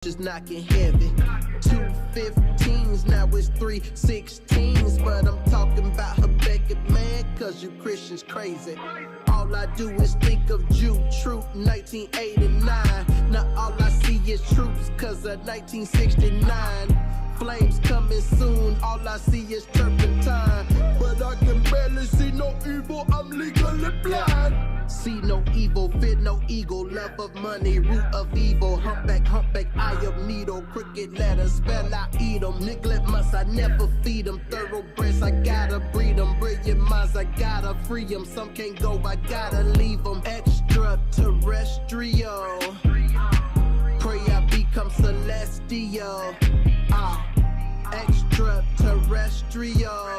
Just knocking heavy. 215s, now it's 316s. But I'm talking about her begging man, cause you Christians crazy. All I do is think of Jude Troop 1989. Now all I see is troops cause of 1969. Flames coming soon, all I see is turpentine. But I can barely see no evil, I'm legally blind. See no evil, fear no ego, love of money, root of evil. Humpback, eye of needle, crooked letters, spell I eat them. Neglect must I never feed them. Thoroughbreds, I gotta breed them. Brilliant minds, I gotta free them. Some can't go, I gotta leave them. Extraterrestrial, pray I become celestial. Extraterrestrial,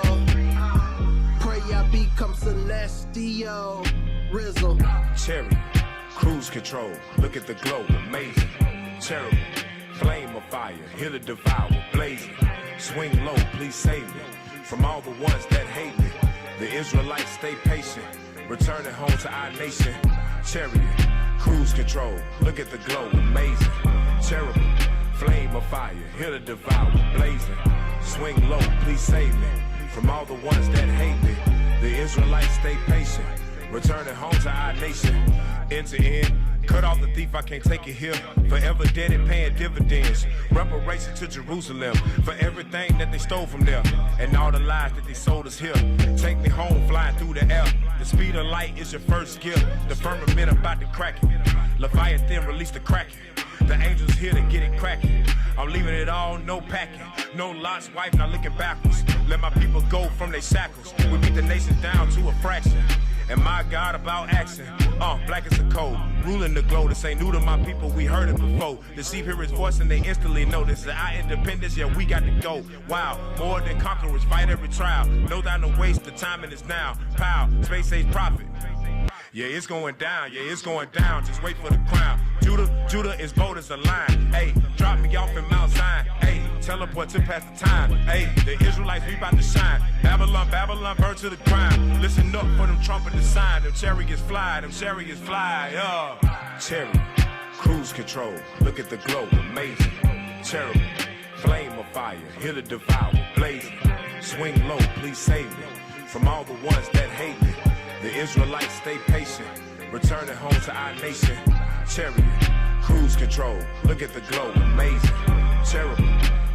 pray I become celestial. Rizzle. Cherry, cruise control, look at the glow, amazing. Terrible, flame of fire, here to devour, blazing. Swing low, please save me from all the ones that hate me. The Israelites stay patient, returning home to our nation. Chariot, cruise control, look at the glow, amazing. Terrible, flame of fire, here to devour, blazing. Swing low, please save me from all the ones that hate me. The Israelites stay patient, returning home to our nation. End to end, cut off the thief, I can't take it here. Forever dead and paying dividends. Reparations to Jerusalem for everything that they stole from there, and all the lies that they sold us here. Take me home, flying through the air. The speed of light is your first gift. The firmament about to crack it. Leviathan release the kraken. The angels here to get it cracking. I'm leaving it all, no packing. No Lot's wife, not looking backwards. Let my people go from their shackles. We beat the nation down to a fraction. And my God about action, black as a coal, ruling the globe. This ain't new to my people, we heard it before. The sheep hear his voice and they instantly know this is our independence, yeah, we got to go. Wow, more than conquerors, fight every trial. No time to waste, the timing is now. Pow, space age prophet. Yeah, it's going down, just wait for the crown. Judah is bold as a lion. Hey, drop me off in Mount Zion. Hey, teleport to pass the time. Hey, the Israelites, we about to shine. Babylon, burn to the ground. Listen up for them trumpet to sign. Them chariots fly, yeah. Chariot, cruise control, look at the glow, amazing. Terrible, flame of fire, here to devour, blazing. Swing low, please save me from all the ones that hate me. The Israelites stay patient, returning home to our nation. Chariot, cruise control, look at the glow, amazing. Terrible,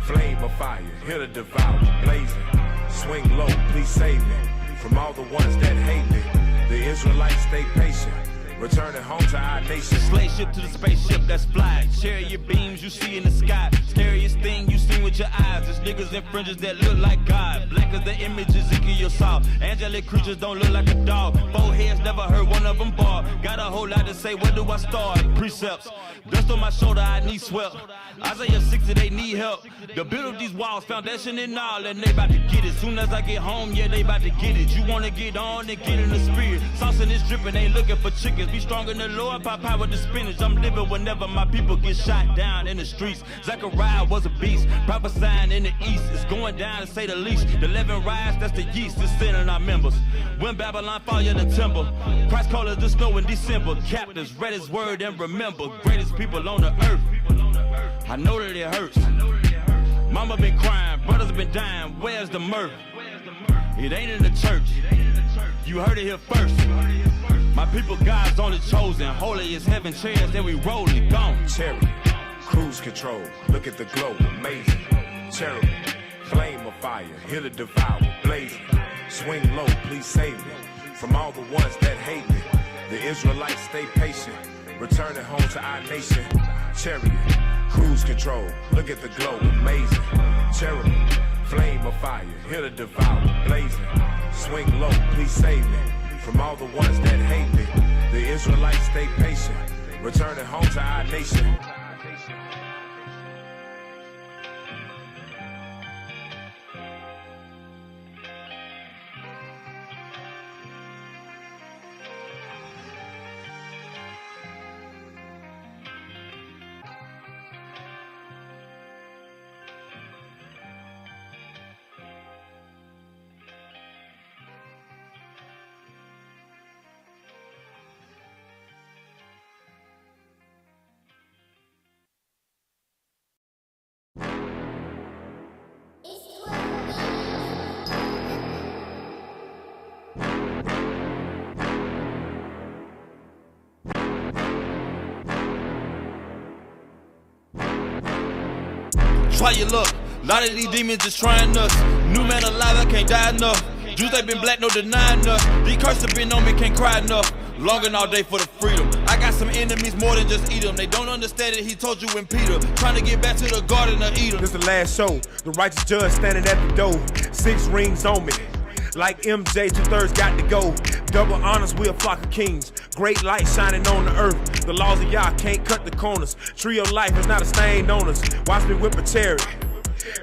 flame of fire, here to devour, blazing. Swing low, please save me from all the ones that hate me. The Israelites stay patient, returning home to our nation. Slave ship to the spaceship that's fly. Chariot beams you see in the sky. Scariest thing you seen with your eyes. There's niggas and fringes that look like God. Black as the image Ezekiel saw. Angelic creatures don't look like a dog. Four heads, never heard one of them bark. Got a whole lot to say, where do I start? Precepts, dust on my shoulder, I need swept. Isaiah 60, they need help. The build of these walls, foundation and all, and they about to get it. Soon as I get home, yeah, they about to get it. You wanna get on and get in the spirit. Sauce in this dripping, ain't looking for chickens. Be strong in the Lord, pop power with the spinach. I'm living whenever my people get shot down in the streets. Zechariah was a beast, prophesying in the east. It's going down to say the least. The leaven rise, that's the yeast, it's sending our members. When Babylon fall, you're the timber. Christ called us the snow in December. Captives, read his word and remember. Greatest people on the earth. I know that it hurts. Mama been crying, brothers been dying. Where's the mirth? It ain't in the church. You heard it here first. My people, God's only chosen. Holy is heaven, chairs that we rolling. Gone. Chariot, cruise control, look at the glow, amazing. Chariot, flame of fire, here to devour, blazing. Swing low, please save me from all the ones that hate me. The Israelites stay patient, returning home to our nation. Chariot, cruise control, look at the glow, amazing. Chariot, flame of fire, here to devour, blazing. Swing low, please save me from all the ones that hate me. The Israelites stay patient, returning home to our nation. try your luck. A lot of these demons just trying us. New man alive, I can't die enough. Jews they been black, no denying enough. These curses been on me, can't cry enough. Longing all day for the freedom. I got some enemies more than just eat them. They don't understand it, he told you in Peter. Trying to get back to the garden of Eden. This the last show, the righteous judge standing at the door. 6 rings on me, like MJ, 2/3 got to go. Double honors, we a flock of kings. Great light shining on the earth. The laws of Yah can't cut the corners. Tree of life is not a stain on us. Watch me whip a chariot.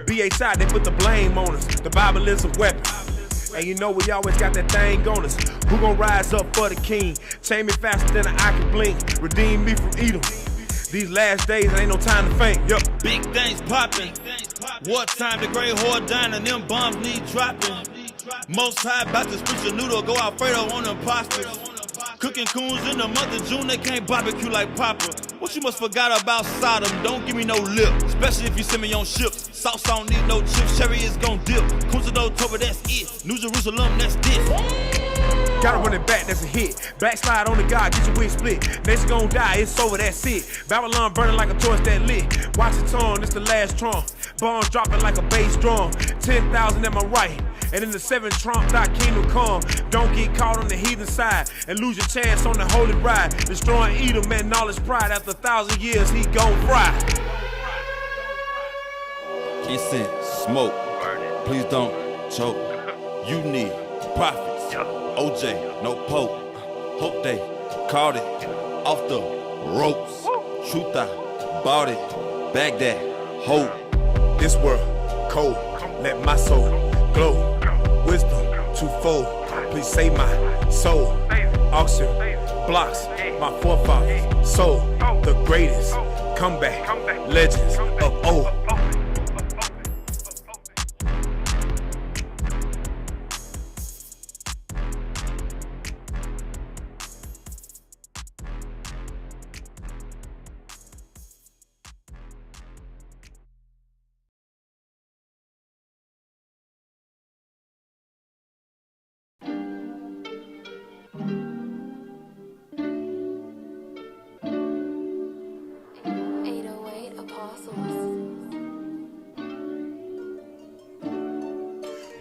BHI, they put the blame on us. The Bible is a weapon. And you know we always got that thing on us. Who gon' rise up for the king? Chain me faster than an eye can blink. Redeem me from Edom. These last days, ain't no time to faint. Yup. Big things popping. What time the great horde dying and them bombs need dropping. Most high about to switch a noodle, go Alfredo on them imposters. Cooking coons in the month of June, they can't barbecue like Papa. What you must forgot about Sodom, don't give me no lip. Especially if you send me on ships. Sauce, I don't need no chips, cherry is gon' dip. Coons in October, that's it. New Jerusalem, that's this. Gotta run it back, that's a hit. Backslide on the God, get your wig split. Nation gon' die, it's over, that's it. Babylon burning like a torch that lit. Watch it turn, it's the last trump. Bombs dropping like a bass drum. 10,000 at my right. And in the 7th trump, thy kingdom come. Don't get caught on the heathen side and lose your chance on the holy ride. Destroying Edom and knowledge pride. After 1,000 years, he gon' fry. Incense, smoke, please don't choke. You need prophets, OJ, no pope. Hope they caught it off the ropes. Truth, I bought it, Baghdad, hope. This world, cold, let my soul glow. Wisdom, twofold, please save my soul. Auction, blocks, my forefathers, soul. The greatest, comeback, legends of old.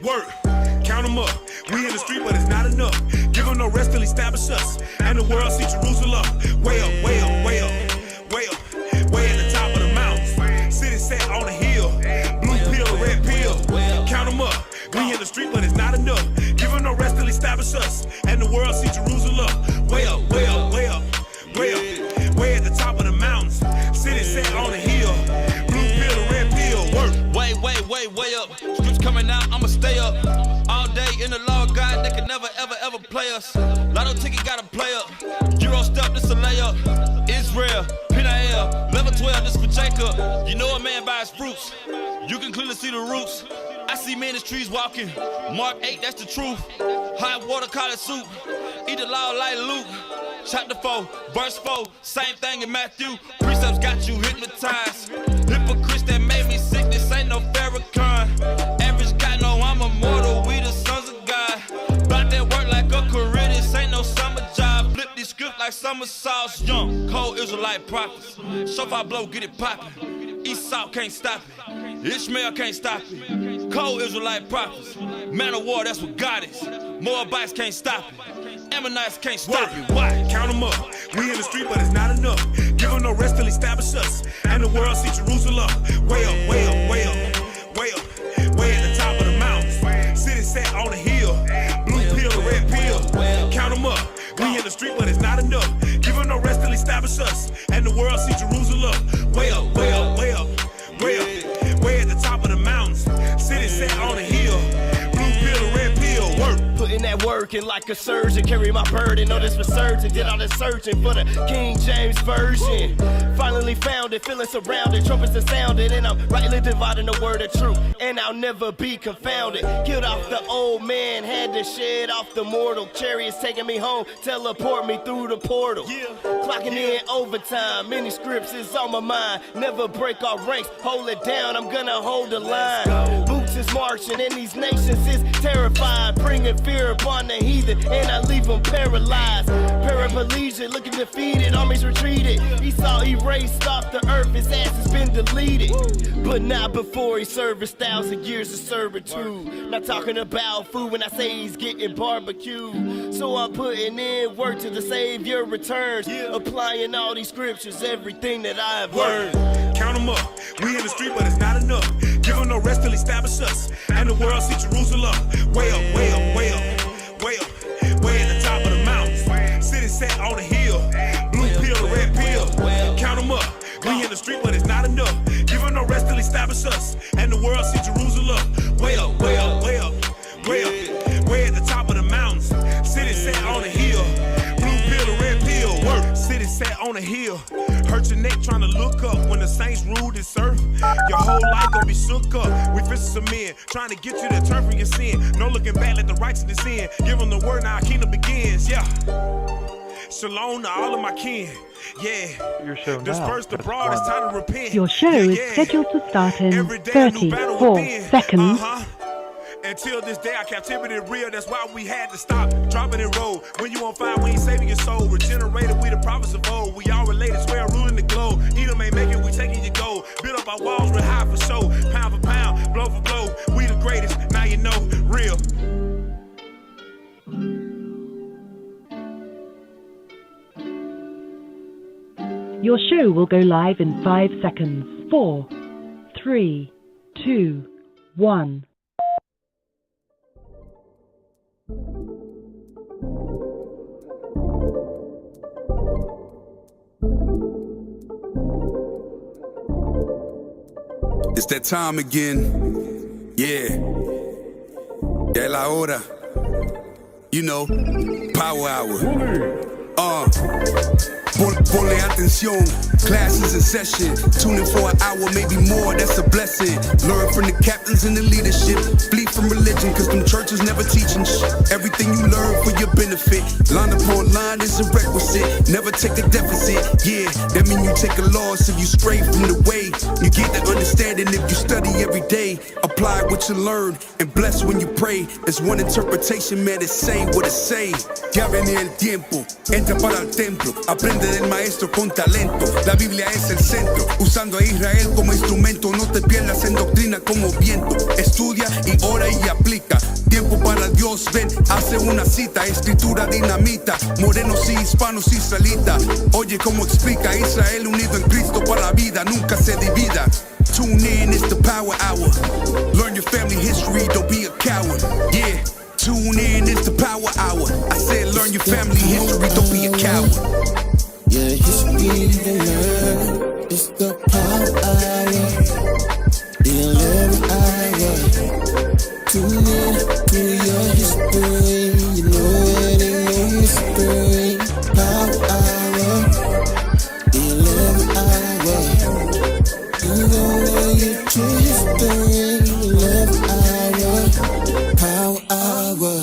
Work, count them up. We in the street, but it's not enough. Give them no rest till he establish us. And the world see Jerusalem. Way up, way up, way up, way up. Way at the top of the mountains. City set on the hill. Blue pill, red pill. Count them up. We in the street, but it's not enough. Give them no rest till he establish us. And the world see Jerusalem. Way up, way up, way up, way up. Way at the top of the mountains. City set on the hill. Blue pill, red pill. Work. Way up. Scripts coming out, I'ma stay up. All day in the law of God, they can never, ever play us. Lotto ticket gotta play up. Euro step, this a layup. Israel, Pinnacle, level 12, this for Jacob. You know a man by his fruits. You can clearly see the roots. I see men in trees walking. Mark 8, that's the truth. Hot water, collard soup. Eat the law like Luke. Chapter 4, verse 4, same thing in Matthew. Precepts got you hypnotized. Hypocrites that made me sick, this ain't no Farrakhan. Average guy, no, I'm immortal, we the sons of God. Bout that work like a career, this ain't no summer job. Flip these scripts like summer sauce. Young, cold Israelite prophets. Shofar blow, get it poppin'. Esau can't stop it. Ishmael can't stop it. Cold Israelite prophets. Man of war, that's what God is. Moabites can't stop it. Ammonites can't stop it. Why? Count them up. We in the street, but it's not enough. Give them no rest till he establish us. And the world see Jerusalem. Way up, way up, way up, way up. Way at the top of the mountains. City set on the hill. Blue pill, red pill. Count them up. We in the street, but it's not enough. Give them no rest till he establish us. And the world see Jerusalem. Way up, way up, way up, way up. Way at the top of the mountains. City set on the hill. Blue pill, red pill. Work. Putting that work in like a surgeon, carry my burden, know this resurgent. Did all the searching for the King James Version. Finally found it, feeling surrounded, trumpets are sounded, and I'm rightly dividing the word of truth, and I'll never be confounded. Killed off the old man, had to shed off the mortal. Chariots taking me home, teleport me through the portal. Clocking in overtime, many scripts is on my mind. Never break our ranks, hold it down, I'm gonna hold the line. Boots is marching, and these nations is terrified, bringing fear upon the heathen, and I leave them paralyzed. Paraplegic, looking defeated, armies retreated. Esau erased off the earth, his ass has been deleted. But not before he served his 1,000 years of servitude. Not talking about food when I say he's getting barbecued. So I'm putting in work till the Savior returns. Applying all these scriptures, everything that I have learned. Count them up. We in the street, but it's not enough. Give them no rest till he establish us. And the world see Jerusalem. Way up, way up, way up, way up. Way at the top of the mountains. City set on the hill. Blue pill, red pill. Count them up. We in the street, but it's not enough. Give them no rest till he establish us. And the world see Jerusalem. Way up, way up, way up, way up. Way at the top of the mountains. City set on the hill. Blue pill, red pill. Work. City set on the hill. Hurt your neck trying to look up when the saints rule this earth. Your whole life gonna be shook up. We fishing some men, trying to get you to turn from your sin. No looking back, let the righteousness in. Give them the word, now our kingdom begins. Yeah. Shalom to all of my kin. Yeah. Your show Dispersed abroad, it's time to repent. Your show is scheduled to start in 34 seconds. Until this day, our captivity is real. That's why we had to stop, dropping and roll. When you on fire, we ain't saving your soul. Regenerated, we the prophets of old. We all related, swear ruling the globe. Edom ain't make it, we taking your gold. Build up our walls, real high for show. Pound for pound, blow for blow. We the greatest, now you know, real. Your show will go live in 5 seconds. 4, 3, 2, 1. It's that time again. Yeah. Ya la hora. You know, power hour. Ponle atención, class is in session. Tune in for an hour, maybe more, that's a blessing. Learn from the captains and the leadership. Flee from religion, cause them churches never teaching shit. Everything you learn for your benefit. Line upon line is a requisite. Never take a deficit, yeah. That mean you take a loss if you stray from the way. You get the understanding if you study every day. Apply what you learn and bless when you pray. It's one interpretation, man, it's say what it say. Ya viene el tiempo, entra para el templo. Aprende del maestro con talento. La Biblia es el centro, usando a Israel como instrumento. No te pierdas en doctrina como viento. Estudia y ora y aplica. Tiempo para Dios, ven, hace una cita. Escritura dinamita, morenos y hispanos israelitas. Oye cómo explica Israel unido en Cristo para la vida, nunca se divida. Tune in, it's the power hour. Learn your family history, don't be a coward. Yeah, tune in, it's the power hour. I said learn your family history, don't be a coward. Yeah, history to learn. It's the power hour. The 11th hour. Tune in to your history. You know it ain't no mystery. Power hour. The 11th hour. You gonna get your history. 11th hour. Power hour.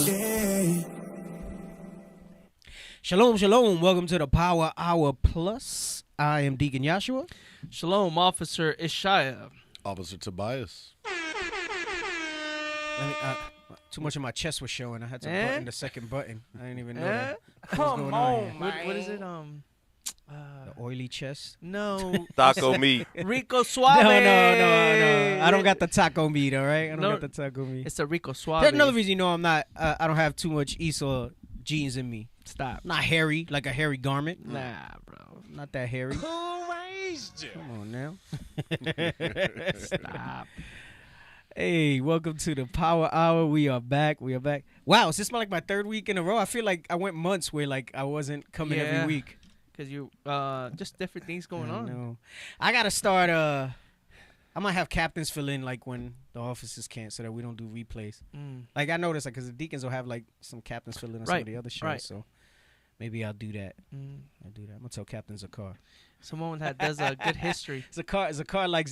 Shalom, shalom. Welcome to the Power Hour Plus. I am Deacon Joshua. Shalom, Officer Ishaya. Officer Tobias. Too much of my chest was showing. I had to button the second button. I didn't even know that. Come on, man. What is it? The oily chest? No. Taco meat. Rico Suave. No. I don't got the taco meat, all right? I don't got the taco meat. It's a Rico Suave. That's another reason you know I'm not, I don't have too much Esau genes in me. Stop. Not hairy, like a hairy garment. Nah, bro. Not that hairy. Who raised you? Come on now. Stop. Hey, welcome to the Power Hour. We are back. Wow, is this like my third week in a row? I feel like I went months where like I wasn't coming every week. Because you, just different things going on. No. I got to start, I might have captains fill in like when the officers can't so that we don't do replays. Like I noticed, like, because the deacons will have like some captains fill in on some of the other shows. So maybe I'll do that. I'm going to tell Captain Zakar. Someone that does a good history. Zakar likes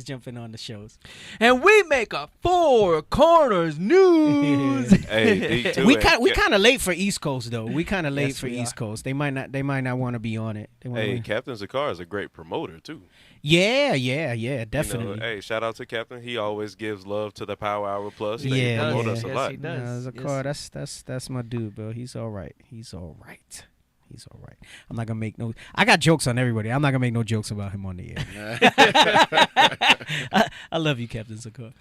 jumping on the shows. And we make a Four Corners News. Hey, D2 we kind of late for East Coast though. We kind of late Yes, for we East are. Coast. They might not want to be on it. Hey, Captain Zakar is a great promoter too. Yeah, definitely. You know, hey, shout out to Captain. He always gives love to the Power Hour Plus. They Yeah, promote yeah. us a Yes, lot. he does. Zakar, that's my dude, bro. He's all right. I'm not gonna make no. I got jokes on everybody. I'm not gonna make no jokes about him on the air. I love you, Captain Zakar.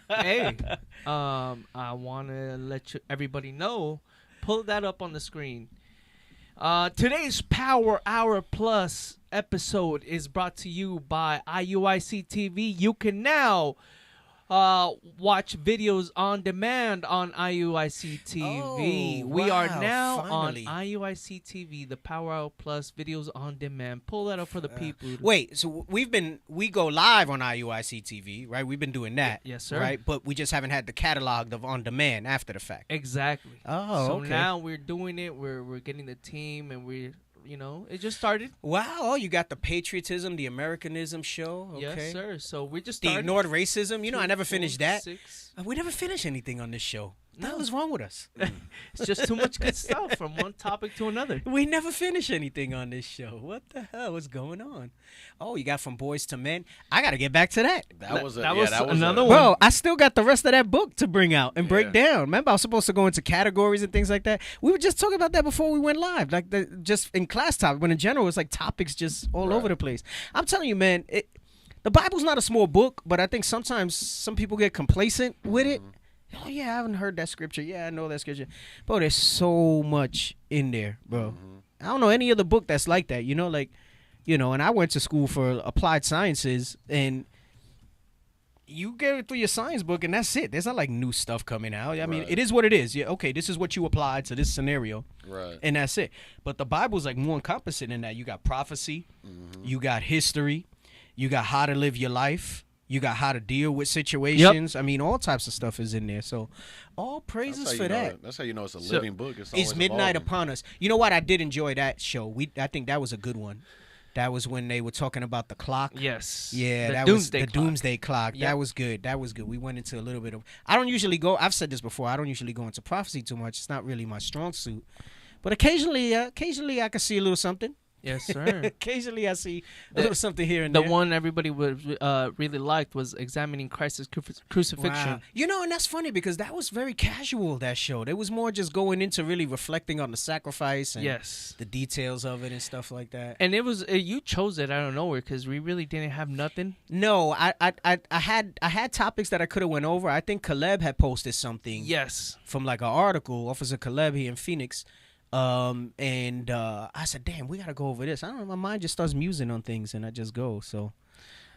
Hey, I want to let everybody know. Pull that up on the screen. Today's Power Hour Plus episode is brought to you by IUIC TV. You can now watch videos on demand on IUIC TV. Oh, We are wow, now finally. on IUIC TV, the Power Hour Plus videos on demand. Pull that up for the people. Wait, so we go live on IUIC TV, right? We've been doing that. Yes, sir. Right, but we just haven't had the catalog of on demand after the fact. Exactly. Oh, so okay. now we're doing it. We're getting the team, and it just started. Wow, oh, you got the patriotism, the Americanism show. Okay. Yes, sir. So we just The started. ignored racism. You know, I never finished that. 6. We never finish anything on this show. What the hell is wrong with us? It's just too much good stuff from one topic to another. We never finish anything on this show. What the hell is going on? Oh, you got From Boys to Men. I got to get back to that. That was another one. Bro, I still got the rest of that book to bring out and break down. Remember, I was supposed to go into categories and things like that. We were just talking about that before we went live. Like, just in class topic, when in general, it's like topics just all over the place. I'm telling you, man, the Bible's not a small book, but I think sometimes some people get complacent with it. Oh, yeah, I haven't heard that scripture. Yeah, I know that scripture. Bro, there's so much in there, bro. I don't know any other book that's like that, and I went to school for applied sciences, and you get it through your science book, and that's it. There's not like new stuff coming out. I mean, it is what it is. Yeah, okay, this is what you applied to this scenario, and that's it. But the Bible's like more encompassing in that. You got prophecy, you got history, you got how to live your life. You got how to deal with situations. I mean, all types of stuff is in there. So, all praises for that. That's how you know it's a living book. It's midnight upon us. You know what? I did enjoy that show. I think that was a good one. That was when they were talking about the clock. Yes. Yeah, that was the doomsday clock. Yep. That was good. We went into a little bit of. I don't usually go. I've said this before. I don't usually go into prophecy too much. It's not really my strong suit. But occasionally I can see a little something. Yes, sir. Occasionally I see a little something here and there. The one everybody would really liked was examining Christ's crucifixion. Wow. You know, and that's funny because that was very casual, that show. It was more just going into really reflecting on the sacrifice and the details of it and stuff like that. And it was you chose it out of nowhere because we really didn't have nothing. No, I had topics that I could have went over. I think Caleb had posted something. Yes. From like an article, Officer Caleb here in Phoenix. I said, damn, we gotta go over this. I don't know, my mind just starts musing on things and I just go. So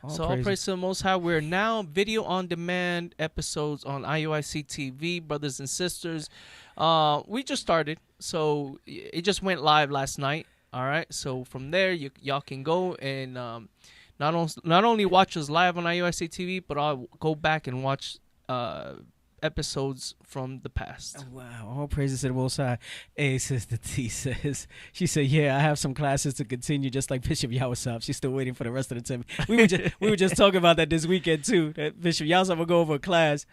all praise to the Most High. We're now video on demand episodes on IUIC TV, brothers and sisters. We just started, so it just went live last night. All right, so from there y'all can go and not only watch us live on IUIC TV, but I'll go back and watch episodes from the past. Oh, wow, all praises to the Most High. Hey, Sister T says, she said, yeah, I have some classes to continue just like Bishop Yawasab. She's still waiting for the rest of the time. We were just talking about that this weekend too, that Bishop Yawasab will go over a class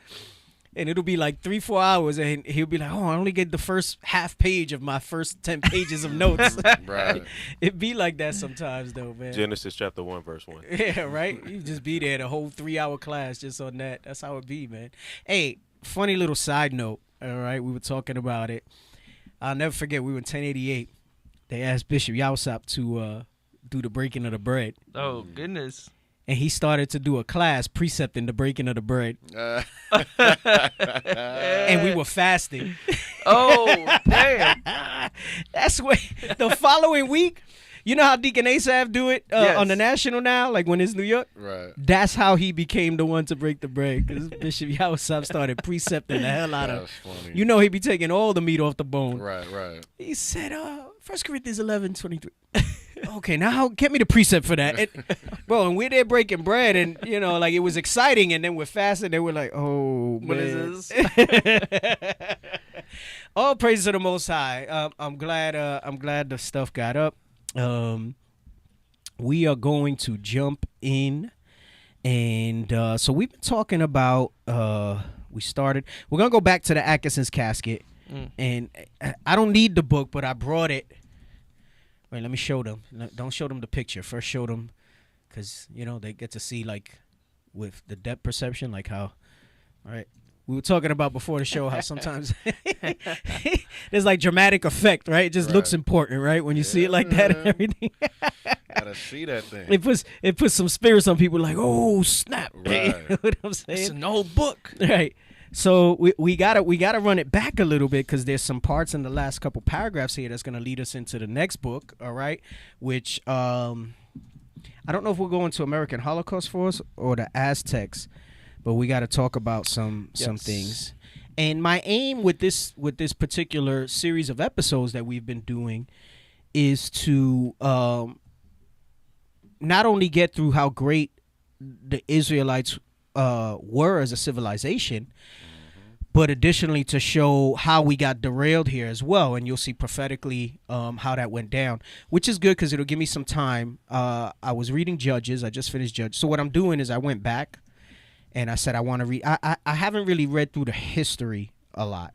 and it'll be like 3-4 hours and he'll be like, oh, I only get the first half page of my first 10 pages of notes. Right. It be like that sometimes though, man. Genesis chapter 1 verse 1. Yeah, right. You just be there the whole 3-hour class just on that. That's how it be, man. Hey, funny little side note, all right? We were talking about it. I'll never forget, we were in 1088. They asked Bishop Yawasab to do the breaking of the bread. Oh, goodness. And he started to do a class precepting the breaking of the bread. And we were fasting. Oh, damn. That's what, the following week, you know how Deacon Asaph do it on the national now, like when it's New York? Right. That's how he became the one to break the bread, because Bishop Yawasab started precepting the hell out of him. Funny. You know he be taking all the meat off the bone. Right. He said, 1 Corinthians 11:23. Okay, now get me the precept for that. And we're there breaking bread, and, like it was exciting, and then we're fasting, and we're like, oh, what man. is this? All praises to the Most High. I'm glad the stuff got up. we are going to jump in. And so we've been talking about, we're going to go back to the Atkinson's casket. And I don't need the book, but I brought it. Wait, let me show them. Don't show them the picture. First show them, because, they get to see, like, with the depth perception, like how, all right. We were talking about before the show how sometimes there's like dramatic effect, right? It just looks important, right? When you see it like that and everything. Gotta see that thing. It puts some spirits on people, like, oh snap! Right. You know what I'm saying? It's an old book, right? So we gotta run it back a little bit, because there's some parts in the last couple paragraphs here that's gonna lead us into the next book. All right, which I don't know if we're going to American Holocaust for us or the Aztecs. But we got to talk about some things. And my aim with this particular series of episodes that we've been doing is to not only get through how great the Israelites were as a civilization, but additionally to show how we got derailed here as well. And you'll see prophetically how that went down, which is good because it'll give me some time. I was reading Judges. I just finished Judges. So what I'm doing is I went back. And I said I want to read. I haven't really read through the history a lot,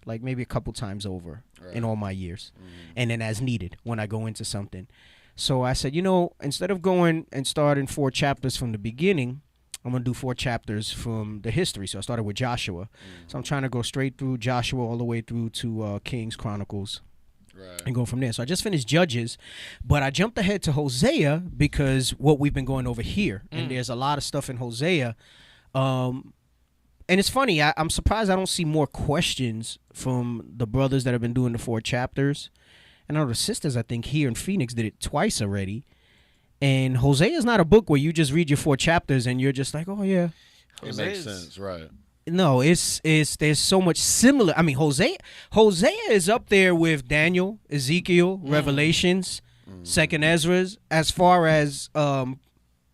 like maybe a couple times over in all my years, and then as needed when I go into something. So I said, instead of going and starting 4 chapters from the beginning, I'm gonna do 4 chapters from the history. So I started with Joshua. So I'm trying to go straight through Joshua all the way through to Kings, Chronicles. Right. And go from there. So I just finished Judges, but I jumped ahead to Hosea because what we've been going over here, and there's a lot of stuff in Hosea. And it's funny, I'm surprised I don't see more questions from the brothers that have been doing the 4 chapters. And I know the sisters, I think, here in Phoenix did it twice already. And Hosea is not a book where you just read your 4 chapters and you're just like, oh, yeah. It makes sense, right. No, it's there's so much similar. I mean, Hosea is up there with Daniel, Ezekiel, Revelations, 2nd Ezra's, as far as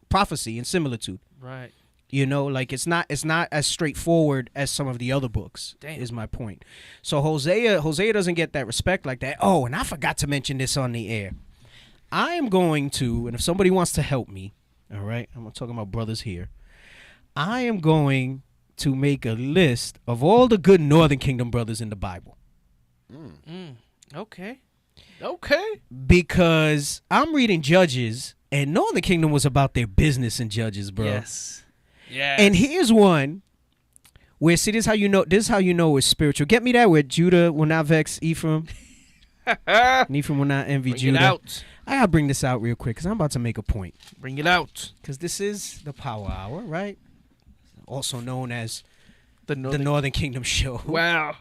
prophecy and similitude. Right. Like it's not as straightforward as some of the other books. Damn. Is my point. So Hosea doesn't get that respect like that. Oh, and I forgot to mention this on the air. I am going to, and if somebody wants to help me, all right, I'm talking about brothers here. I am going to make a list of all the good Northern Kingdom brothers in the Bible. Okay. Because I'm reading Judges, and Northern Kingdom was about their business in Judges, bro. Yes. Yeah. And here's one where, see, this is how you know it's spiritual. Get me that, where Judah will not vex Ephraim, and Ephraim will not envy Judah. Bring it out. I gotta bring this out real quick because I'm about to make a point. Bring it out. Because this is the Power Hour, right? Also known as the Northern Kingdom Show. Wow.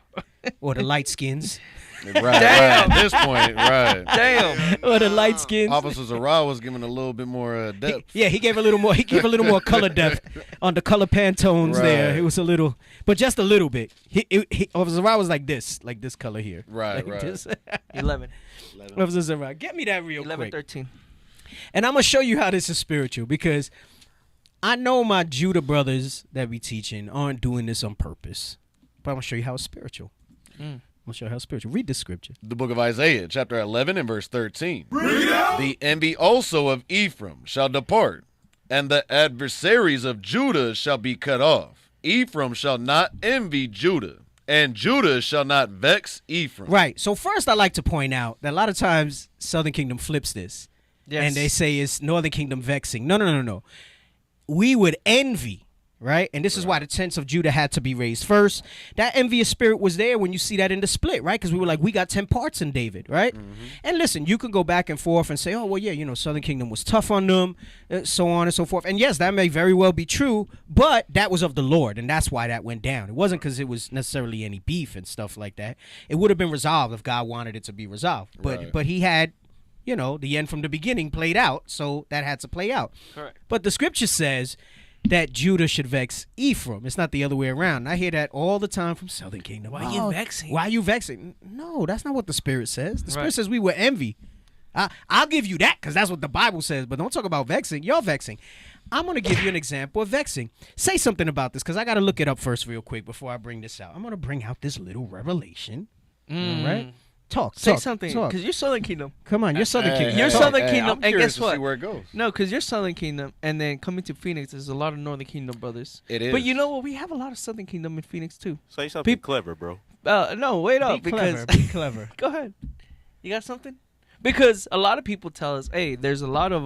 Or the Light Skins. Right. At this point, right. Damn. Or the Light Skins. Officer Zara was giving a little bit more depth. He gave a little more. He gave a little more color depth on the color Pantones there. It was a little, but just a little bit. Officer Zara was like this color here. Right. Like this. 11. Officer Zara, get me that real 11, quick. 13. And I'm gonna show you how this is spiritual, because I know my Judah brothers that be teaching aren't doing this on purpose, but I'm gonna show you how it's spiritual. I'm gonna show you how it's spiritual. Read this scripture. The book of Isaiah, chapter 11 and verse 13. The envy also of Ephraim shall depart, and the adversaries of Judah shall be cut off. Ephraim shall not envy Judah, and Judah shall not vex Ephraim. Right. So first, I like to point out that a lot of times Southern Kingdom flips this, and they say it's Northern Kingdom vexing. No. We would envy, right? And this is why the tents of Judah had to be raised first. That envious spirit was there when you see that in the split, right? Because we were like, we got 10 parts in David, right? And listen, you can go back and forth and say, oh, well, yeah, Southern Kingdom was tough on them, so on and so forth. And yes, that may very well be true, but that was of the Lord, and that's why that went down. It wasn't because it was necessarily any beef and stuff like that. It would have been resolved if God wanted it to be resolved. But he had, the end from the beginning played out, so that had to play out. Correct. But the scripture says that Judah should vex Ephraim. It's not the other way around. And I hear that all the time from Southern Kingdom. Why you vexing? Why you vexing? No, that's not what the Spirit says. The Spirit says we were envy. I'll give you that because that's what the Bible says, but don't talk about vexing. You're vexing. I'm going to give you an example of vexing. Say something about this because I got to look it up first real quick before I bring this out. I'm going to bring out this little revelation. All right? Say something, because you're Southern Kingdom. Come on, you're Southern Kingdom. You're Southern Kingdom, I'm and curious guess what? To see where it goes. No, because you're Southern Kingdom, and then coming to Phoenix, there's a lot of Northern Kingdom brothers. It is. But you know what? We have a lot of Southern Kingdom in Phoenix too. Say something clever, bro. No, wait up, because Be clever. Go ahead. You got something? Because a lot of people tell us, hey, there's a lot of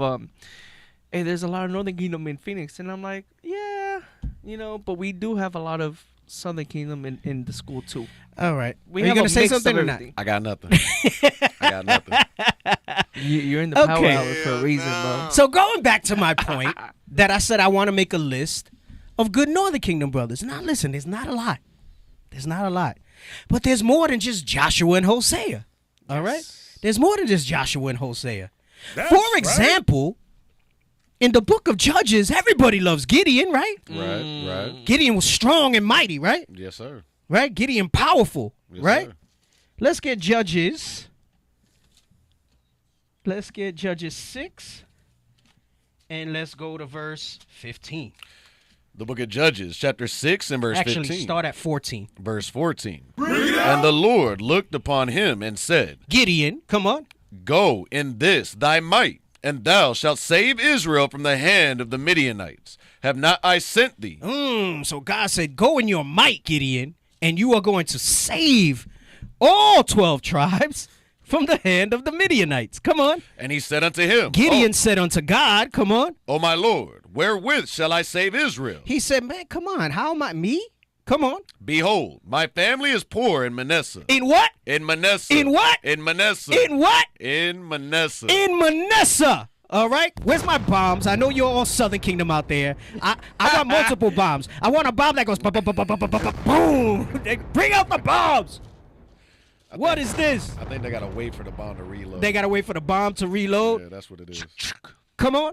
Northern Kingdom in Phoenix, and I'm like, yeah, but we do have a lot of Southern Kingdom in the school too. All right. We Are you have gonna a say mix something of or not? everything. I got nothing. I got nothing. You're in the power Okay. hour for a reason, bro. So going back to my point that I said I want to make a list of good Northern Kingdom brothers. Now listen, there's not a lot. There's not a lot. But there's more than just Joshua and Hosea. All right? There's more than just Joshua and Hosea. For example, in the book of Judges, everybody loves Gideon, right? Right. Gideon was strong and mighty, right? Yes, sir. Right? Gideon powerful, Yes, right? sir. Let's get Judges. Let's get Judges 6. And let's go to verse 15. The book of Judges, chapter 6 and verse 15. Actually, start at 14. Verse 14. And the Lord looked upon him and said, Gideon, come on. Go in this thy might, and thou shalt save Israel from the hand of the Midianites. Have not I sent thee? So God said, go in your might, Gideon, and you are going to save all 12 tribes from the hand of the Midianites. Come on. And he said unto him, Gideon said unto God, come on. O my Lord, wherewith shall I save Israel? He said, man, come on. How am I? Me? Come on. Behold, my family is poor in Manasseh. In what? In Manasseh. In what? In Manasseh. In what? In Manasseh. In Manasseh. All right? Where's my bombs? I know you're all Southern Kingdom out there. I got multiple bombs. I want a bomb that goes boom. Bring out the bombs. What is this? I think they got to wait for the bomb to reload. They got to wait for the bomb to reload? Yeah, that's what it is. Come on.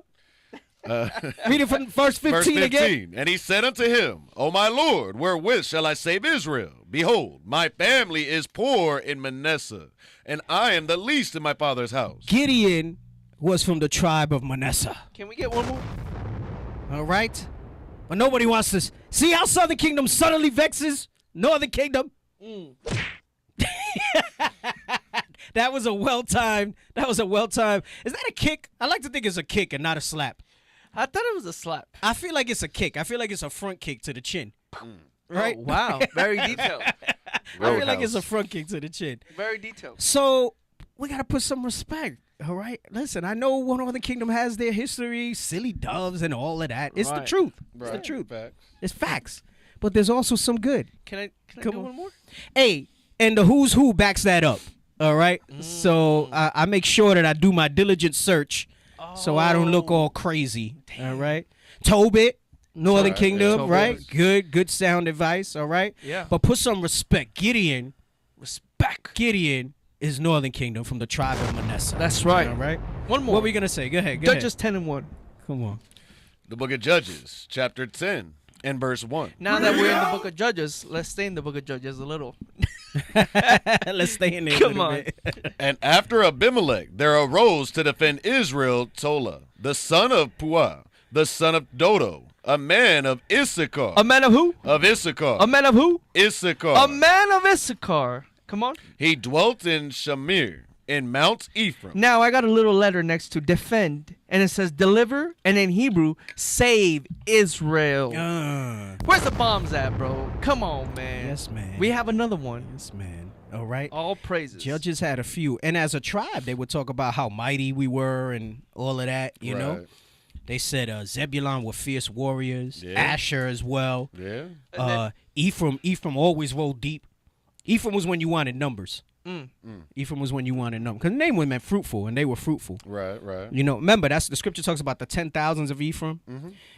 Read it from verse 15, Verse 15 again. And he said unto him, O my Lord, wherewith shall I save Israel? Behold, my family is poor in Manasseh, and I am the least in my father's house. Gideon was from the tribe of Manasseh. Can we get one more? All right? But nobody wants this. See how Southern Kingdom suddenly vexes Northern Kingdom? That was a well-timed. Is that a kick? I like to think it's a kick and not a slap. I thought it was a slap. I feel like it's a kick. I feel like it's a front kick to the chin. Right? Oh, wow. Very detailed. I feel like it's a front kick to the chin. Very detailed. So we got to put some respect. All right? Listen, I know Northern Kingdom has their history, silly doves and all of that. It's the truth. It's the truth. Facts. It's facts. But there's also some good. Can I Come do on. one more? Hey, and the who's who backs that up. All right? So I make sure that I do my diligent search so I don't look all crazy. All right? Tobit, Northern Kingdom, Tobit. right? Good sound advice, all right? Yeah. But put some respect. Gideon Respect. is Northern Kingdom from the tribe of Manasseh. That's right. All right? One more. What were we going to say? Go ahead. Judges 10 and 1. Come on. The book of Judges, chapter 10 and verse 1. Now that we're in the book of Judges, let's stay in the book of Judges a little. Let's stay in there. Come a on. little bit. And after Abimelech, there arose to defend Israel Tola, the son of Puah, the son of Dodo, a man of Issachar. A man of who? Of Issachar. A man of who? Issachar. A man of Issachar. Come on. He dwelt in Shamir, in Mount Ephraim. Now I got a little letter next to defend, and it says deliver, and in Hebrew, save Israel. Where's the bombs at, bro? Come on, man. Yes, man. We have another one. Yes, man. All right. All praises. Judges had a few. And as a tribe, they would talk about how mighty we were and all of that, you know. They said Zebulun were fierce warriors. Yeah. Asher as well. Yeah. Ephraim always rolled deep. Ephraim was when you wanted numbers. Ephraim was when you wanted numbers. Because the name was meant fruitful, and they were fruitful. Right. You know, remember, that's the scripture talks about the 10,000s of Ephraim.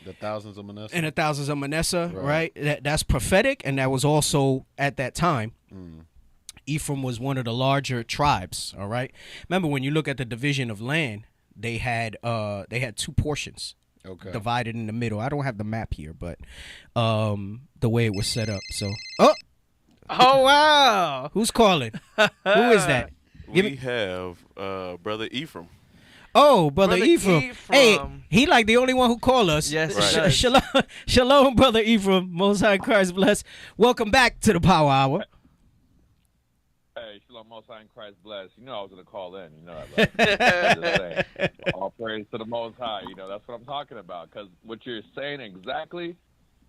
The thousands of Manasseh. And the thousands of Manasseh, right? That's prophetic, and that was also, at that time, Ephraim was one of the larger tribes, all right? Remember, when you look at the division of land, they had two portions divided in the middle. I don't have the map here, but the way it was set up. So, oh, wow. Who's calling? Who is that? We have Brother Ephraim. Oh, Brother Ephraim. Hey, he like the only one who called us. Yes, Right. Shalom, Brother Ephraim. Most High Christ bless. Welcome back to the Power Hour. Hey, Shalom. on Most High and Christ bless. You know I was going to call in. You know that, right? Just saying. All praise to the Most High. You know, that's what I'm talking about. Because what you're saying exactly,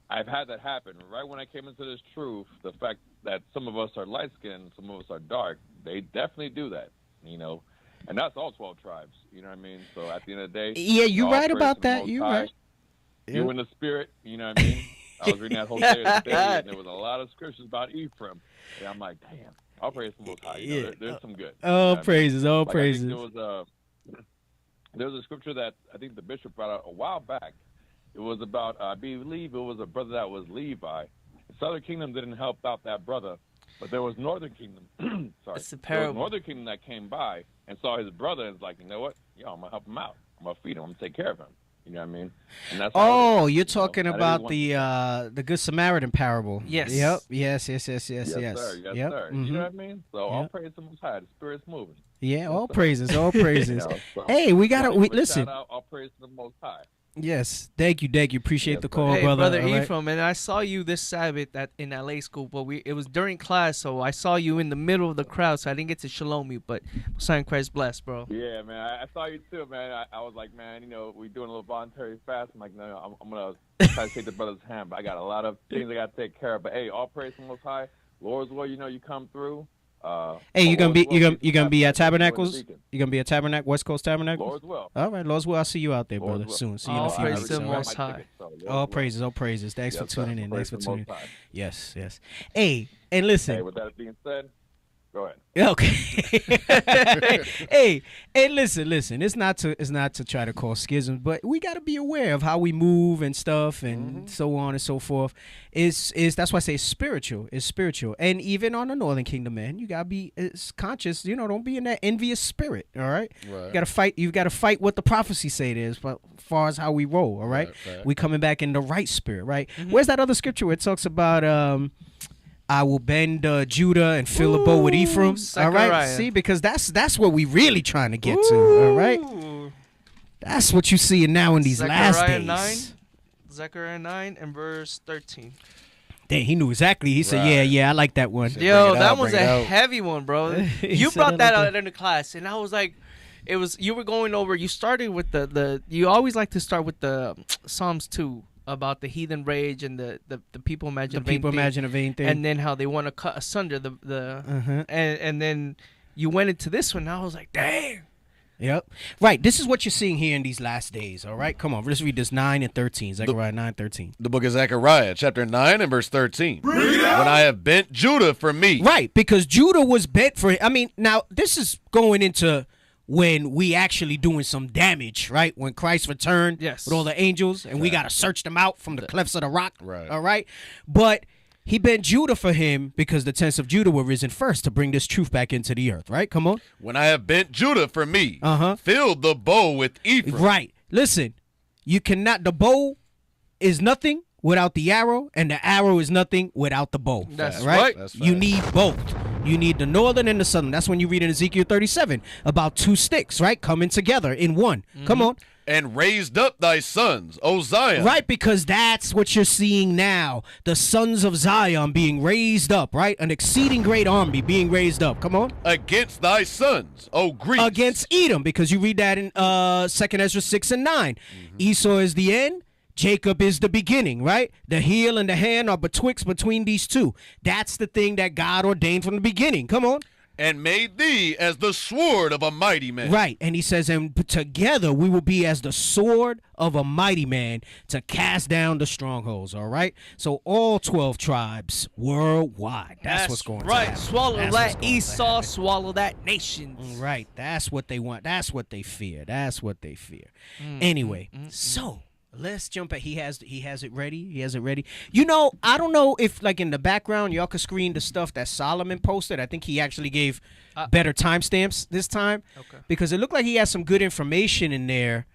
I've had that happen. Right when I came into this truth, the fact that some of us are light-skinned, some of us are dark, they definitely do that, you know. And that's all 12 tribes, you know what I mean? So at the end of the day, yeah, you're all right praise about to the that. Most You're High. right. You in the spirit, you know what I mean? I was reading that Hosea today, and there was a lot of scriptures about Ephraim. And I'm like, damn, all praise to the Most High. You know, there's some good. All You know praises, all like, praises. There was a scripture that I think the bishop brought out a while back. It was about, I believe it was a brother that was Levi. The Southern Kingdom didn't help out that brother, but there was Northern Kingdom. Sorry. It's a There was parable. Northern Kingdom that came by and saw his brother and was like, you know what? Yo, I'm going to help him out. I'm going to feed him. I'm going to take care of him. You know what I mean? And that's how it Oh, is, you're talking Not about everyone- the Good Samaritan parable. Yes. Yep. Yes. Yes. Yes, sir. Yes, Yep. sir. You Mhm. know what I mean? So all Yep. praise to the Most High. The Spirit's moving. Yeah. All praises. All praises. You know, so- Hey, we gotta I'll give a listen. shout out, all praise to the Most High. Yes. Thank you. Appreciate Yes, the sir. call, Hey, brother. All right? Ephraim, and I saw you this Sabbath in LA school, but it was during class, so I saw you in the middle of the crowd, so I didn't get to shalom you, but sign Christ bless, bro. Yeah, man. I saw you too, man. I was like, man, you know, we doing a little voluntary fast. I'm like, no, I'm going to try to shake the brother's hand, but I got a lot of things I got to take care of. But, hey, all praise to the Most High. Lord's will, you know, you come through. Hey, you gonna be at Tabernacles? Tabernacles? You gonna be at Tabernacle, West Coast Tabernacles? Lord's will. All right, Lord's will. I'll see you out there, brother, will. soon. See you in a All few praise weeks. to the all right? Most High. All praises. Thanks for Yes, sir. tuning in. Praise Thanks the for Most tuning in. High. Yes. Hey, and listen. Hey, with that being said, go ahead. Okay. Hey, listen. It's not to try to cause schisms, but we got to be aware of how we move and stuff, and so on and so forth. Is that's why I say it's spiritual. It's spiritual, and even on the Northern Kingdom, man, you gotta be conscious. You know, don't be in that envious spirit. All right. Right. You gotta fight. You gotta fight what the prophecy say there, as far as how we roll. All right. We coming back in the right spirit. Right. Where's that other scripture where it talks about I will bend Judah and fill the bow with Ephraim. All right, Zechariah. see, because that's what we really trying to get to. All right, that's what you seeing now in these last days. Zechariah 9 and verse 13. Dang, he knew exactly. He said, "Yeah, I like that one." Yo, that was a heavy one, bro. He You said brought it that like out in the class, and I was like, you were going over. You started with the. You always like to start with the Psalms 2. About the heathen rage and the people imagine a vain thing, and then how they want to cut asunder and then you went into this one. And I was like, dang. Yep. Right. This is what you're seeing here in these last days. All right. Come on. Let's read this 9 and 13. Zechariah 9:13. The book of Zechariah, chapter 9 and verse 13. When I have bent Judah for me. Right. Because Judah was bent for. I mean, now this is going into when we actually doing some damage, right? When Christ returned with all the angels, and we got to search them out from the clefts of the rock, right? All right? But he bent Judah for him because the tents of Judah were risen first to bring this truth back into the earth, right? Come on. When I have bent Judah for me, filled the bow with Ephraim. Right. Listen, you cannot, the bow is nothing without the arrow, and the arrow is nothing without the bow. That's right. That's You fact. need both. You need the northern and the southern. That's when you read in Ezekiel 37 about two sticks, right, coming together in one. Come on. And raised up thy sons, O Zion. Right, because that's what you're seeing now. The sons of Zion being raised up, right? An exceeding great army being raised up. Come on. Against thy sons, O Greece. Against Edom, because you read that in 2nd Ezra 6 and 9. Esau is the end. Jacob is the beginning, right? The heel and the hand are between these two. That's the thing that God ordained from the beginning. Come on. And made thee as the sword of a mighty man. Right. And he says, and together we will be as the sword of a mighty man to cast down the strongholds. All right. So all 12 tribes worldwide. That's what's going on. Right. Swallow that Esau, swallow that nation. Right. That's what they want. That's what they fear. That's what they fear. Anyway, so let's jump at he has it ready. He has it ready. You know, I don't know if like in the background y'all could screen the stuff that Solomon posted. I think he actually gave better timestamps this time. Okay. Because it looked like he has some good information in there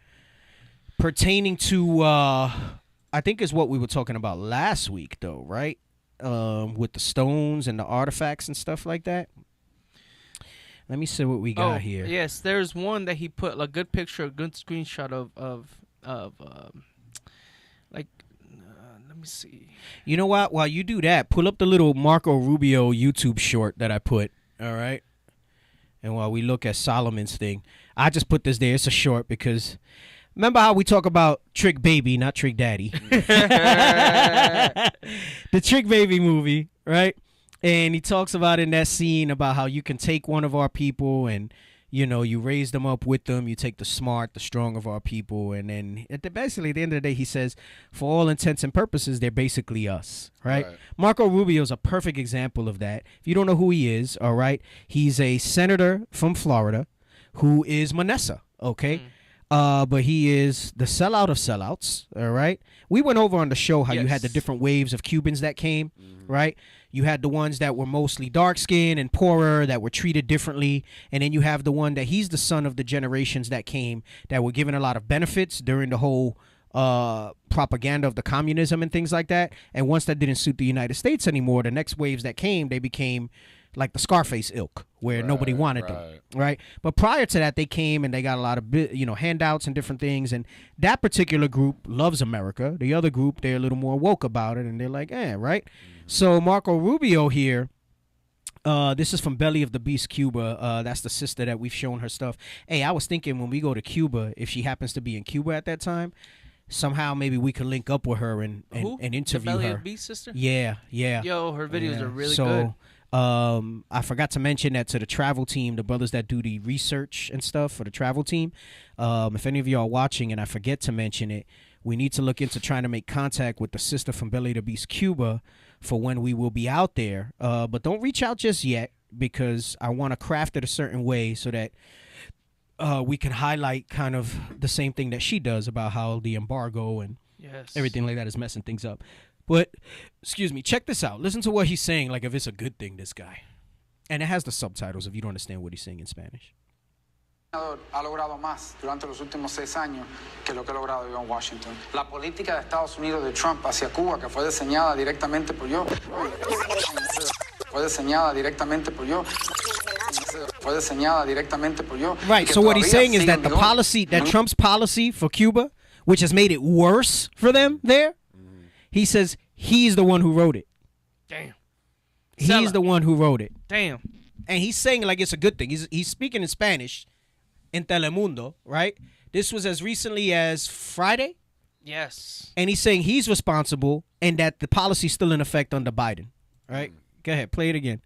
pertaining to I think is what we were talking about last week though, right? With the stones and the artifacts and stuff like that. Let me see what we got here. Yes, there's one that he put a good picture, a good screenshot of let me see. You know what? While you do that, pull up the little Marco Rubio YouTube short that I put. All right. And while we look at Solomon's thing, I just put this there. It's a short because remember how we talk about Trick Baby, not Trick Daddy. The Trick Baby movie, right? And he talks about in that scene about how you can take one of our people and, you know, you raise them up with them. You take the smart, the strong of our people. And then basically at the end of the day, he says, for all intents and purposes, they're basically us, right? Marco Rubio is a perfect example of that. If you don't know who he is, all right, he's a senator from Florida who is Manasseh, okay? But he is the sellout of sellouts, all right? We went over on the show how you had the different waves of Cubans that came, right? You had the ones that were mostly dark-skinned and poorer that were treated differently. And then you have the one that he's the son of the generations that came that were given a lot of benefits during the whole propaganda of the communism and things like that. And once that didn't suit the United States anymore, the next waves that came, they became like the Scarface ilk, where nobody wanted them, right? But prior to that, they came and they got a lot of, handouts and different things. And that particular group loves America. The other group, they're a little more woke about it, and they're like, right? So Marco Rubio here, this is from Belly of the Beast, Cuba. That's the sister that we've shown her stuff. Hey, I was thinking when we go to Cuba, if she happens to be in Cuba at that time, somehow maybe we could link up with her and interview the Belly her. of Beast sister? Yeah. Yo, her videos are really good. I forgot to mention that to the travel team, the brothers that do the research and stuff for the travel team. If any of you are watching and I forget to mention it, we need to look into trying to make contact with the sister from Belly of the Beast, Cuba, for when we will be out there. But don't reach out just yet because I want to craft it a certain way so that we can highlight kind of the same thing that she does about how the embargo and everything like that is messing things up. But, excuse me, check this out. Listen to what he's saying, like if it's a good thing, this guy. And it has the subtitles if you don't understand what he's saying in Spanish. Ha logrado más durante los últimos 6 años que lo que ha logrado yo en Washington. La política de Estados Unidos de Trump hacia Cuba, que fue diseñada directamente por yo, Right, so what he's saying is that the policy, that Trump's policy for Cuba, which has made it worse for them there, he says he's the one who wrote it. Damn. He's the one who wrote it. Damn. And he's saying like it's a good thing. He's speaking in Spanish in Telemundo, right? This was as recently as Friday. Yes. And he's saying he's responsible and that the policy's still in effect under Biden. Right? Go ahead, play it again.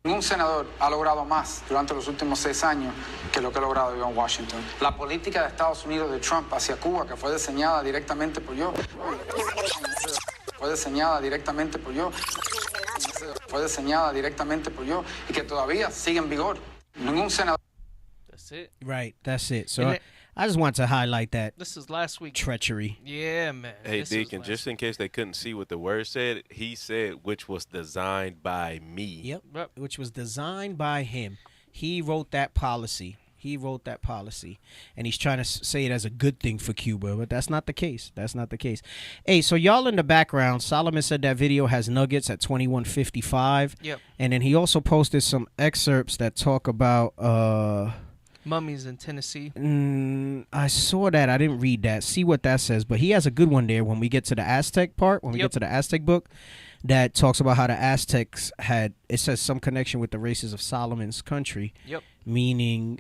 Ningún senador ha logrado más durante los últimos 6 años que lo que ha logrado yo en Washington. La política de Estados Unidos de Trump hacia Cuba, que fue diseñada directamente por yo, y que todavía sigue en vigor. Ningún senador. That's it. Right, that's it. So I just want to highlight that. This is last week. Treachery. Yeah, man. Hey, Deacon, just in case they couldn't see what the word said, he said, which was designed by me. Yep. Which was designed by him. He wrote that policy. And he's trying to say it as a good thing for Cuba, but that's not the case. Hey, so y'all in the background, Solomon said that video has nuggets at 21:55. Yep. And then he also posted some excerpts that talk about mummies in Tennessee. I saw that. I didn't read that. See what that says. But he has a good one there when we get to the Aztec part, when we get to the Aztec book, that talks about how the Aztecs had, it says, some connection with the races of Solomon's country, meaning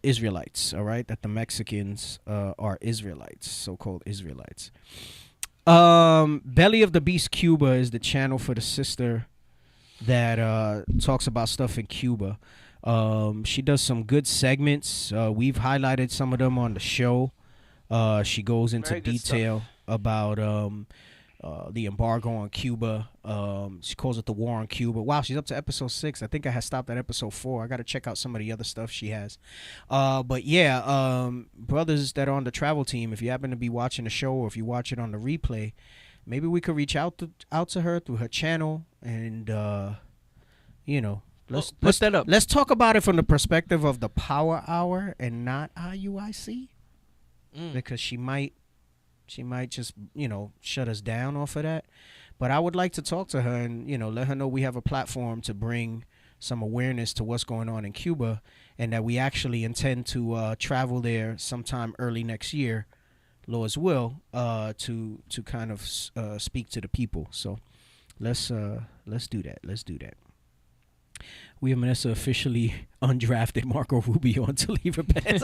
Israelites, all right? That the Mexicans are Israelites, so-called Israelites. Belly of the Beast Cuba is the channel for the sister that talks about stuff in Cuba. She does some good segments. We've highlighted some of them on the show. She goes into detail about the embargo on Cuba. She calls it the war on Cuba. Wow, she's up to episode 6. I think I had stopped at episode 4. I got to check out some of the other stuff she has. But yeah, brothers that are on the travel team, if you happen to be watching the show or if you watch it on the replay, maybe we could reach out to her through her channel and, Let's that up. Let's talk about it from the perspective of the Power Hour and not IUIC, because she might just shut us down off of that. But I would like to talk to her and let her know we have a platform to bring some awareness to what's going on in Cuba, and that we actually intend to travel there sometime early next year, Lord's will, to kind of speak to the people. So let's do that. We have Manasseh officially undrafted Marco Rubio until he repents.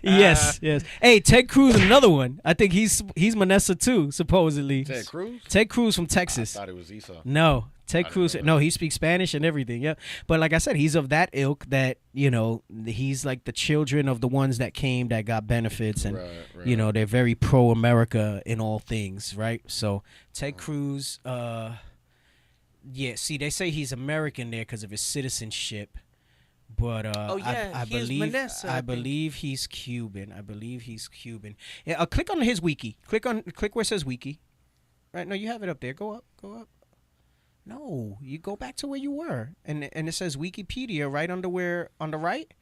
Yes. Hey, Ted Cruz, another one. I think he's Manasseh too, supposedly. Ted Cruz? Ted Cruz from Texas. I thought it was Esau. No, Ted Cruz. No, he speaks Spanish and everything. Yeah, but like I said, he's of that ilk that he's like the children of the ones that came that got benefits, and right. They're very pro-America in all things, right? So Ted Cruz. Yeah, see, they say he's American there because of his citizenship, but I believe he's Cuban. Yeah, click on his wiki. Click where it says wiki. Right? No, you have it up there. Go up. No, you go back to where you were, and it says Wikipedia right on the right.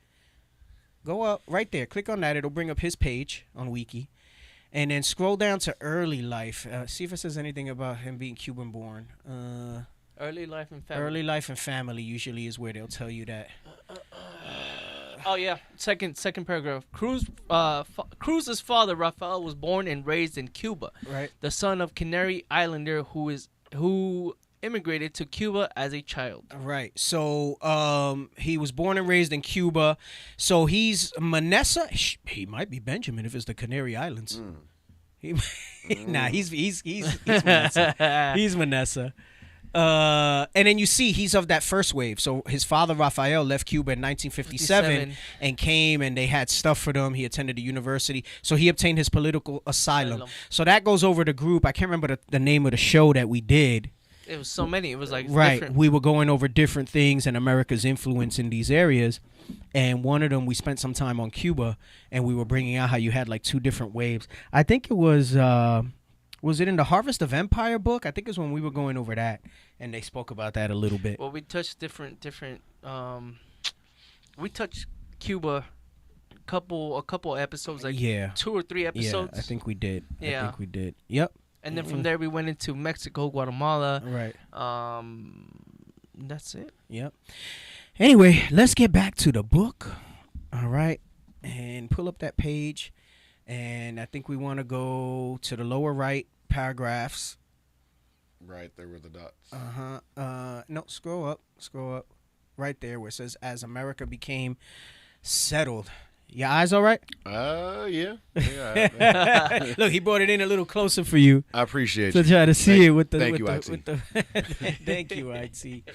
Go up right there. Click on that. It'll bring up his page on Wiki, and then scroll down to early life. See if it says anything about him being Cuban born. Early life and family. Early life and family usually is where they'll tell you that. Oh yeah, second paragraph. Cruz's father Rafael was born and raised in Cuba. Right. The son of Canary Islander who immigrated to Cuba as a child. Right. So he was born and raised in Cuba. So he's Manasseh. He might be Benjamin if it's the Canary Islands. Nah, he's Manasseh. He's Manasseh. And then you see he's of that first wave. So his father Rafael left Cuba in 1957 and came, and they had stuff for them. He attended the university, so he obtained his political asylum. So that goes over the group. I can't remember the name of the show that we did. It was so many. It was like different. We were going over different things and America's influence in these areas. And one of them, we spent some time on Cuba, and we were bringing out how you had like two different waves. I think it was it in the Harvest of Empire book? I think it's when we were going over that, and they spoke about that a little bit. Well, we touched different. We touched Cuba a couple episodes, like 2 or 3 episodes. Yeah, I think we did. Yeah. I think we did. Yep. And then from there we went into Mexico, Guatemala. Right. That's it. Yep. Anyway, let's get back to the book. All right. And pull up that page. And I think we want to go to the lower right paragraphs. Right there with the dots. No, scroll up. Right there where it says, as America became settled. Your eyes all right? Yeah. Look, he brought it in a little closer for you. I appreciate you. To try to see it with the. Thank you, IT. Thank you, IT.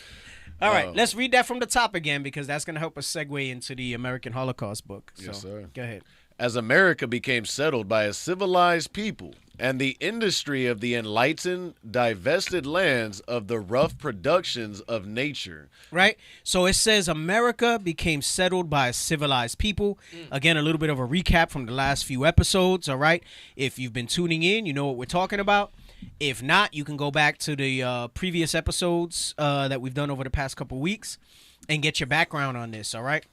All right, let's read that from the top again, because that's going to help us segue into the American Holocaust book. Yes, sir. Go ahead. As America became settled by a civilized people, and the industry of the enlightened divested lands of the rough productions of nature. Right? So it says America became settled by a civilized people. Again, a little bit of a recap from the last few episodes, all right? If you've been tuning in, you know what we're talking about. If not, you can go back to the previous episodes that we've done over the past couple weeks and get your background on this, all right?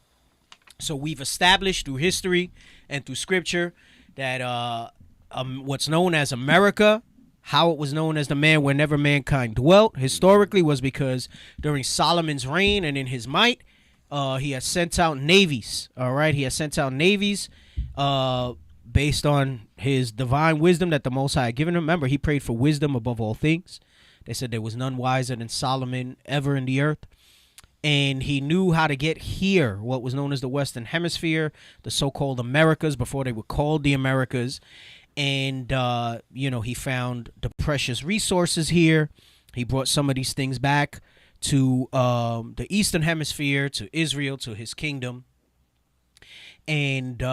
So we've established through history and through scripture that what's known as America, how it was known as the land where never mankind dwelt, historically was because during Solomon's reign and in his might, he has sent out navies, all right? He has sent out navies based on his divine wisdom that the Most High had given him. Remember, he prayed for wisdom above all things. They said there was none wiser than Solomon ever in the earth. And he knew how to get here, what was known as the Western Hemisphere, the so-called Americas, before they were called the Americas. And, he found the precious resources here. He brought some of these things back to the Eastern Hemisphere, to Israel, to his kingdom. And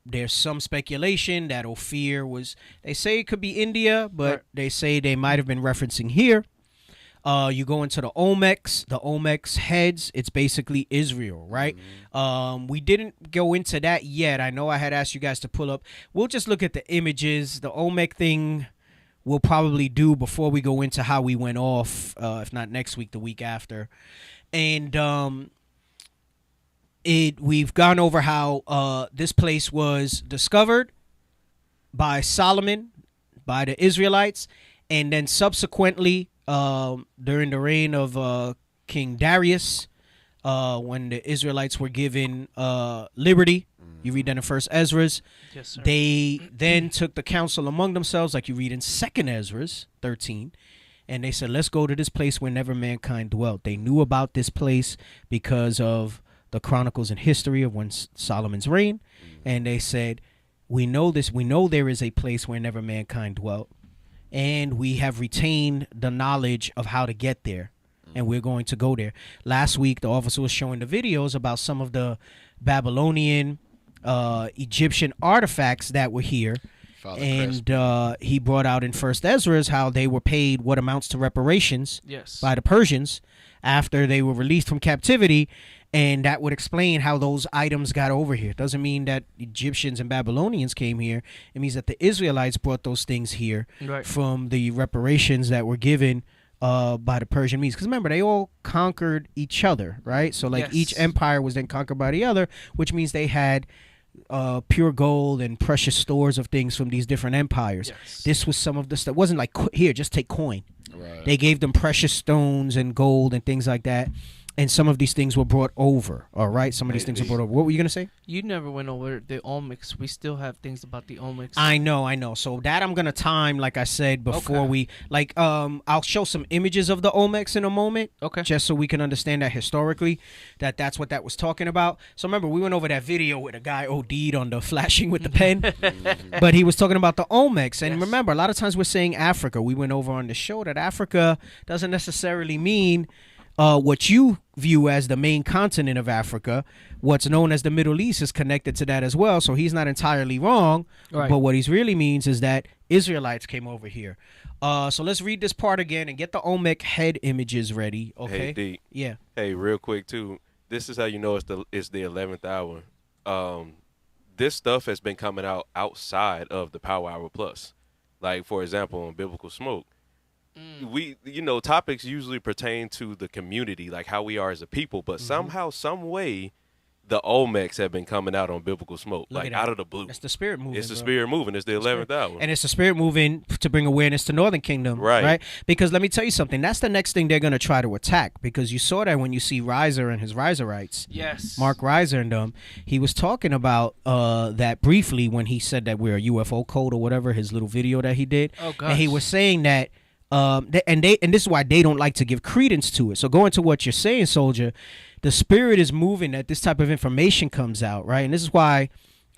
there's some speculation that Ophir was, they say it could be India, but they say they might have been referencing here. You go into the Olmecs heads, it's basically Israel, right? We didn't go into that yet. I know I had asked you guys to pull up. We'll just look at the images. The Olmec thing we'll probably do before we go into how we went off, if not next week, the week after. And we've gone over how this place was discovered by Solomon, by the Israelites, and then subsequently during the reign of King Darius, when the Israelites were given liberty. You read that in First Ezra's. Yes, sir. They then took the counsel among themselves, like you read in Second Ezra's 13, and they said, let's go to this place where never mankind dwelt. They knew about this place because of the chronicles and history of when Solomon's reign, and they said, we know this. We know there is a place where never mankind dwelt, and we have retained the knowledge of how to get there, and we're going to go there. Last week, the officer was showing the videos about some of the Babylonian, Egyptian artifacts that were here. And he brought out in First Ezra's how they were paid what amounts to reparations by the Persians after they were released from captivity, and that would explain how those items got over here. It doesn't mean that Egyptians and Babylonians came here. It means that the Israelites brought those things here from the reparations that were given by the Persian means. Because remember, they all conquered each other, right? So like each empire was then conquered by the other, which means they had pure gold and precious stores of things from these different empires. This was some of the stuff. It wasn't like, here, just take coin. They gave them precious stones and gold and things like that. And some of these things were brought over, all right? Some of these things were brought over. What were you going to say? You never went over the Olmecs. We still have things about the Olmecs. I know. So that I'm going to time, like I said, before we... Like, I'll show some images of the Olmecs in a moment. Okay. Just so we can understand that historically, that's what that was talking about. So remember, we went over that video where the guy OD'd on the flashing with the pen. But he was talking about the Olmecs. And remember, a lot of times we're saying Africa. We went over on the show that Africa doesn't necessarily mean... what you view as the main continent of Africa, what's known as the Middle East is connected to that as well. So he's not entirely wrong. Right. But what he really means is that Israelites came over here. So let's read this part again and get the Olmec head images ready. Okay. Hey, D. Yeah. Hey, real quick too. This is how you know it's the 11th hour. This stuff has been coming out outside of the Power Hour Plus. Like, for example, on Biblical Smoke. We, topics usually pertain to the community, like how we are as a people, but somehow, some way, the Olmecs have been coming out on Biblical Smoke, like out of the blue. It's the spirit moving. It's the spirit moving. It's the 11th hour. And it's the spirit moving to bring awareness to Northern Kingdom. Right. Because let me tell you something. That's the next thing they're going to try to attack, because you saw that when you see Reiser and his Riserites. Yes. Mark Reiser and them. He was talking about that briefly when he said that we're a UFO code or whatever, his little video that he did. Oh, gosh. And he was saying that and this is why they don't like to give credence to it. So going to what you're saying, Soldier, the spirit is moving that this type of information comes out, right? And this is why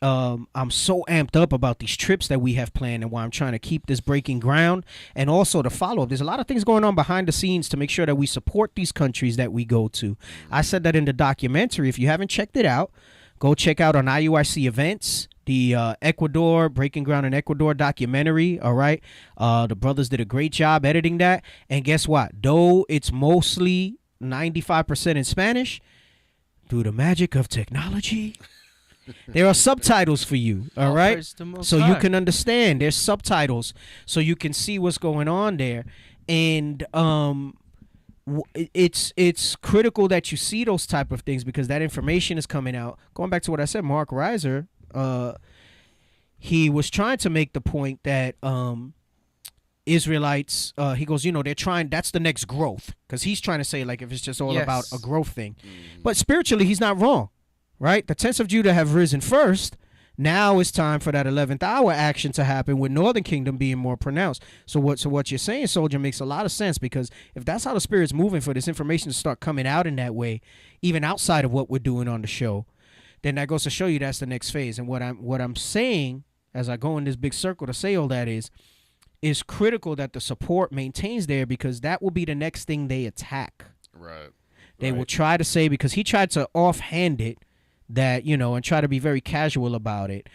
I'm so amped up about these trips that we have planned, and why I'm trying to keep this breaking ground, and also to follow up. There's a lot of things going on behind the scenes to make sure that we support these countries that we go to. I said that in the documentary. If you haven't checked it out, go check out on IUIC events. The Ecuador, Breaking Ground in Ecuador documentary, all right? The brothers did a great job editing that. And guess what? Though it's mostly 95% in Spanish, through the magic of technology, there are subtitles for you, all right? So you can understand. There's subtitles so you can see what's going on there. And it's critical that you see those type of things, because that information is coming out. Going back to what I said, Mark Reiser, he was trying to make the point that Israelites, he goes, they're trying, that's the next growth, because he's trying to say, like, if it's just all about a growth thing. But spiritually, he's not wrong, right? The tents of Judah have risen first. Now it's time for that 11th hour action to happen, with Northern Kingdom being more pronounced. So what you're saying, Soldier, makes a lot of sense, because if that's how the spirit's moving for this information to start coming out in that way, even outside of what we're doing on the show, then that goes to show you that's the next phase. And what I'm saying, as I go in this big circle to say all that, is critical that the support maintains there, because that will be the next thing they attack. Right. They will try to say, because he tried to offhand it, that, and try to be very casual about it.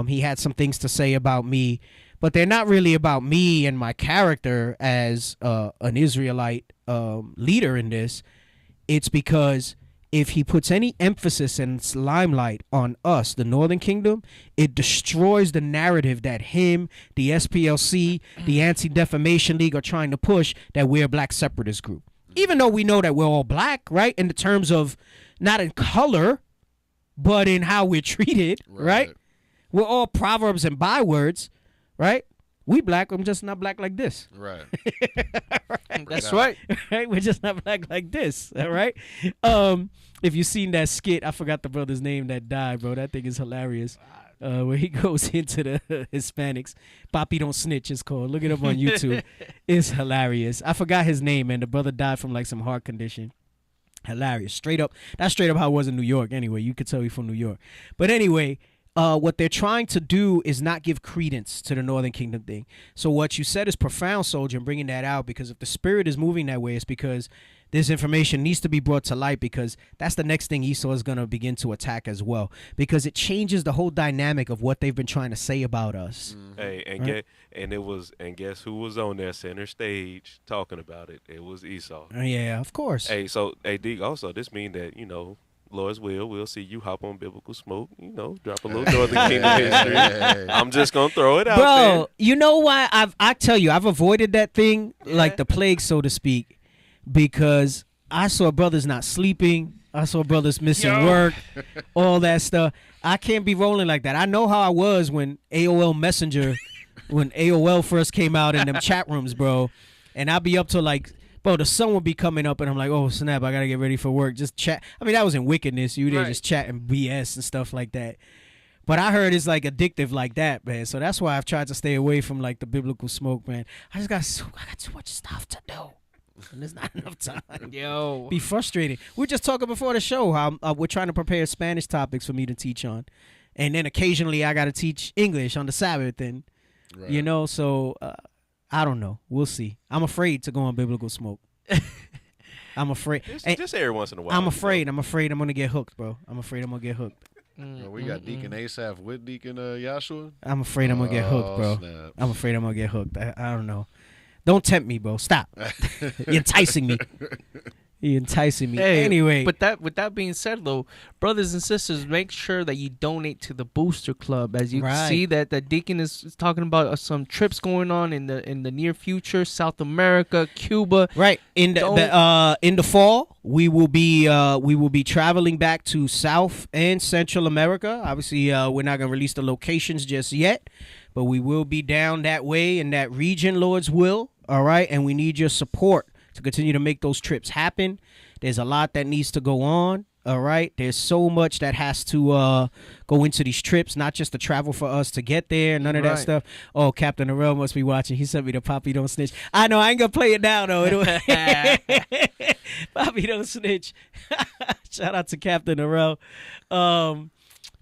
He had some things to say about me, but they're not really about me and my character as an Israelite leader in this. It's because if he puts any emphasis and limelight on us, the Northern Kingdom, it destroys the narrative that him, the SPLC, the Anti-Defamation League are trying to push, that we're a black separatist group. Even though we know that we're all black, right, in the terms of not in color, but in how we're treated, right? We're all proverbs and bywords, right? We black, I'm just not black like this. Right. That's right. Right? We're just not black like this, all right? If you've seen that skit, I forgot the brother's name that died, bro. That thing is hilarious. where he goes into the Hispanics. Papi Don't Snitch is called. Look it up on YouTube. It's hilarious. I forgot his name, man. The brother died from like some heart condition. Hilarious. Straight up. That's straight up how it was in New York anyway. You could tell he's from New York. But anyway, what they're trying to do is not give credence to the Northern Kingdom thing. So what you said is profound, Soldier, and bringing that out, because if the spirit is moving that way, it's because this information needs to be brought to light, because that's the next thing Esau is going to begin to attack as well, because it changes the whole dynamic of what they've been trying to say about us. Hey, and guess who was on there center stage talking about it? It was Esau. Yeah, of course. Hey, so Deke, also this means that, you know, Lord's will, we'll see you hop on Biblical Smoke, you know, drop a little Northern Kingdom history. I'm just gonna throw it out there. Bro, you know why I tell you, I've avoided that thing like the plague, so to speak, because I saw brothers not sleeping. I saw brothers missing work, all that stuff. I can't be rolling like that. I know how I was when AOL Messenger, when AOL first came out in them chat rooms, bro. And I'd be up to like, bro, the sun would be coming up, and I'm like, oh, snap, I got to get ready for work. Just chat. I mean, that was in wickedness. You there just chatting BS and stuff like that. But I heard it's like addictive like that, man. So that's why I've tried to stay away from like the Biblical Smoke, man. I got too much stuff to do. And there's not enough time. Yo. Be frustrating. We were just talking before the show how we're trying to prepare Spanish topics for me to teach on. And then occasionally I got to teach English on the Sabbath. And, you know, so I don't know. We'll see. I'm afraid to go on Biblical Smoke. I'm afraid. Just every once in a while. I'm afraid. I'm afraid I'm going to get hooked, bro. I'm afraid I'm going to get hooked. We got Deacon Asaph with Deacon Yahshua. I'm afraid I'm going to get hooked, bro. Snap. I'm afraid I'm going to get hooked. I don't know. Don't tempt me, bro. Stop. You're enticing me. You're enticing me. Hey, anyway. But with that being said, though, brothers and sisters, make sure that you donate to the Booster Club. As you can see that the Deacon is talking about some trips going on in the near future, South America, Cuba. Right. In the fall, we will be traveling back to South and Central America. Obviously, we're not gonna release the locations just yet, but we will be down that way in that region, Lord's will. All right, and we need your support to continue to make those trips happen. There's a lot that needs to go on. All right, there's so much that has to go into these trips, not just the travel for us to get there, none of that stuff. Oh, Captain Arell must be watching. He sent me the Papi Don't Snitch. I know, I ain't gonna play it now though. Papi Don't Snitch. Shout out to Captain Arell.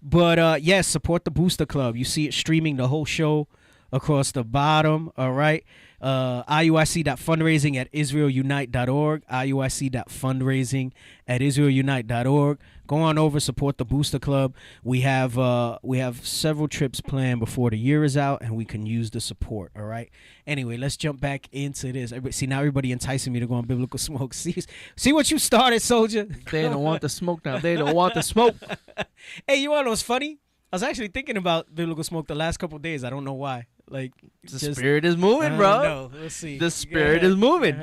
But yes, support the Booster Club. You see it streaming the whole show across the bottom. All right. IUIC.fundraising at israelunite.org. IUIC.fundraising at israelunite.org. Go on over, support the Booster Club. We have several trips planned before the year is out, and we can use the support. All right. Anyway, let's jump back into this. See, now everybody enticing me to go on Biblical Smoke. See what you started, Soldier. They don't want the smoke now. They don't want the smoke. Hey, you want to know what's funny? I was actually thinking about Biblical Smoke the last couple of days. I don't know why. Like the spirit is moving, bro. No, let's see. The spirit is moving.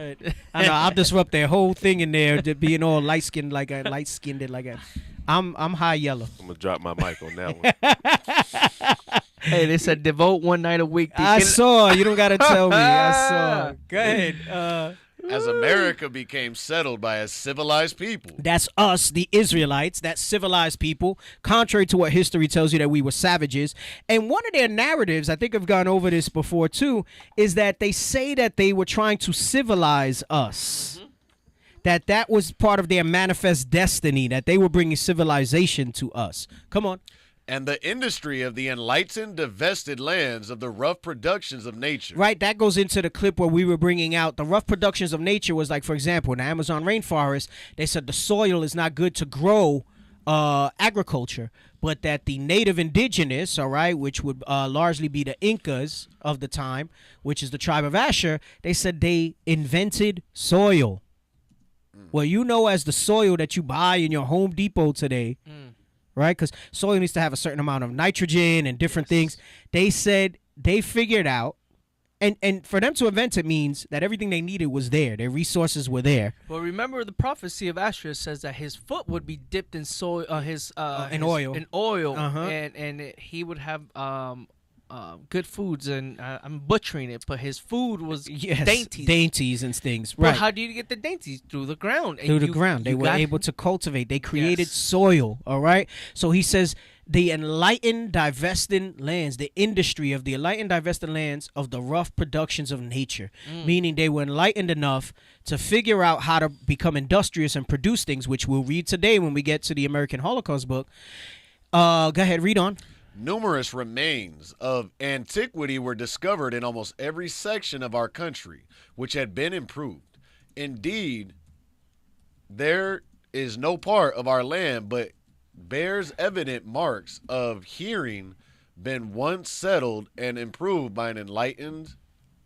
I know. I'll disrupt their whole thing in there, being all light skinned like a. I'm high yellow. I'm gonna drop my mic on that one. Hey, they said devote one night a week. I saw. You don't gotta tell me. I saw. Go ahead. As America became settled by a civilized people. That's us, the Israelites, that civilized people, contrary to what history tells you that we were savages. And one of their narratives, I think I've gone over this before too, is that they say that they were trying to civilize us. Mm-hmm. That was part of their manifest destiny, that they were bringing civilization to us. Come on. And the industry of the enlightened, divested lands of the rough productions of nature. Right, that goes into the clip where we were bringing out the rough productions of nature was like, for example, in the Amazon rainforest, they said the soil is not good to grow agriculture, but that the native indigenous, all right, which would largely be the Incas of the time, which is the tribe of Asher, they said they invented soil. Well, you know, as the soil that you buy in your Home Depot today, right? Because soil needs to have a certain amount of nitrogen and different things. They said they figured out, and for them to invent it means that everything they needed was there. Their resources were there. Well, remember the prophecy of Asher says that his foot would be dipped in soil, in oil, and he would have good foods, and I'm butchering it, but his food was dainties and things. Right. But how do you get the dainties? Through the ground. Through the ground. They were able to cultivate. They created soil, all right? So he says the enlightened divesting lands, the industry of the enlightened divesting lands of the rough productions of nature, meaning they were enlightened enough to figure out how to become industrious and produce things, which we'll read today when we get to the American Holocaust book. Go ahead, read on. Numerous remains of antiquity were discovered in almost every section of our country, which had been improved. Indeed, there is no part of our land but bears evident marks of hearing been once settled and improved by an enlightened,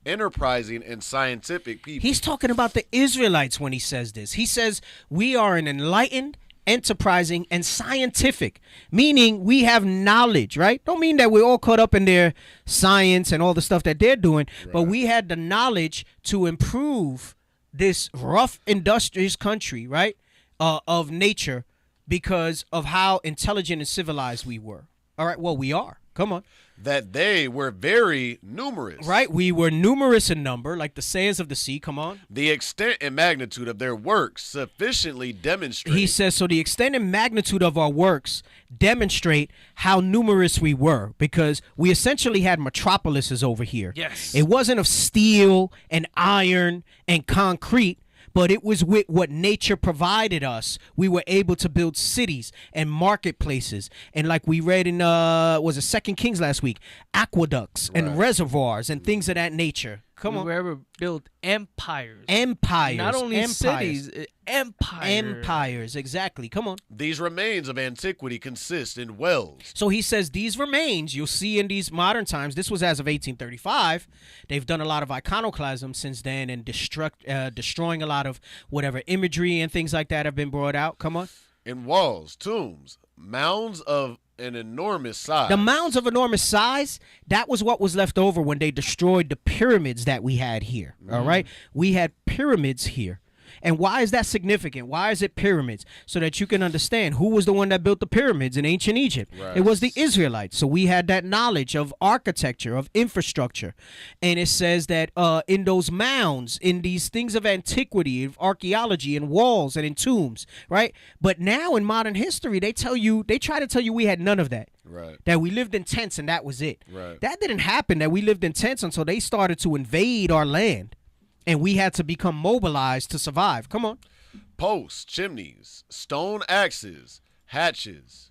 enterprising, and scientific people. He's talking about the Israelites when he says this. He says we are an enlightened, enterprising, and scientific, meaning we have knowledge, right? Don't mean that we're all caught up in their science and all the stuff that they're doing, but we had the knowledge to improve this rough, industrious country, right, of nature, because of how intelligent and civilized we were. All right, well, we are. Come on. That they were very numerous. Right, we were numerous in number, like the sands of the sea. Come on. The extent and magnitude of their works sufficiently demonstrate. He says, so the extent and magnitude of our works demonstrate how numerous we were, because we essentially had metropolises over here. Yes. It wasn't of steel and iron and concrete, but it was with what nature provided us. We were able to build cities and marketplaces, and like we read in was it 2 Kings last week, aqueducts and reservoirs and things of that nature. Come on. We were able to build empires. Empires. Not only empires. cities, empires. Empires, exactly. Come on. These remains of antiquity consist in wells. So he says these remains you'll see in these modern times. This was as of 1835. They've done a lot of iconoclasm since then and destroying a lot of whatever imagery and things like that have been brought out. Come on. In walls, tombs, mounds of an enormous size. The mounds of enormous size, that was what was left over when they destroyed the pyramids that we had here. All right? We had pyramids here. And why is that significant? Why is it pyramids? So that you can understand who was the one that built the pyramids in ancient Egypt. Right. It was the Israelites. So we had that knowledge of architecture, of infrastructure. And it says that in those mounds, in these things of antiquity, of archaeology, in walls and in tombs, right? But now in modern history, they try to tell you we had none of that. Right. That we lived in tents and that was it. Right. That didn't happen, that we lived in tents until they started to invade our land. And we had to become mobilized to survive. Come on. Posts, chimneys, stone axes, hatches,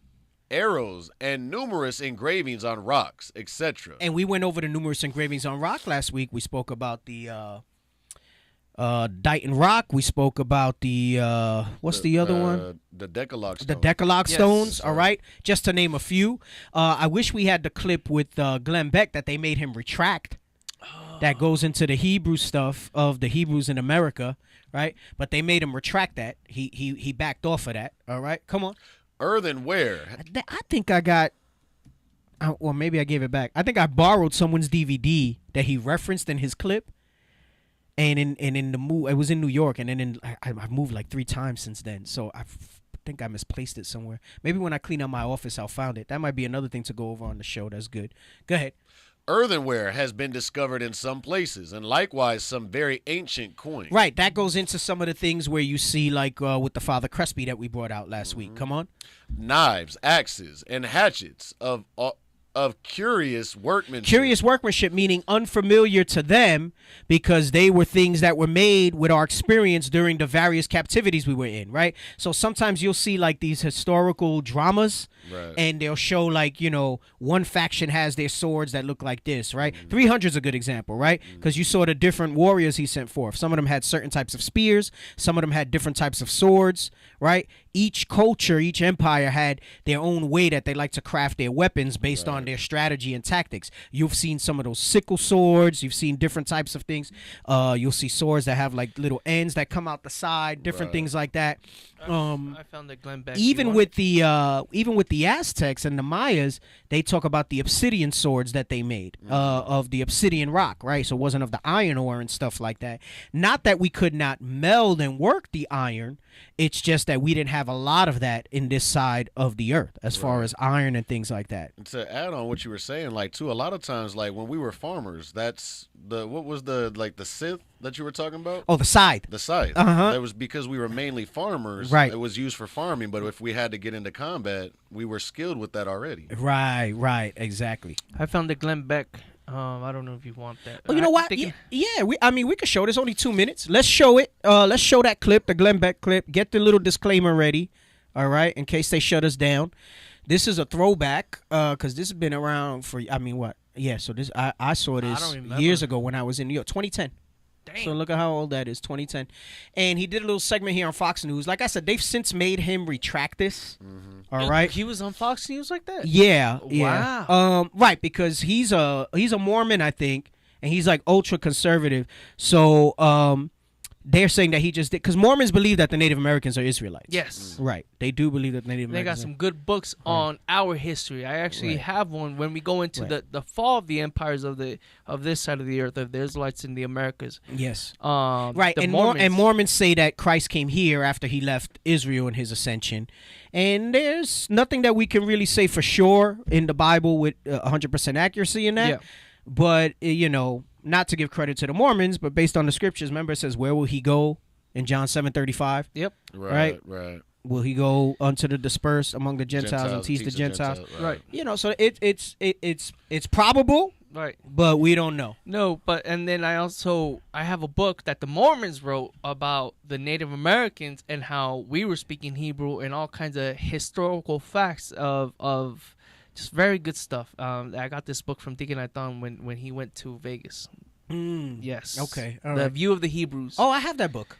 arrows, and numerous engravings on rocks, etc. And we went over the numerous engravings on rock last week. We spoke about the Dighton Rock. We spoke about the what's the other one? The Decalogue stones. The Decalogue Yes. stones, all right? Just to name a few. I wish we had the clip with Glenn Beck that they made him retract. That goes into the Hebrew stuff of the Hebrews in America, right? But they made him retract that. He backed off of that, all right? Come on. Earthenware. I think I got, or maybe I gave it back. I think I borrowed someone's DVD that he referenced in his clip. And in the move, it was in New York, and then I've moved like 3 times since then. So I think I misplaced it somewhere. Maybe when I clean up my office, I'll find it. That might be another thing to go over on the show. That's good. Go ahead. Earthenware has been discovered in some places, and likewise some very ancient coins. Right, that goes into some of the things where you see, like with the Father Crespi that we brought out last week. Come on. Knives, axes, and hatchets of curious workmanship. Curious workmanship, meaning unfamiliar to them because they were things that were made with our experience during the various captivities we were in, right? So sometimes you'll see like these historical dramas, right, and they'll show like, you know, one faction has their swords that look like this, right? 300 is a good example, right? Because you saw the different warriors he sent forth. Some of them had certain types of spears. Some of them had different types of swords, right? Each culture, each empire had their own way that they like to craft their weapons based on their strategy and tactics. You've seen some of those sickle swords. You've seen different types of things. You'll see swords that have like little ends that come out the side, different things like that. I found that Glenn Beck. Even with the Aztecs and the Mayas, they talk about the obsidian swords that they made of the obsidian rock, right? So it wasn't of the iron ore and stuff like that. Not that we could not meld and work the iron. It's just that we didn't have a lot of that in this side of the earth, as far as iron and things like that. And to add on what you were saying, like too, a lot of times, like when we were farmers, that's what was the scythe that you were talking about? Oh, the scythe. The scythe. Uh-huh. That was because we were mainly farmers. Right. It was used for farming, but if we had to get into combat, we were skilled with that already. Right, exactly. I found the Glenn Beck. I don't know if you want that. Oh, you know what? Yeah, we could show this. Only 2 minutes. Let's show it. Let's show that clip, the Glenn Beck clip. Get the little disclaimer ready, all right, in case they shut us down. This is a throwback, because this has been around for, what? Yeah, so this I saw this years ago when I was in New York, 2010. Dang. So look at how old that is, 2010. And he did a little segment here on Fox News. Like I said, they've since made him retract this. Mm-hmm. All right. He was on Fox News like that? Yeah. Wow. Right, because he's a Mormon, I think, and he's like ultra conservative. So they're saying that he just did, because Mormons believe that the Native Americans are Israelites. Yes. Right. They do believe that the Native They Americans got some good books on our history. I actually have one when we go into the fall of the empires of this side of the earth, of the Israelites in the Americas. Yes. Right. And Mormons say that Christ came here after he left Israel in his ascension. And there's nothing that we can really say for sure in the Bible with 100% accuracy in that. Yeah. But, not to give credit to the Mormons, but based on the scriptures, remember it says, where will he go in John 7:35? Yep. Right. Will he go unto the dispersed among the Gentiles and teach the Gentiles? Right. So it's probable, right? But we don't know. No, but and then I have a book that the Mormons wrote about the Native Americans and how we were speaking Hebrew and all kinds of historical facts of just very good stuff. I got this book from Deacon Nathan when he went to Vegas. Yes. Okay. All the right. View of the Hebrews. Oh, I have that book.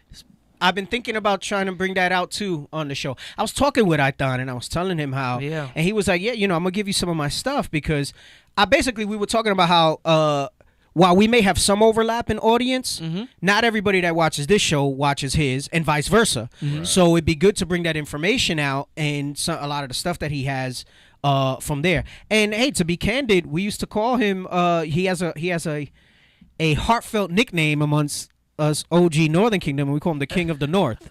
I've been thinking about trying to bring that out too on the show. I was talking with Nathan and I was telling him how, and he was like, I'm gonna give you some of my stuff, because we were talking about how while we may have some overlap in audience, not everybody that watches this show watches his, and vice versa. Right. So it'd be good to bring that information out and a lot of the stuff that he has from there. And hey, to be candid, we used to call him. He has a heartfelt nickname amongst us OG Northern Kingdom, and we call him the King of the North,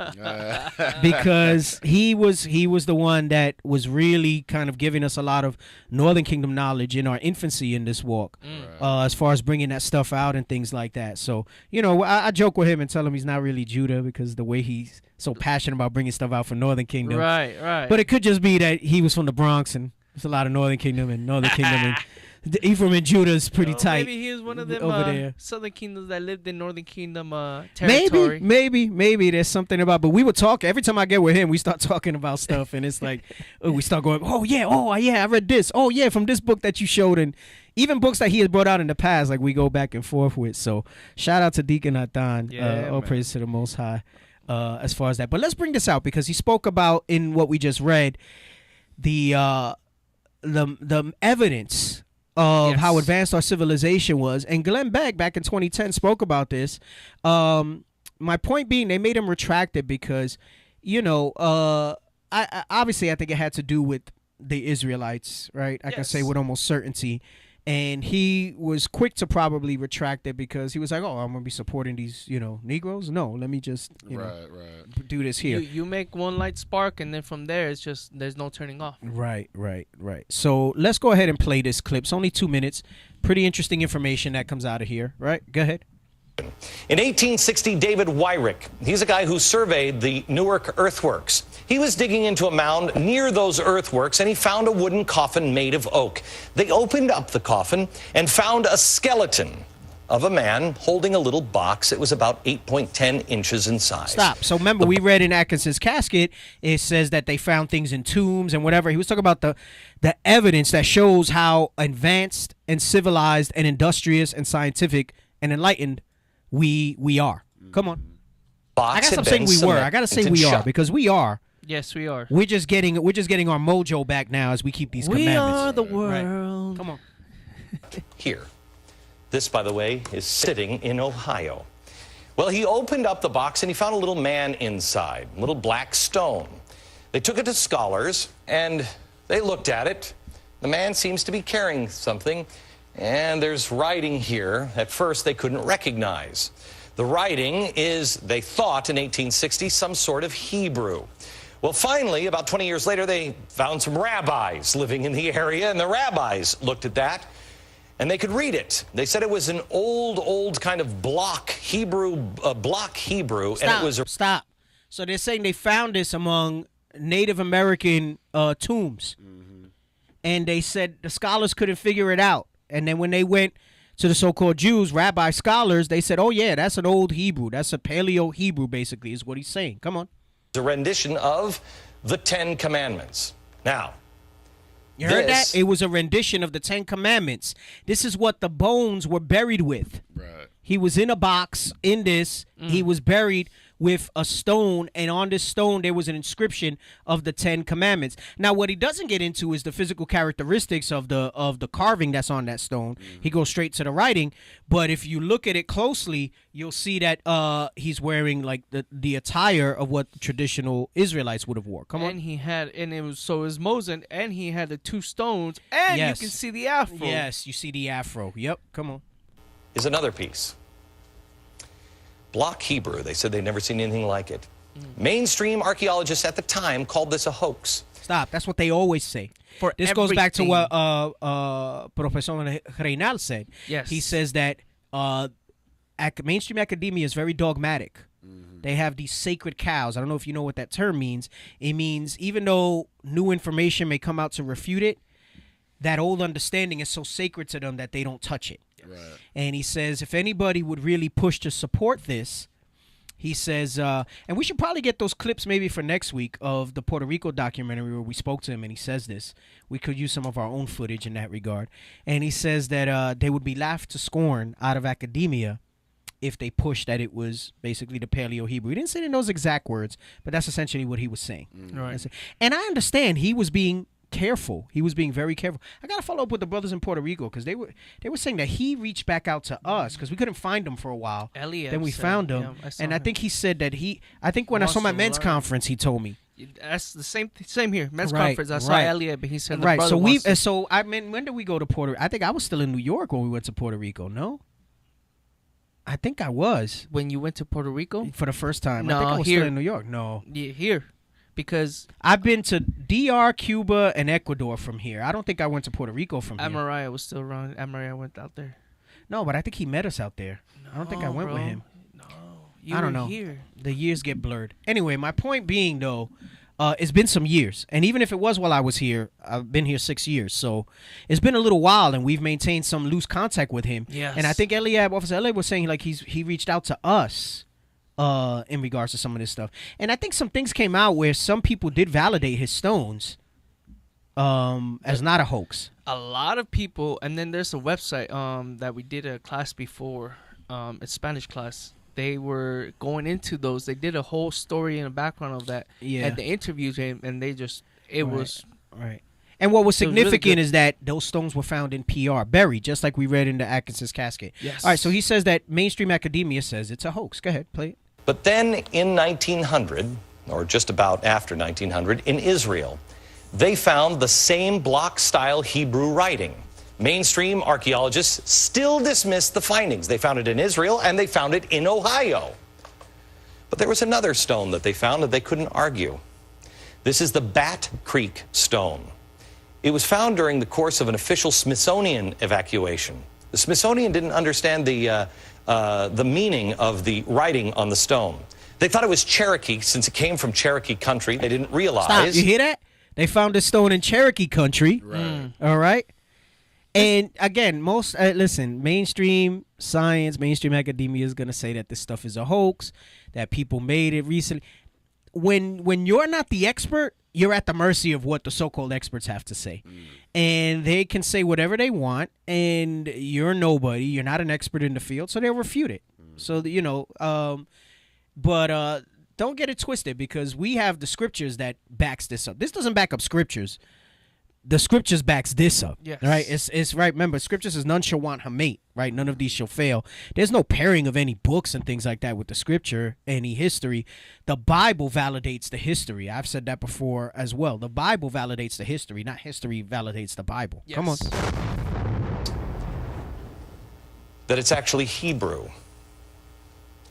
because he was the one that was really kind of giving us a lot of Northern Kingdom knowledge in our infancy in this walk, as far as bringing that stuff out and things like that. So I joke with him and tell him he's not really Judah, because the way he's so passionate about bringing stuff out for Northern Kingdom. Right. But it could just be that he was from the Bronx and there's a lot of Northern Kingdom and Ephraim and Judah is pretty tight. Maybe he was one of them over there. Southern Kingdoms that lived in Northern Kingdom territory. Maybe there's something about. But we would talk every time I get with him. We start talking about stuff, and it's like we start going, oh yeah, I read this. Oh yeah, from this book that you showed, and even books that he has brought out in the past. Like we go back and forth with. So shout out to Deacon Nathan. All praise to the Most High. As far as that, but let's bring this out because he spoke about in what we just read the evidence of how advanced our civilization was. And Glenn Beck back in 2010 spoke about this. My point being, they made him retract it because, I obviously I think it had to do with the Israelites, right? I can say with almost certainty. And he was quick to probably retract it because he was like, oh, I'm going to be supporting these, Negroes? No, let me just, do this here. You make one light spark, and then from there, it's just, there's no turning off. Right. So let's go ahead and play this clip. It's only 2 minutes. Pretty interesting information that comes out of here, right? Go ahead. In 1860, David Wyrick, he's a guy who surveyed the Newark earthworks. He was digging into a mound near those earthworks, and he found a wooden coffin made of oak. They opened up the coffin and found a skeleton of a man holding a little box. It was about 8.10 inches in size. Stop. So remember, we read in Atkinson's casket, it says that they found things in tombs and whatever. He was talking about the evidence that shows how advanced and civilized and industrious and scientific and enlightened we are. Come on. I gotta stop saying we were. I gotta say we are, because we are. Yes, we are. We're just getting our mojo back now as we keep these commandments. We are the world. Right. Come on. Here. This, by the way, is sitting in Ohio. Well, he opened up the box and he found a little man inside, a little black stone. They took it to scholars and they looked at it. The man seems to be carrying something, and there's writing here at first they couldn't recognize. The writing is, they thought in 1860, some sort of Hebrew. Well, finally, about 20 years later, they found some rabbis living in the area, and the rabbis looked at that, and they could read it. They said it was an old kind of block Hebrew, and it was... Stop. So they're saying they found this among Native American tombs. And they said the scholars couldn't figure it out. And then when they went to the so-called Jews, rabbi scholars, they said, oh, yeah, that's an old Hebrew. That's a Paleo-Hebrew, basically, is what he's saying. Come on. A rendition of the 10 Commandments. Now, you heard that? It was a rendition of the 10 Commandments. This is what the bones were buried with. Right. He was in a box in this. He was buried with a stone, and on this stone there was an inscription of the 10 Commandments. Now, what he doesn't get into is the physical characteristics of the carving that's on that stone. He goes straight to the writing, but if you look at it closely, you'll see that he's wearing like the attire of what traditional Israelites would have wore. Come on. And it was Moses, and he had the 2 stones, and you can see the afro. Yes, you see the afro. Yep, come on. Is another piece. Block Hebrew. They said they'd never seen anything like it. Mainstream archaeologists at the time called this a hoax. Stop. That's what they always say. This goes back to what Professor Reynal said. Yes. He says that mainstream academia is very dogmatic. They have these sacred cows. I don't know if you know what that term means. It means even though new information may come out to refute it, that old understanding is so sacred to them that they don't touch it. Right. And he says if anybody would really push to support this, he says, and we should probably get those clips maybe for next week of the Puerto Rico documentary where we spoke to him and he says this. We could use some of our own footage in that regard. And he says that they would be laughed to scorn out of academia if they pushed that it was basically the Paleo-Hebrew. He didn't say it in those exact words, but that's essentially what he was saying. Right. And I understand he was being careful. He was being very careful. I got to follow up with the brothers in Puerto Rico because they were saying that he reached back out to us because we couldn't find him for a while. Elliot then we found him. Yeah, I think he said that I think when I saw my men's conference, he told me. That's the same here. Men's conference. I saw Elliot, but he said right. When did we go to Puerto Rico? I think I was still in New York when we went to Puerto Rico. No? I think I was. When you went to Puerto Rico? For the first time. No, I think I was here. still in New York. No. Yeah, here. Because I've been to DR, Cuba, and Ecuador from here. I don't think I went to Puerto Rico from here. Amariah was still around. Amariah went out there. No, but I think he met us out there. I don't think I went with him. No. I don't know. Here. The years get blurred. Anyway, my point being, though, it's been some years. And even if it was while I was here, I've been here 6 years. So it's been a little while, and we've maintained some loose contact with him. Yes. And I think Officer Eliab was saying like he reached out to us in regards to some of this stuff. And I think some things came out where some people did validate his stones as not a hoax. A lot of people, and then there's a website that we did a class before, a Spanish class. They were going into those. They did a whole story in the background of that. Yeah. And they interviewed him, and they just, was... Right. And what was significant really is that those stones were found in PR, buried, just like we read in the Atkinson's casket. Yes. All right, so he says that mainstream academia says it's a hoax. Go ahead, play it. But then in 1900, or just about after 1900, in Israel, they found the same block-style Hebrew writing. Mainstream archaeologists still dismissed the findings. They found it in Israel, and they found it in Ohio. But there was another stone that they found that they couldn't argue. This is the Bat Creek stone. It was found during the course of an official Smithsonian evacuation. The Smithsonian didn't understand the meaning of the writing on the stone. They thought it was Cherokee since it came from Cherokee country. They didn't realize. Stop. You hear that? They found this stone in Cherokee country. Right. All right. And again, listen, mainstream science, mainstream academia is going to say that this stuff is a hoax, that people made it recently. When you're not the expert, you're at the mercy of what the so-called experts have to say. And they can say whatever they want, and you're nobody. You're not an expert in the field, so they'll refute it. So, but don't get it twisted, because we have the scriptures that backs this up. This doesn't back up scriptures. The scriptures backs this up. Yes. Right? It's right. Remember, scripture says none shall want her mate, right? None of these shall fail. There's no pairing of any books and things like that with the scripture, any history. The Bible validates the history. I've said that before as well. The Bible validates the history, not history validates the Bible. Yes. Come on. That it's actually Hebrew.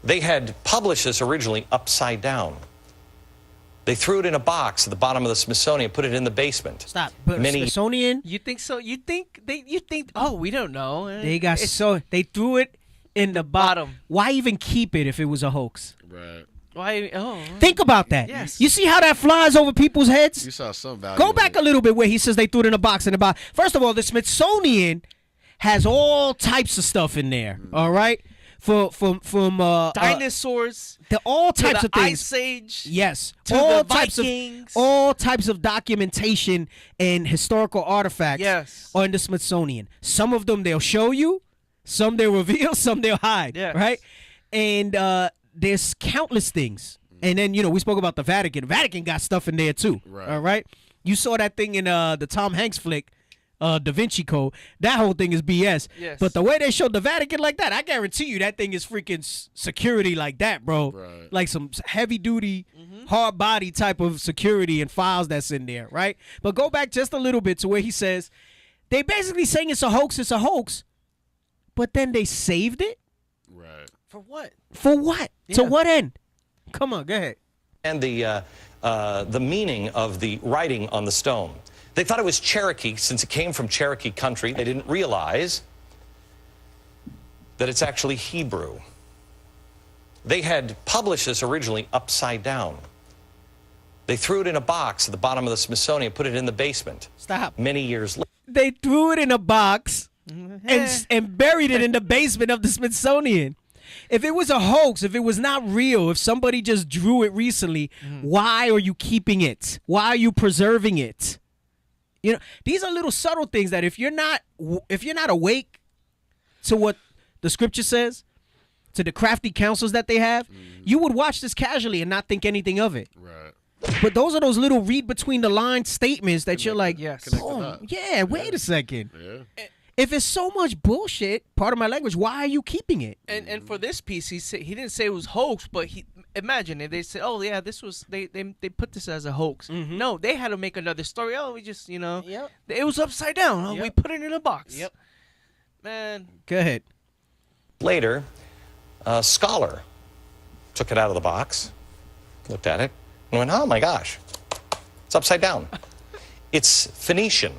They had published this originally upside down. They threw it in a box at the bottom of the Smithsonian, put it in the basement. Stop. But Smithsonian? You think so? You think? Oh, we don't know. They threw it in the bottom. Why even keep it if it was a hoax? Right. Why? Oh. Think about that. Yes. You see how that flies over people's heads? You saw some value. Go back a little bit where he says they threw it in a box. First of all, the Smithsonian has all types of stuff in there. All right, from dinosaurs, all types of things. Ice Age. Yes, to all the Vikings. all types of documentation and historical artifacts. Yes. Are in the Smithsonian. Some of them they'll show you, some they'll reveal, some they'll hide. Yes. Right, and there's countless things. And then we spoke about the Vatican. The Vatican got stuff in there too. Right. All right, you saw that thing in the Tom Hanks flick. Da Vinci Code. That whole thing is BS. Yes. But the way they showed the Vatican like that, I guarantee you that thing is freaking security like that, bro. Right. Like some heavy duty, hard body type of security and files that's in there, right? But go back just a little bit to where he says they basically saying it's a hoax, but then they saved it. Right. For what? For what? Yeah. To what end? Come on, go ahead. And the meaning of the writing on the stone. They thought it was Cherokee since it came from Cherokee country. They didn't realize that it's actually Hebrew. They had published this originally upside down. They threw it in a box at the bottom of the Smithsonian, put it in the basement. Stop. Many years later. They threw it in a box and buried it in the basement of the Smithsonian. If it was a hoax, if it was not real, if somebody just drew it recently, why are you keeping it? Why are you preserving it? These are little subtle things that if you're not awake to what the scripture says, to the crafty counsels that they have, you would watch this casually and not think anything of it. Right. But those are those little read between the lines statements that you're like, yes. oh, yeah, wait a second. Yeah. If it's so much bullshit, part of my language, why are you keeping it? And for this piece, he didn't say it was hoax, but imagine if they said, oh yeah, this was they put this as a hoax. No, they had to make another story. Oh, we just Yep. it was upside down. Oh, we put it in a box. Yep. Man. Go ahead. Later, a scholar took it out of the box, looked at it, and went, oh my gosh, it's upside down. It's Phoenician.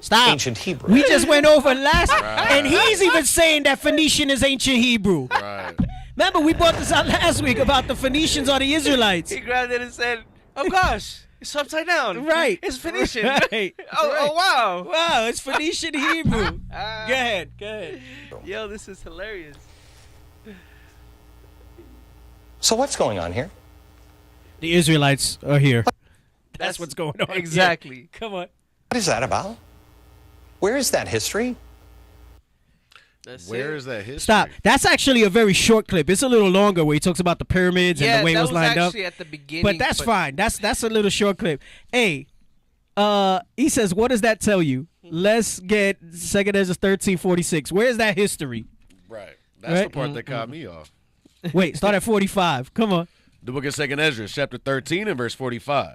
Stop. Ancient Hebrew. We just went over last, and he's even saying that Phoenician is ancient Hebrew. Right. Remember, we brought this out last week about the Phoenicians or the Israelites. He grabbed it and said, oh gosh, it's upside down. Right. It's Phoenician. Right. Oh wow. Wow, it's Phoenician Hebrew. Go ahead. Yo, this is hilarious. So what's going on here? The Israelites are here. That's what's going on. Exactly. Here. Come on. What is that about? Where is that history? Where is that history? Stop. That's actually a very short clip. It's a little longer where he talks about the pyramids and the way it was lined up. Actually at the beginning, but that's fine. That's a little short clip. Hey, he says, what does that tell you? Let's get 2nd Ezra 13:46. Where's that history? Right. That's the part that caught me off. Wait, start at 45. Come on. The book of 2nd Ezra, chapter 13 and verse 45.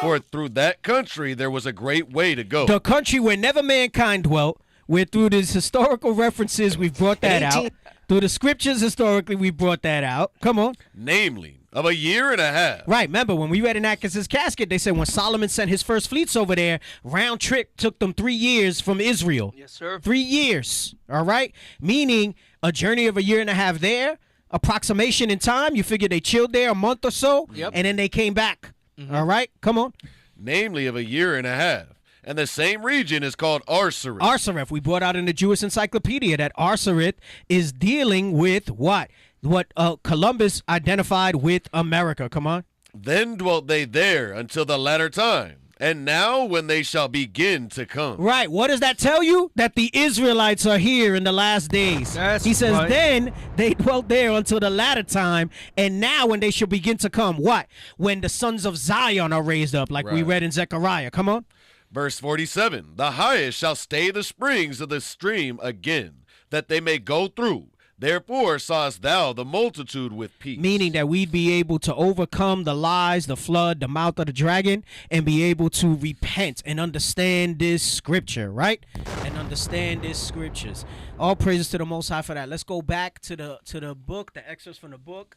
For through that country there was a great way to go. The country where never mankind dwelt, where through these historical references we've brought that out. Through the scriptures historically we brought that out. Come on. Namely, of a year and a half. Right. Remember, when we read in Atkinson's casket, they said when Solomon sent his first fleets over there, round trip took them 3 years from Israel. Yes, sir. 3 years. All right? Meaning a journey of a year and a half there. Approximation in time, you figure they chilled there a month or so, and then they came back. All right, come on. Namely of a year and a half. And the same region is called Arsareth. Arsareth, we brought out in the Jewish Encyclopedia that Arsareth is dealing with what? What Columbus identified with America. Come on. Then dwelt they there until the latter time. And now when they shall begin to come. Right. What does that tell you? That the Israelites are here in the last days. He says, right. Then they dwelt there until the latter time, and now when they shall begin to come. What? When the sons of Zion are raised up, like we read in Zechariah. Come on. Verse 47, the highest shall stay the springs of the stream again, that they may go through. Therefore sawest thou the multitude with peace. Meaning that we'd be able to overcome the lies, the flood, the mouth of the dragon, and be able to repent and understand this scripture, right? And understand these scriptures. All praises to the Most High for that. Let's go back to the book, the excerpts from the book.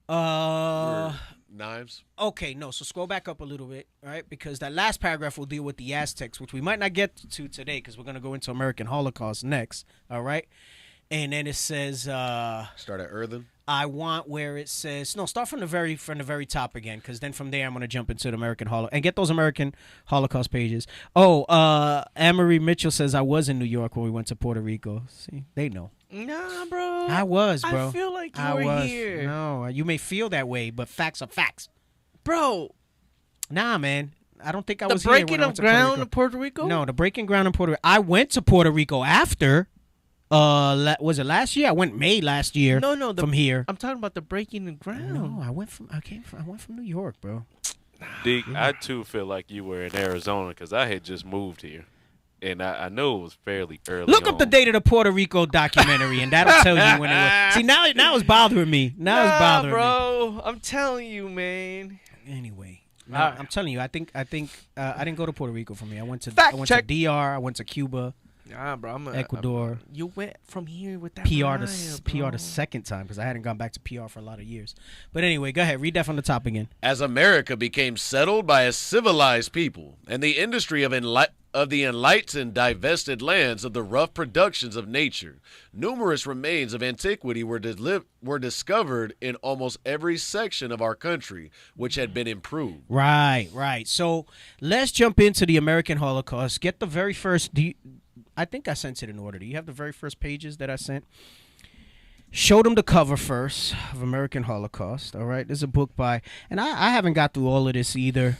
Knives. Okay, no. So scroll back up a little bit, right? Because that last paragraph will deal with the Aztecs, which we might not get to today because we're going to go into American Holocaust next, all right? And then it says... Start at earthen. I want where it says... No, start from the very top again, because then from there I'm going to jump into the American Holocaust. And get those American Holocaust pages. Oh, Anne-Marie Mitchell says I was in New York when we went to Puerto Rico. See, they know. Nah, bro. I was, bro. I feel like you were here. No, you may feel that way, but facts are facts. Bro. Nah, man. I don't think I was here. The breaking breaking of ground in Puerto Rico? No, the breaking ground in Puerto Rico. I went to Puerto Rico after... was it last year? I went May last year. No, from here. I'm talking about the breaking the ground. No, I went from New York, bro. Deke, I too feel like you were in Arizona because I had just moved here, and I know it was fairly early. Look up the date of the Puerto Rico documentary, and that'll tell you when it was. See, now it's bothering me. Now it's bothering me, bro. I'm telling you, man. Anyway. I'm telling you, I think I didn't go to Puerto Rico from here. I went to DR. I went to Cuba. Nah, bro. Ecuador. You went from here with that PR the second time because I hadn't gone back to PR for a lot of years. But anyway, go ahead. Read that from the top again. As America became settled by a civilized people, and the industry of the enlightened divested lands of the rough productions of nature, numerous remains of antiquity were discovered in almost every section of our country, which had been improved. Right. So let's jump into the American Holocaust. Get the very first... I think I sent it in order. Do you have the very first pages that I sent? Show them the cover first of American Holocaust. All right. There's a book by... And I haven't got through all of this either.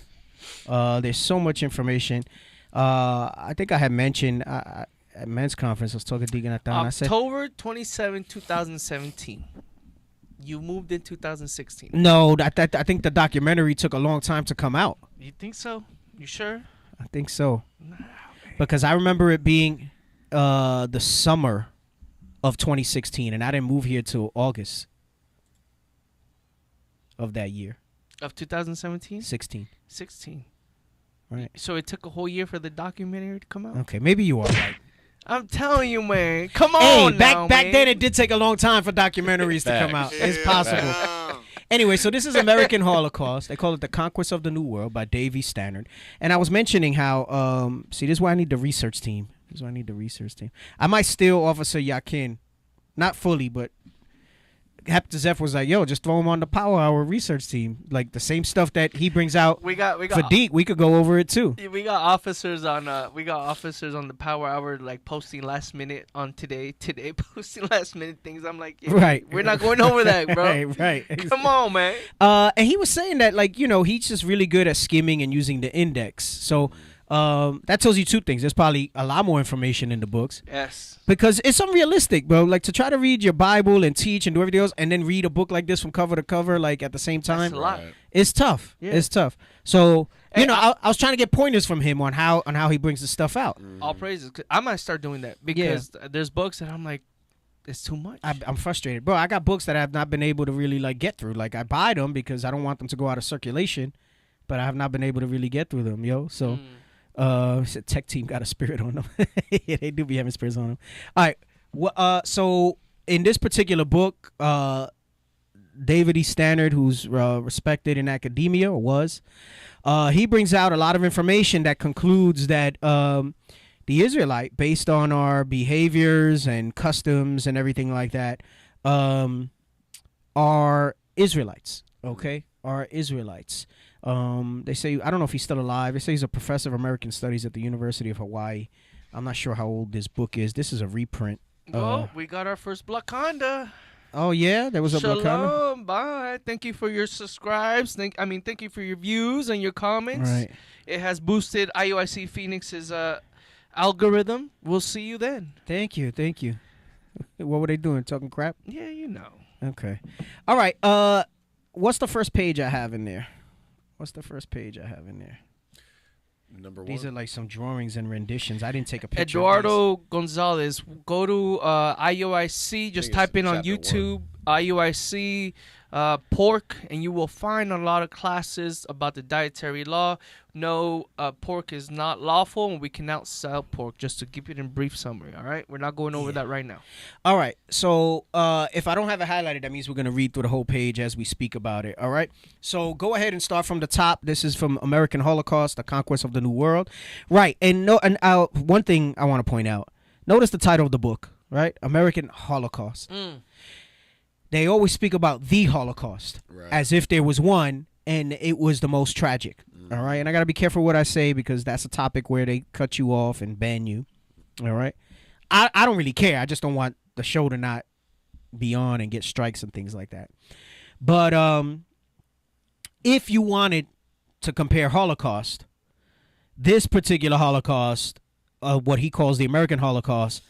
There's so much information. I think I had mentioned at men's conference, I was talking to Gideon and Manasseh. October 27, 2017. You moved in 2016. No, I think the documentary took a long time to come out. You think so? You sure? I think so. Because I remember it being the summer of 2016, and I didn't move here till August of that year. Of 2017? 16. Right. So it took a whole year for the documentary to come out? Okay, maybe you are right. I'm telling you, man. Come on back then it did take a long time for documentaries to come out. It's possible. Anyway, so this is American Holocaust. They call it The Conquest of the New World by Davy Stannard. And I was mentioning how, see, this is why I need the research team. I might steal Officer Yakin. Not fully, but Captain Zeph was like, yo, just throw him on the Power Hour research team. Like the same stuff that he brings out we got for Deke, we could go over it too. We got officers on the Power Hour like posting last minute on today posting last minute things. I'm like, yeah, right. We're not going over that, bro. right. Come on, man. And he was saying that like, he's just really good at skimming and using the index. So that tells you two things. There's probably a lot more information in the books. Yes. Because it's unrealistic, bro. Like to try to read your Bible and teach and do everything else and then read a book like this from cover to cover, like at the same time. That's a lot. It's tough. Yeah. It's tough. So, I was trying to get pointers from him on how he brings the stuff out. All praises. I might start doing that because there's books that I'm like, it's too much. I'm frustrated. Bro, I got books that I have not been able to really like get through. Like I buy them because I don't want them to go out of circulation, but I have not been able to really get through them, yo. So... tech team got a spirit on them. Yeah, they do be having spirits on them. All right. Well, so in this particular book, David E. Stannard, who's respected in academia or was, he brings out a lot of information that concludes that the Israelite, based on our behaviors and customs and everything like that, are Israelites. Okay, are Israelites. They say, I don't know if he's still alive. They say he's a professor of American Studies at the University of Hawaii. I'm not sure how old this book is. This is a reprint. Well, we got our first Blakanda. Oh, yeah? There was a Blakanda? Shalom, bye. Thank you for your subscribes. Thank you for your views and your comments. Right. It has boosted IUIC Phoenix's algorithm. We'll see you then. Thank you. What were they doing? Talking crap? Yeah, you know. Okay. All right. What's the first page I have in there? Number 1. These are like some drawings and renditions. I didn't take a picture. Eduardo Gonzalez. Go to IUIC. Just type in on YouTube IUIC pork, and you will find a lot of classes about the dietary law. No, pork is not lawful, and we cannot sell pork, just to keep it in brief summary, all right? We're not going over that right now. All right, so if I don't have it highlighted, that menos we're going to read through the whole page as we speak about it, all right? So go ahead and start from the top. This is from American Holocaust, The Conquest of the New World. Right, and one thing I want to point out. Notice the title of the book, right? American Holocaust. They always speak about the Holocaust as if there was one and it was the most tragic. All right. And I got to be careful what I say because that's a topic where they cut you off and ban you. All right. I don't really care. I just don't want the show to not be on and get strikes and things like that. But if you wanted to compare Holocaust, this particular Holocaust, what he calls the American Holocaust,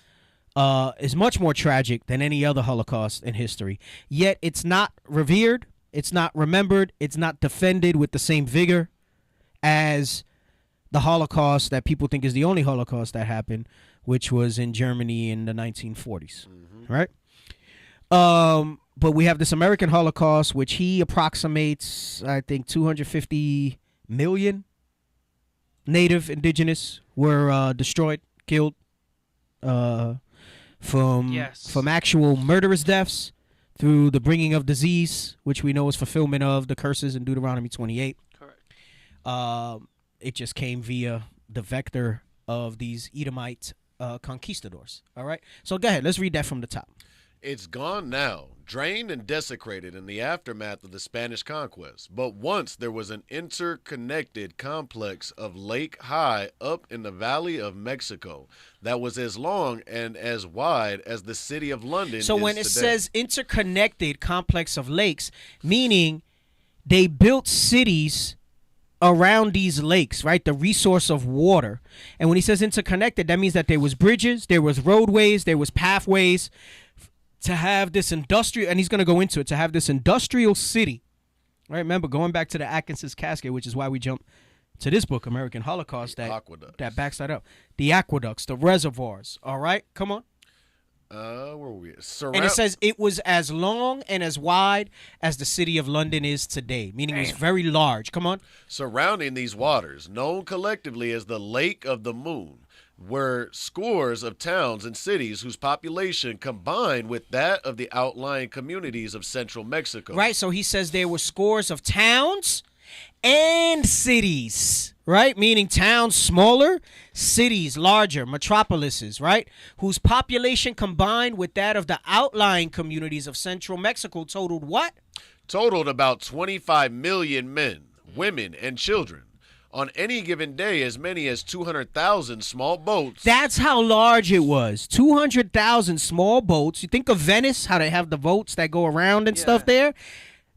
is much more tragic than any other Holocaust in history. Yet it's not revered, it's not remembered, it's not defended with the same vigor as the Holocaust that people think is the only Holocaust that happened, which was in Germany in the 1940s. Right? But we have this American Holocaust, which he approximates, I think, 250 million native indigenous were destroyed, killed, from actual murderous deaths through the bringing of disease, which we know is fulfillment of the curses in Deuteronomy 28. Correct. It just came via the vector of these Edomite conquistadors. All right. So go ahead. Let's read that from the top. It's gone now, drained and desecrated in the aftermath of the Spanish conquest. But once there was an interconnected complex of lake high up in the Valley of Mexico that was as long and as wide as the city of London. So when it today. says interconnected complex of lakes, meaning they built cities around these lakes, right? The resource of water. And when he says interconnected, that means that there was bridges, there was roadways, there was pathways, to have this industrial, and he's going to go into it, to have this industrial city, right? Remember, going back to the Atkinson's casket, which is why we jump to this book, American Holocaust, that backs that up. The aqueducts, the reservoirs, all right? Come on. Where were we? And it says it was as long and as wide as the city of London is today, meaning it was very large. Come on. Surrounding these waters, known collectively as the Lake of the Moon, were scores of towns and cities whose population combined with that of the outlying communities of central Mexico. Right, so he says there were scores of towns and cities, right? Meaning towns smaller, cities larger, metropolises, right? Whose population combined with that of the outlying communities of central Mexico totaled what? Totaled about 25 million men, women, and children. On any given day, as many as 200,000 small boats. That's how large it was. 200,000 small boats. You think of Venice, how they have the boats that go around and stuff there.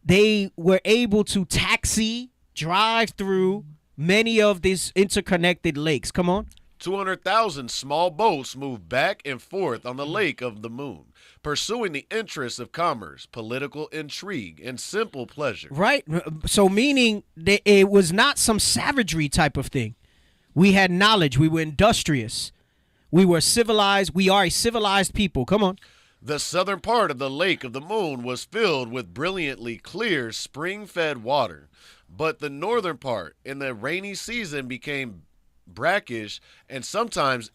They were able to taxi, drive through many of these interconnected lakes. Come on. 200,000 small boats moved back and forth on the Lake of the Moon, pursuing the interests of commerce, political intrigue, and simple pleasure. Right. So meaning that it was not some savagery type of thing. We had knowledge. We were industrious. We were civilized. We are a civilized people. Come on. The southern part of the Lake of the Moon was filled with brilliantly clear spring-fed water, but the northern part in the rainy season became brackish and sometimes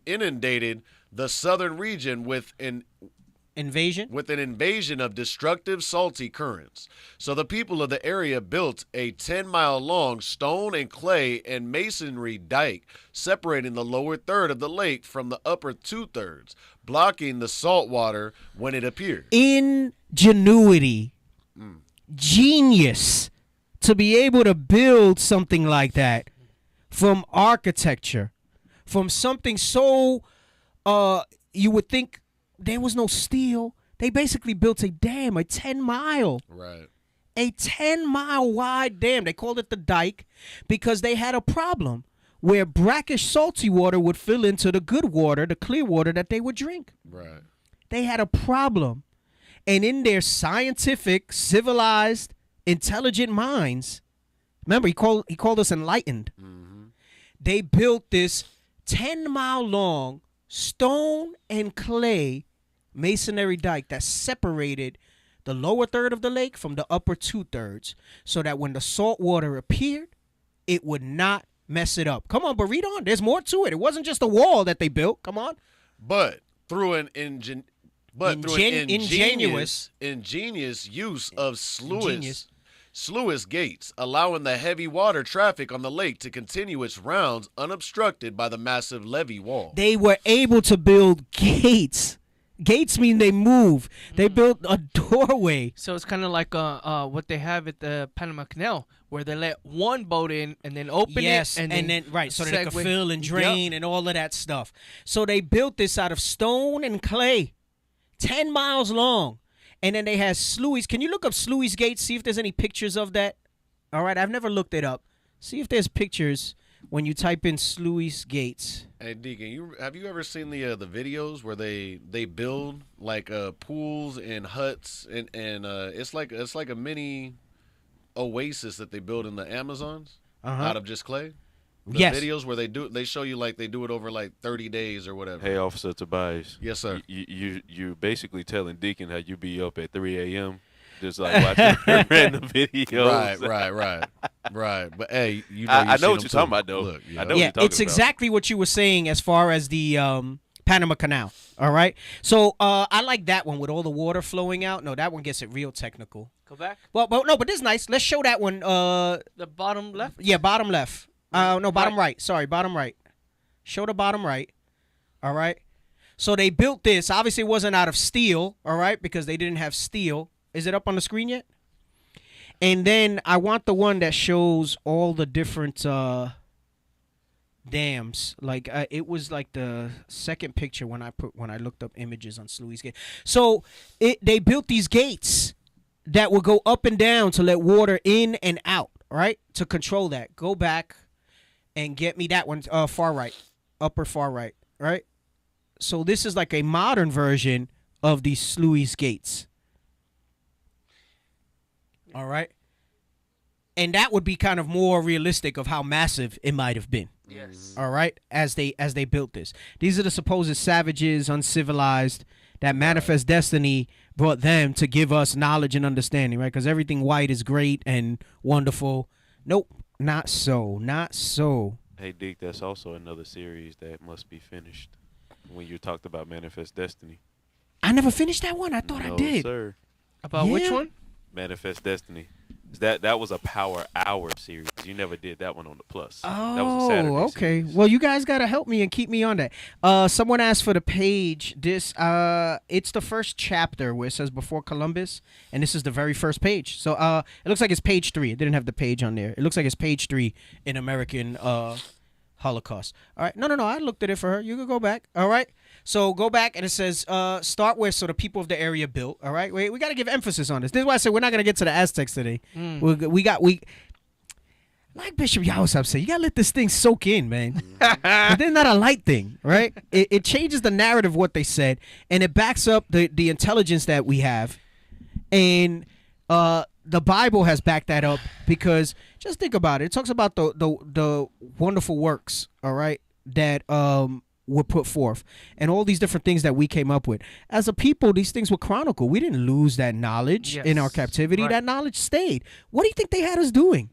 inundated the southern region with an invasion of destructive salty currents. So the people of the area built a 10-mile long stone and clay and masonry dike separating the lower third of the lake from the upper 2/3, blocking the salt water when it appeared. Ingenuity, genius to be able to build something like that. From architecture, from something so, you would think there was no steel. They basically built a dam, a 10-mile. Right. A 10-mile wide dam. They called it the dike because they had a problem where brackish salty water would fill into the good water, the clear water that they would drink. Right. They had a problem. And in their scientific, civilized, intelligent minds, remember, he called us enlightened. They built this 10-mile long stone and clay masonry dike that separated the lower third of the lake from the upper 2/3, so that when the salt water appeared, it would not mess it up. Come on, but read on. There's more to it. It wasn't just a wall that they built. Come on. But through an ingenious use of sluice gates, allowing the heavy water traffic on the lake to continue its rounds unobstructed by the massive levee wall. They were able to build gates. Gates mean they move. They built a doorway. So it's kind of like what they have at the Panama Canal, where they let one boat in and then open it. And then right, so that they could fill and drain and all of that stuff. So they built this out of stone and clay, 10 miles long. And then they had sluice. Can you look up sluice gates, see if there's any pictures of that? All right, I've never looked it up. See if there's pictures when you type in sluice gates. Hey Deacon, have you ever seen the videos where they build like pools and huts and it's like a mini oasis that they build in the Amazons out of just clay? The videos where they show you like they do it over like 30 days or whatever. Hey, Officer Tobias. Yes, sir. You basically telling Deacon how you be up at 3 a.m. just like watching random videos. Right. But hey, I know what you're talking about though. Look, I know what you're talking it's exactly what you were saying as far as the Panama Canal. All right. So I like that one with all the water flowing out. No, that one gets it real technical. Go back. Well, no, but this is nice. Let's show that one. The bottom left. Yeah, bottom left. No, bottom right. Sorry, bottom right. Show the bottom right. All right. So they built this. Obviously, it wasn't out of steel. All right, because they didn't have steel. Is it up on the screen yet? And then I want the one that shows all the different dams. Like it was like the second picture when I looked up images on Sluice Gate. So they built these gates that would go up and down to let water in and out. Right, to control that. Go back and get me that one. Far right, upper far right. Right. So this is like a modern version of these sluice gates. All right. And that would be kind of more realistic of how massive it might have been. Yes. All right. As they built this. These are the supposed savages, uncivilized, that manifest destiny brought them to give us knowledge and understanding, right? Because everything white is great and wonderful. Nope. Not so. Not so. Hey, Deke, that's also another series that must be finished when you talked about manifest destiny. I never finished that one. I thought I did. Sir. About which one? Manifest Destiny. That was a Power Hour series. You never did that one on the Plus. Oh, that was a Saturday okay. series. Well, you guys gotta help me and keep me on that. Someone asked for the page. This it's the first chapter where it says before Columbus, and this is the very first page. So it looks like it's page 3. It didn't have the page on there. It looks like it's page 3 in American Holocaust. All right. No. I looked at it for her. You can go back. All right. So go back and it says start where the people of the area built. All right. We got to give emphasis on this. This is why I said we're not going to get to the Aztecs today. We like Bishop Yawasab said, you got to let this thing soak in, man. But they're not a light thing, right? It changes the narrative of what they said, and it backs up the intelligence that we have. And the Bible has backed that up because just think about it. It talks about the wonderful works, all right, that were put forth and all these different things that we came up with. As a people, these things were chronicled. We didn't lose that knowledge in our captivity. Right. That knowledge stayed. What do you think they had us doing?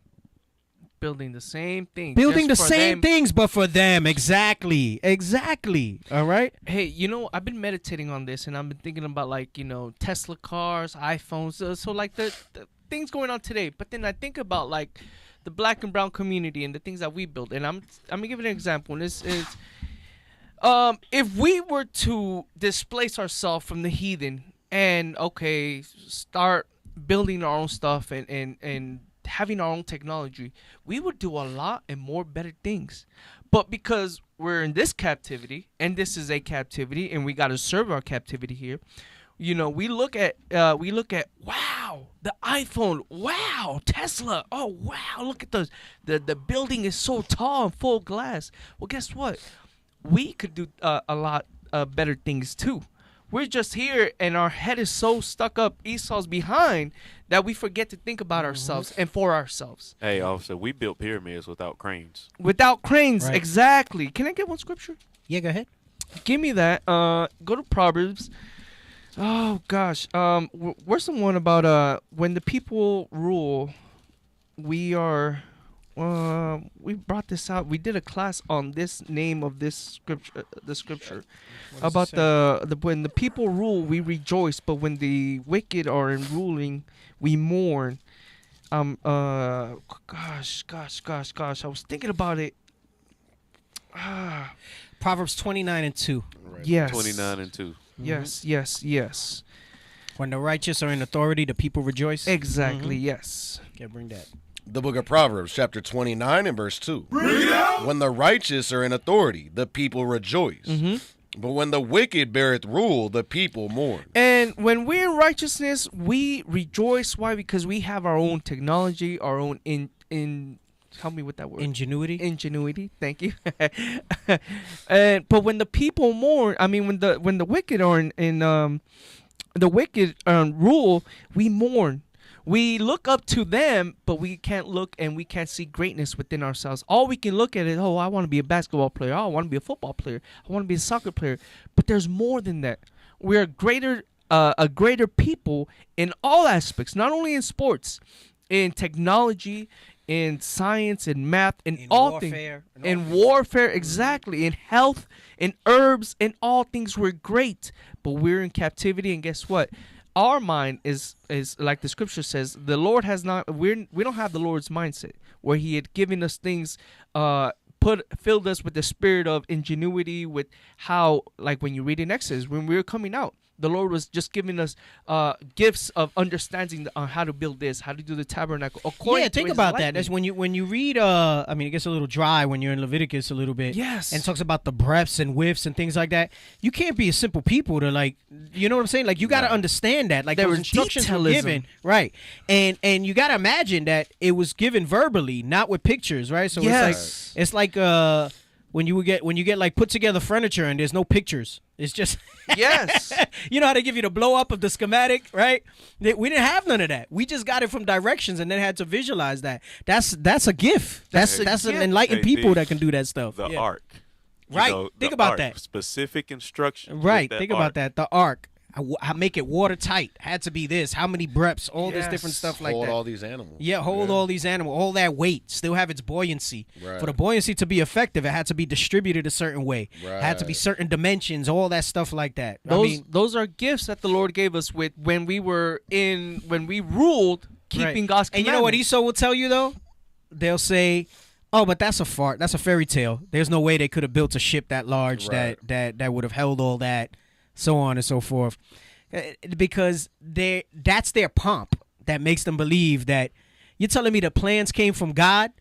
Building the same things. Building the same things, but for them. Exactly. All right? Hey, I've been meditating on this, and I've been thinking about, Tesla cars, iPhones, so the things going on today. But then I think about, the black and brown community and the things that we built. And I'm going to give an example. And this is, if we were to displace ourselves from the heathen and, start building our own stuff and having our own technology, we would do a lot and more better things. But because we're in this captivity, and this is a captivity, and we got to serve our captivity here, we look at wow, the iPhone, wow, Tesla, oh wow, look at the building is so tall and full glass. Well, guess what? We could do a lot better things too. We're just here, and our head is so stuck up Esau's behind that we forget to think about ourselves and for ourselves. Hey, officer, we built pyramids without cranes. Without cranes, right. Exactly. Can I get one scripture? Yeah, go ahead. Give me that. Go to Proverbs Oh gosh. Where's the one about when the people rule, we are. We brought this out. We did a class on this name of this scripture, the scripture, about the when the people rule, we rejoice, but when the wicked are in ruling, we mourn. Gosh. I was thinking about it. Proverbs 29:2. Right. Yes. 29:2. Yes. When the righteous are in authority, the people rejoice. Exactly. Yes. Can't bring that. The book of Proverbs, chapter 29 and verse 2. When the righteous are in authority, the people rejoice. But when the wicked beareth rule, the people mourn. And when we're in righteousness, we rejoice. Why? Because we have our own technology, our own help me with that word. Ingenuity. Thank you. But when the people mourn, I mean, when the wicked are in the wicked rule, we mourn. We look up to them, but we can't look and we can't see greatness within ourselves. All we can look at is, I want to be a basketball player. Oh, I want to be a football player. I want to be a soccer player. But there's more than that. We're a greater people in all aspects, not only in sports, in technology, in science, in math, in all warfare, things. In warfare, exactly. In health, in herbs, in all things, we're great. But we're in captivity, and guess what? Our mind is like the scripture says, the Lord has not, we don't have the Lord's mindset where he had given us things, filled us with the spirit of ingenuity, with how, like when you read in Exodus, when we were coming out, the Lord was just giving us gifts of understanding on how to build this, how to do the tabernacle. Yeah, think about that. That's when you read. I mean, it gets a little dry when you're in Leviticus a little bit. Yes. And talks about the breadths and widths and things like that. You can't be a simple people to you know what I'm saying? Like you got to understand that. Like there those was instructions were detailism. given, right? And you got to imagine that it was given verbally, not with pictures, right? So it's like when you get like put together furniture and there's no pictures. It's just yes. You know how they give you the blow up of the schematic, right? We didn't have none of that. We just got it from directions and then had to visualize that. That's a gift. That's an enlightened people that can do that stuff. The ark. Right. Think about that. Specific instructions. Right. Think about that. The ark. I make it watertight. Had to be this. How many breaths? All this different stuff like that. Hold all these animals. Yeah, hold all these animals. All that weight. Still have its buoyancy. Right. For the buoyancy to be effective, it had to be distributed a certain way. Right. Had to be certain dimensions. All that stuff like that. Those are gifts that the Lord gave us when we ruled, keeping God's commandments. And you know what Esau will tell you though? They'll say, "Oh, but that's a fart. That's a fairy tale. There's no way they could have built a ship that large that would have held all that." So on and so forth, because that's their pomp that makes them believe that you're telling me the plans came from God,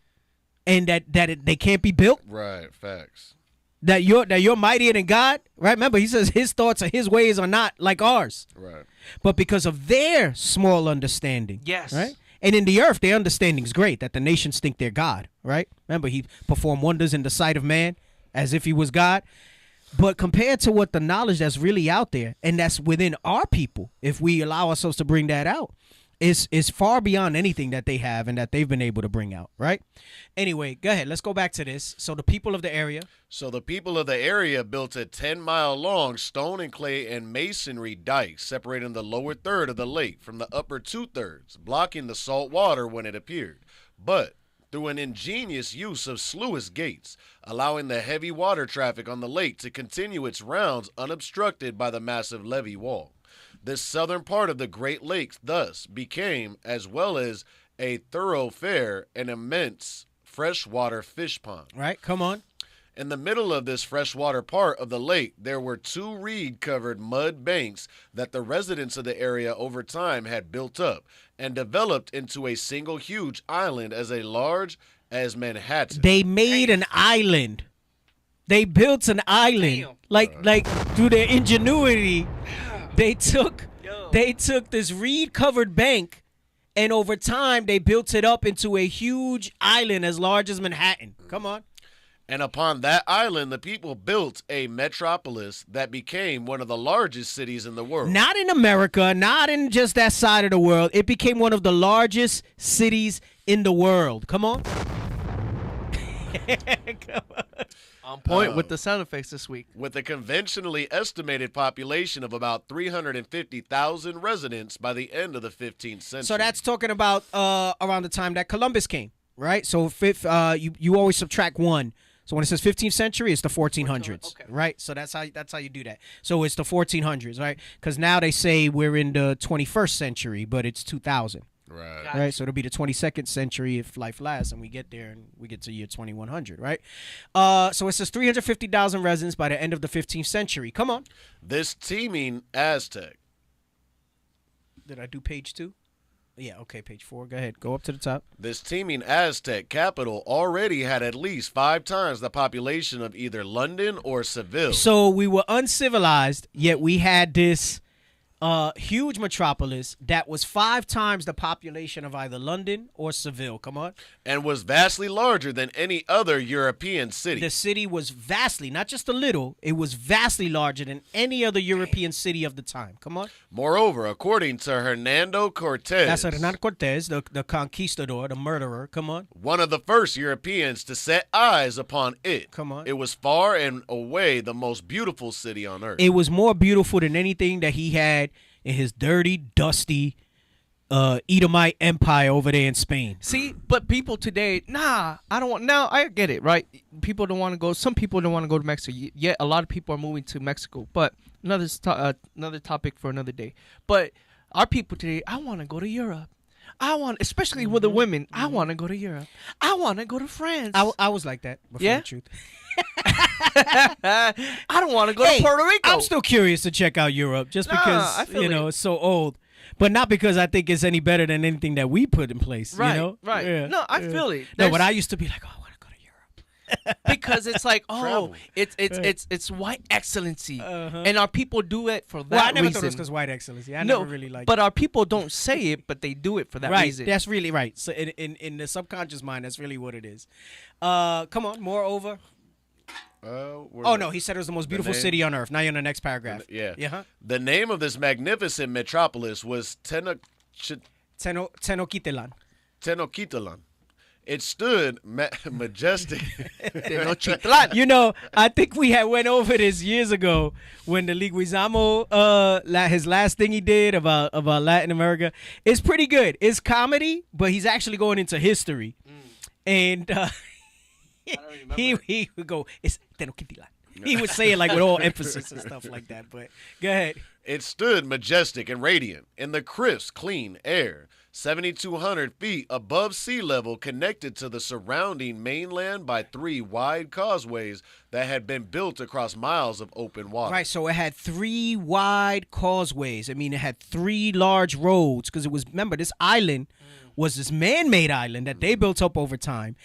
and that they can't be built. Right, facts. That you're mightier than God, right? Remember, he says his thoughts and his ways are not like ours. Right. But because of their small understanding, yes, right. And in the earth, their understanding is great that the nations think they're God, right? Remember, he performed wonders in the sight of man as if he was God. But compared to what the knowledge that's really out there, and that's within our people, if we allow ourselves to bring that out, is far beyond anything that they have and that they've been able to bring out, right? Anyway, go ahead. Let's go back to this. So the people of the area. So the people of the area built a 10-mile-long stone and clay and masonry dike separating the lower third of the lake from the upper two-thirds, blocking the salt water when it appeared. But through an ingenious use of sluice gates, allowing the heavy water traffic on the lake to continue its rounds unobstructed by the massive levee wall. This southern part of the Great Lakes thus became, as well as a thoroughfare, an immense freshwater fish pond. Right, come on. In the middle of this freshwater part of the lake, there were two reed-covered mud banks that the residents of the area over time had built up and developed into a single huge island as large as Manhattan. They made an island. They built an island. Like through their ingenuity, they took this reed-covered bank, and over time they built it up into a huge island as large as Manhattan. Come on. And upon that island, the people built a metropolis that became one of the largest cities in the world. Not in America, not in just that side of the world. It became one of the largest cities in the world. Come on. On point with the sound effects this week. With a conventionally estimated population of about 350,000 residents by the end of the 15th century. So that's talking about around the time that Columbus came, right? So you always subtract 1. So when it says 15th century, it's the 1400s, right? So that's how you do that. So it's the 1400s, right? Because now they say we're in the 21st century, but it's 2000. Right. Right. So it'll be the 22nd century if life lasts, and we get there and we get to year 2100, right? So it says 350,000 residents by the end of the 15th century. Come on. This teeming Aztec. Did I do page 2? Yeah, okay, page 4. Go ahead. Go up to the top. This teeming Aztec capital already had at least 5 times the population of either London or Seville. So we were uncivilized, yet we had this huge metropolis that was 5 times the population of either London or Seville. Come on. And was vastly larger than any other European city. The city was vastly, not just a little, it was vastly larger than any other European city of the time. Come on. Moreover, according to Hernando Cortez. That's Hernando Cortez, the conquistador, the murderer. Come on. One of the first Europeans to set eyes upon it. Come on. It was far and away the most beautiful city on earth. It was more beautiful than anything that he had in his dirty, dusty Edomite empire over there in Spain. See, but people today, I don't want. Now I get it, right? People don't want to go. Some people don't want to go to Mexico. Yet a lot of people are moving to Mexico. But another topic for another day. But our people today, I want to go to Europe. Especially with the women, I want to go to Europe. I want to go to France. I was like that before the truth. I don't want to go to Puerto Rico. I'm still curious to check out Europe just because, it's so old. But not because I think it's any better than anything that we put in place, right, you know? Right. Yeah. No, I feel it. No, but I used to be like, I want to go to Europe. Because it's like, it's white excellency. And our people do it for that reason. Well, I never thought it was because white excellency. I never really liked but it. our people don't say it, but they do it for that right, reason. That's really right. So in the subconscious mind, that's really what it is. Come on, moreover. No, he said it was the most beautiful city on earth. Now you're in the next paragraph. Yeah. The name of this magnificent metropolis was Tenochtitlan. Tenochtitlan. It stood majestic. Tenochtitlan. You know, I think we had went over this years ago when the Leguizamo, his last thing he did about Latin America. It's pretty good. It's comedy, but he's actually going into history. And he would go, it's Tenochtitlan. He would say it like with all emphasis and stuff like that. But go ahead. It stood majestic and radiant in the crisp, clean air, 7,200 feet above sea level, connected to the surrounding mainland by 3 wide causeways that had been built across miles of open water. Right, so it had 3 wide causeways. I mean, it had 3 large roads because it was, remember, this island was this man-made island that they built up over time.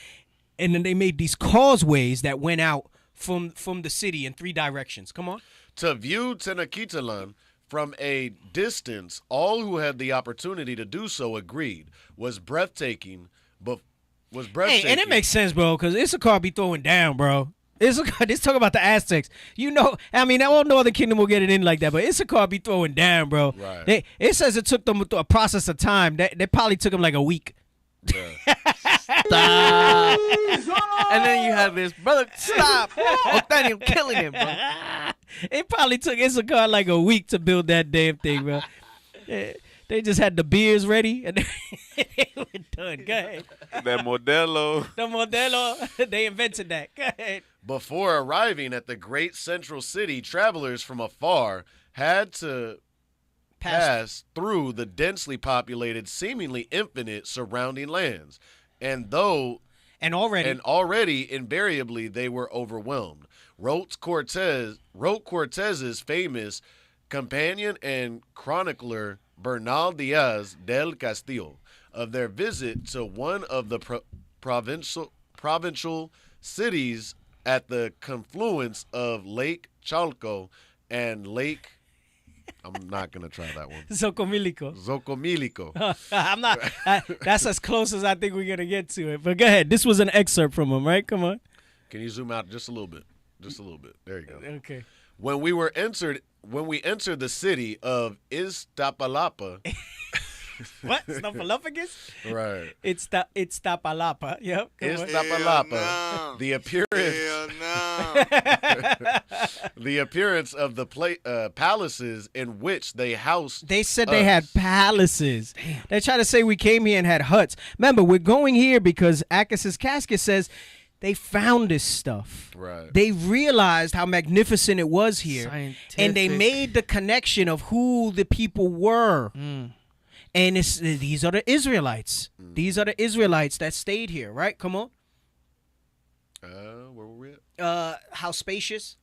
And then they made these causeways that went out from the city in 3 directions. Come on. To view Tenochtitlan from a distance, all who had the opportunity to do so agreed was breathtaking. Hey, and it makes sense, bro, because Issachar be throwing down, bro. Issachar, let's talk about the Aztecs. You know, I mean, no other kingdom will get it in like that, but Issachar be throwing down, bro. Right. It says it took them a process of time. They probably took them like a week. Yeah. Stop. And then you have this brother. Stop. Nathaniel killing him, bro. It probably took Issachar like a week to build that damn thing, bro. They just had the beers ready and they were done. Go ahead. That Modelo. The Modelo. They invented that. Go ahead. Before arriving at the great central city, travelers from afar had to pass through the densely populated, seemingly infinite surrounding lands. And already invariably they were overwhelmed. Wrote Cortez's famous companion and chronicler Bernal Diaz del Castillo of their visit to one of the provincial cities at the confluence of Lake Chalco and Lake. I'm not gonna try that one. Zocomilico. I'm not. That's as close as I think we're gonna get to it. But go ahead. This was an excerpt from him, right? Come on. Can you zoom out just a little bit? Just a little bit. There you go. Okay. When we entered the city of Iztapalapa, What? Snuffleupagus? Right. It's Tapalapa. Yep. Iztapalapa. The appearance. The appearance of the palaces in which they housed. They said they had palaces. They try to say we came here and had huts. Remember, we're going here because Akis's casket says they found this stuff. Right. They realized how magnificent it was here. And they made the connection of who the people were. And these are the Israelites. These are the Israelites that stayed here, right? Come on. Where were we at? How spacious?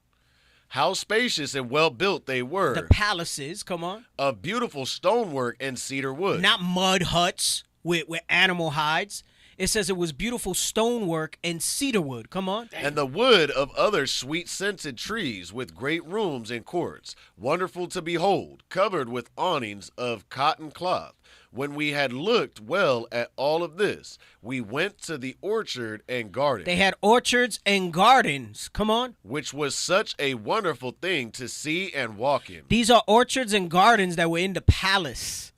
How spacious and well built they were. The palaces, come on. Of beautiful stonework and cedar wood. Not mud huts with animal hides. It says it was beautiful stonework and cedar wood. Come on. And the wood of other sweet-scented trees with great rooms and courts, wonderful to behold, covered with awnings of cotton cloth. When we had looked well at all of this, we went to the orchard and garden. They had orchards and gardens. Come on. Which was such a wonderful thing to see and walk in. These are orchards and gardens that were in the palace.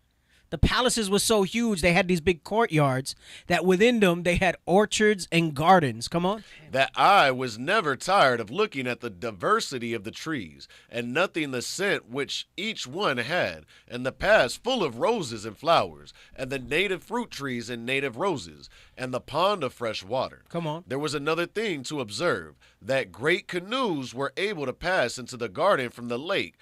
The palaces were so huge, they had these big courtyards that within them they had orchards and gardens. Come on. That I was never tired of looking at the diversity of the trees, and nothing the scent which each one had, and the paths full of roses and flowers, and the native fruit trees and native roses, and the pond of fresh water. Come on. There was another thing to observe, that great canoes were able to pass into the garden from the lake,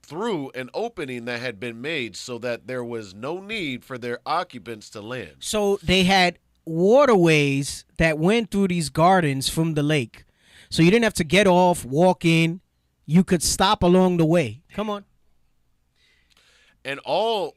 through an opening that had been made so that there was no need for their occupants to land. So they had waterways that went through these gardens from the lake. So you didn't have to get off, walk in. You could stop along the way. Come on. And all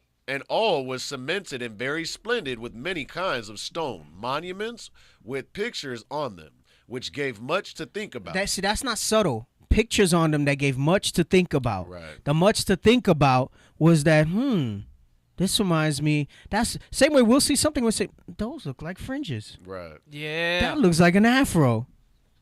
was cemented and very splendid with many kinds of stone, monuments with pictures on them, which gave much to think about. That's not subtle. Pictures on them that gave much to think about. Right. The much to think about was that, this reminds me, that's same way we'll see something, we'll say, those look like fringes. Right. Yeah. That looks like an afro.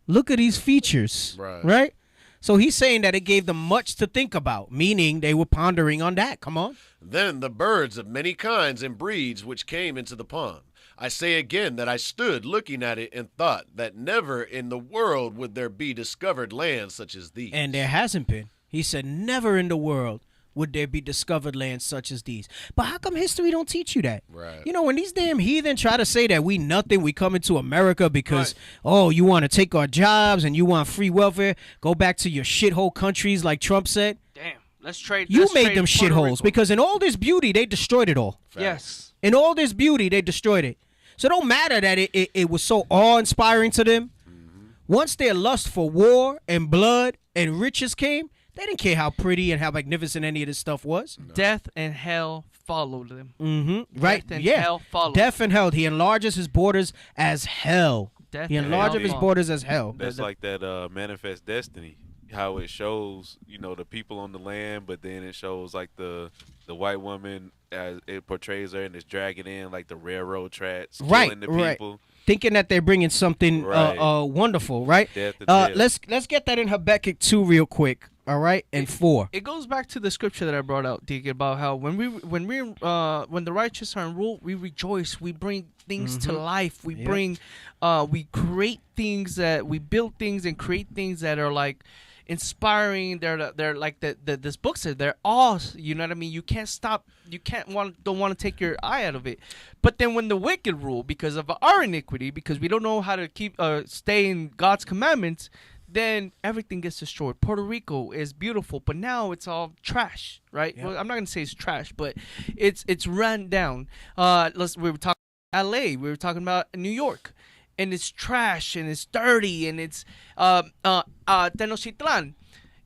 Look at these features. Right? So he's saying that it gave them much to think about, meaning they were pondering on that. Come on. Then the birds of many kinds and breeds which came into the pond. I say again that I stood looking at it and thought that never in the world would there be discovered lands such as these. And there hasn't been. He said never in the world would there be discovered lands such as these. But how come history don't teach you that? Right. You know, when these damn heathen try to say that we nothing, we come into America because, oh, you want to take our jobs and you want free welfare, go back to your shithole countries like Trump said. Damn. Let's trade. You made them shitholes because in all this beauty, they destroyed it all. Yes. In all this beauty, they destroyed it. So it don't matter that it was so awe-inspiring to them. Once their lust for war and blood and riches came, they didn't care how pretty and how magnificent any of this stuff was. No. Death and hell followed them. Right? Death and hell followed. Death and hell. He enlarges his borders as hell. He enlarges his borders as hell. That's like that Manifest Destiny. How it shows, the people on the land, but then it shows like the white woman as it portrays her and it's dragging in like the railroad tracks, killing the people, thinking that they're bringing something wonderful, right? Let's get that in Habakkuk 2 real quick, all right, and 4. It goes back to the scripture that I brought out, Deacon, about how when the righteous are in rule, we rejoice, we bring things to life, we bring, we create things that we build things and create things that are like inspiring. They're like this book says they're all, you know what I mean, you can't stop, you don't want to take your eye out of it. But then when the wicked rule because of our iniquity, because we don't know how to keep stay in God's commandments, then everything gets destroyed. Puerto Rico is beautiful, but now it's all trash, right? Well, I'm not gonna say it's trash, but it's run down. We were talking about LA, we were talking about New York, and it's trash and it's dirty and it's Tenochtitlan.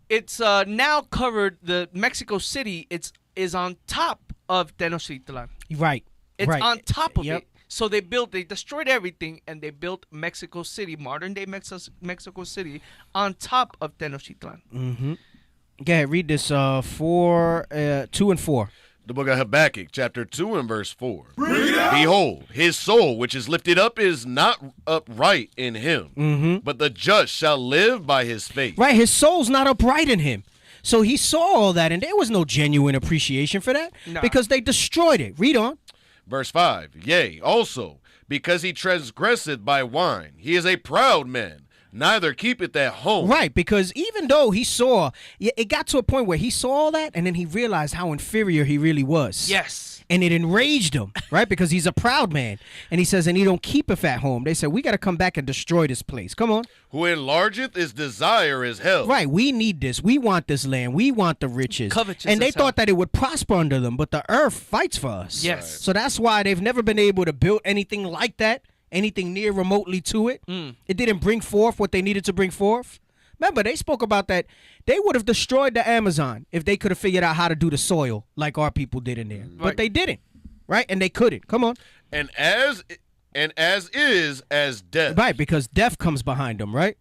It's now covered. The Mexico City is on top of Tenochtitlan. Right. It's on top of it. So they destroyed everything and they built Mexico City, modern day Mexico City, on top of Tenochtitlan. Go ahead, read this 2 and 4. The book of Habakkuk, chapter 2 and verse 4. Behold, his soul which is lifted up is not upright in him, but the just shall live by his faith. Right, his soul's not upright in him. So he saw all that, and there was no genuine appreciation for that because they destroyed it. Read on. Verse 5, yea, also, because he transgresseth by wine, he is a proud man, neither keepeth at home. Right, because even though he saw, it got to a point where he saw all that, and then he realized how inferior he really was. Yes. And it enraged him, right? Because he's a proud man. And he says, and he don't keepeth at home. They said, we got to come back and destroy this place. Come on. Who enlargeth his desire is hell. Right, we need this. We want this land. We want the riches. Covetousness And they is thought hell. that it would prosper under them, but the earth fights for us. Yes. Right. So that's why they've never been able to build anything like that, anything near remotely to it. It didn't bring forth what they needed to bring forth. Remember, they spoke about that. They would have destroyed the Amazon if they could have figured out how to do the soil like our people did in there. But they didn't, right? And they couldn't. Come on. And as is as death. Right, because death comes behind them, right?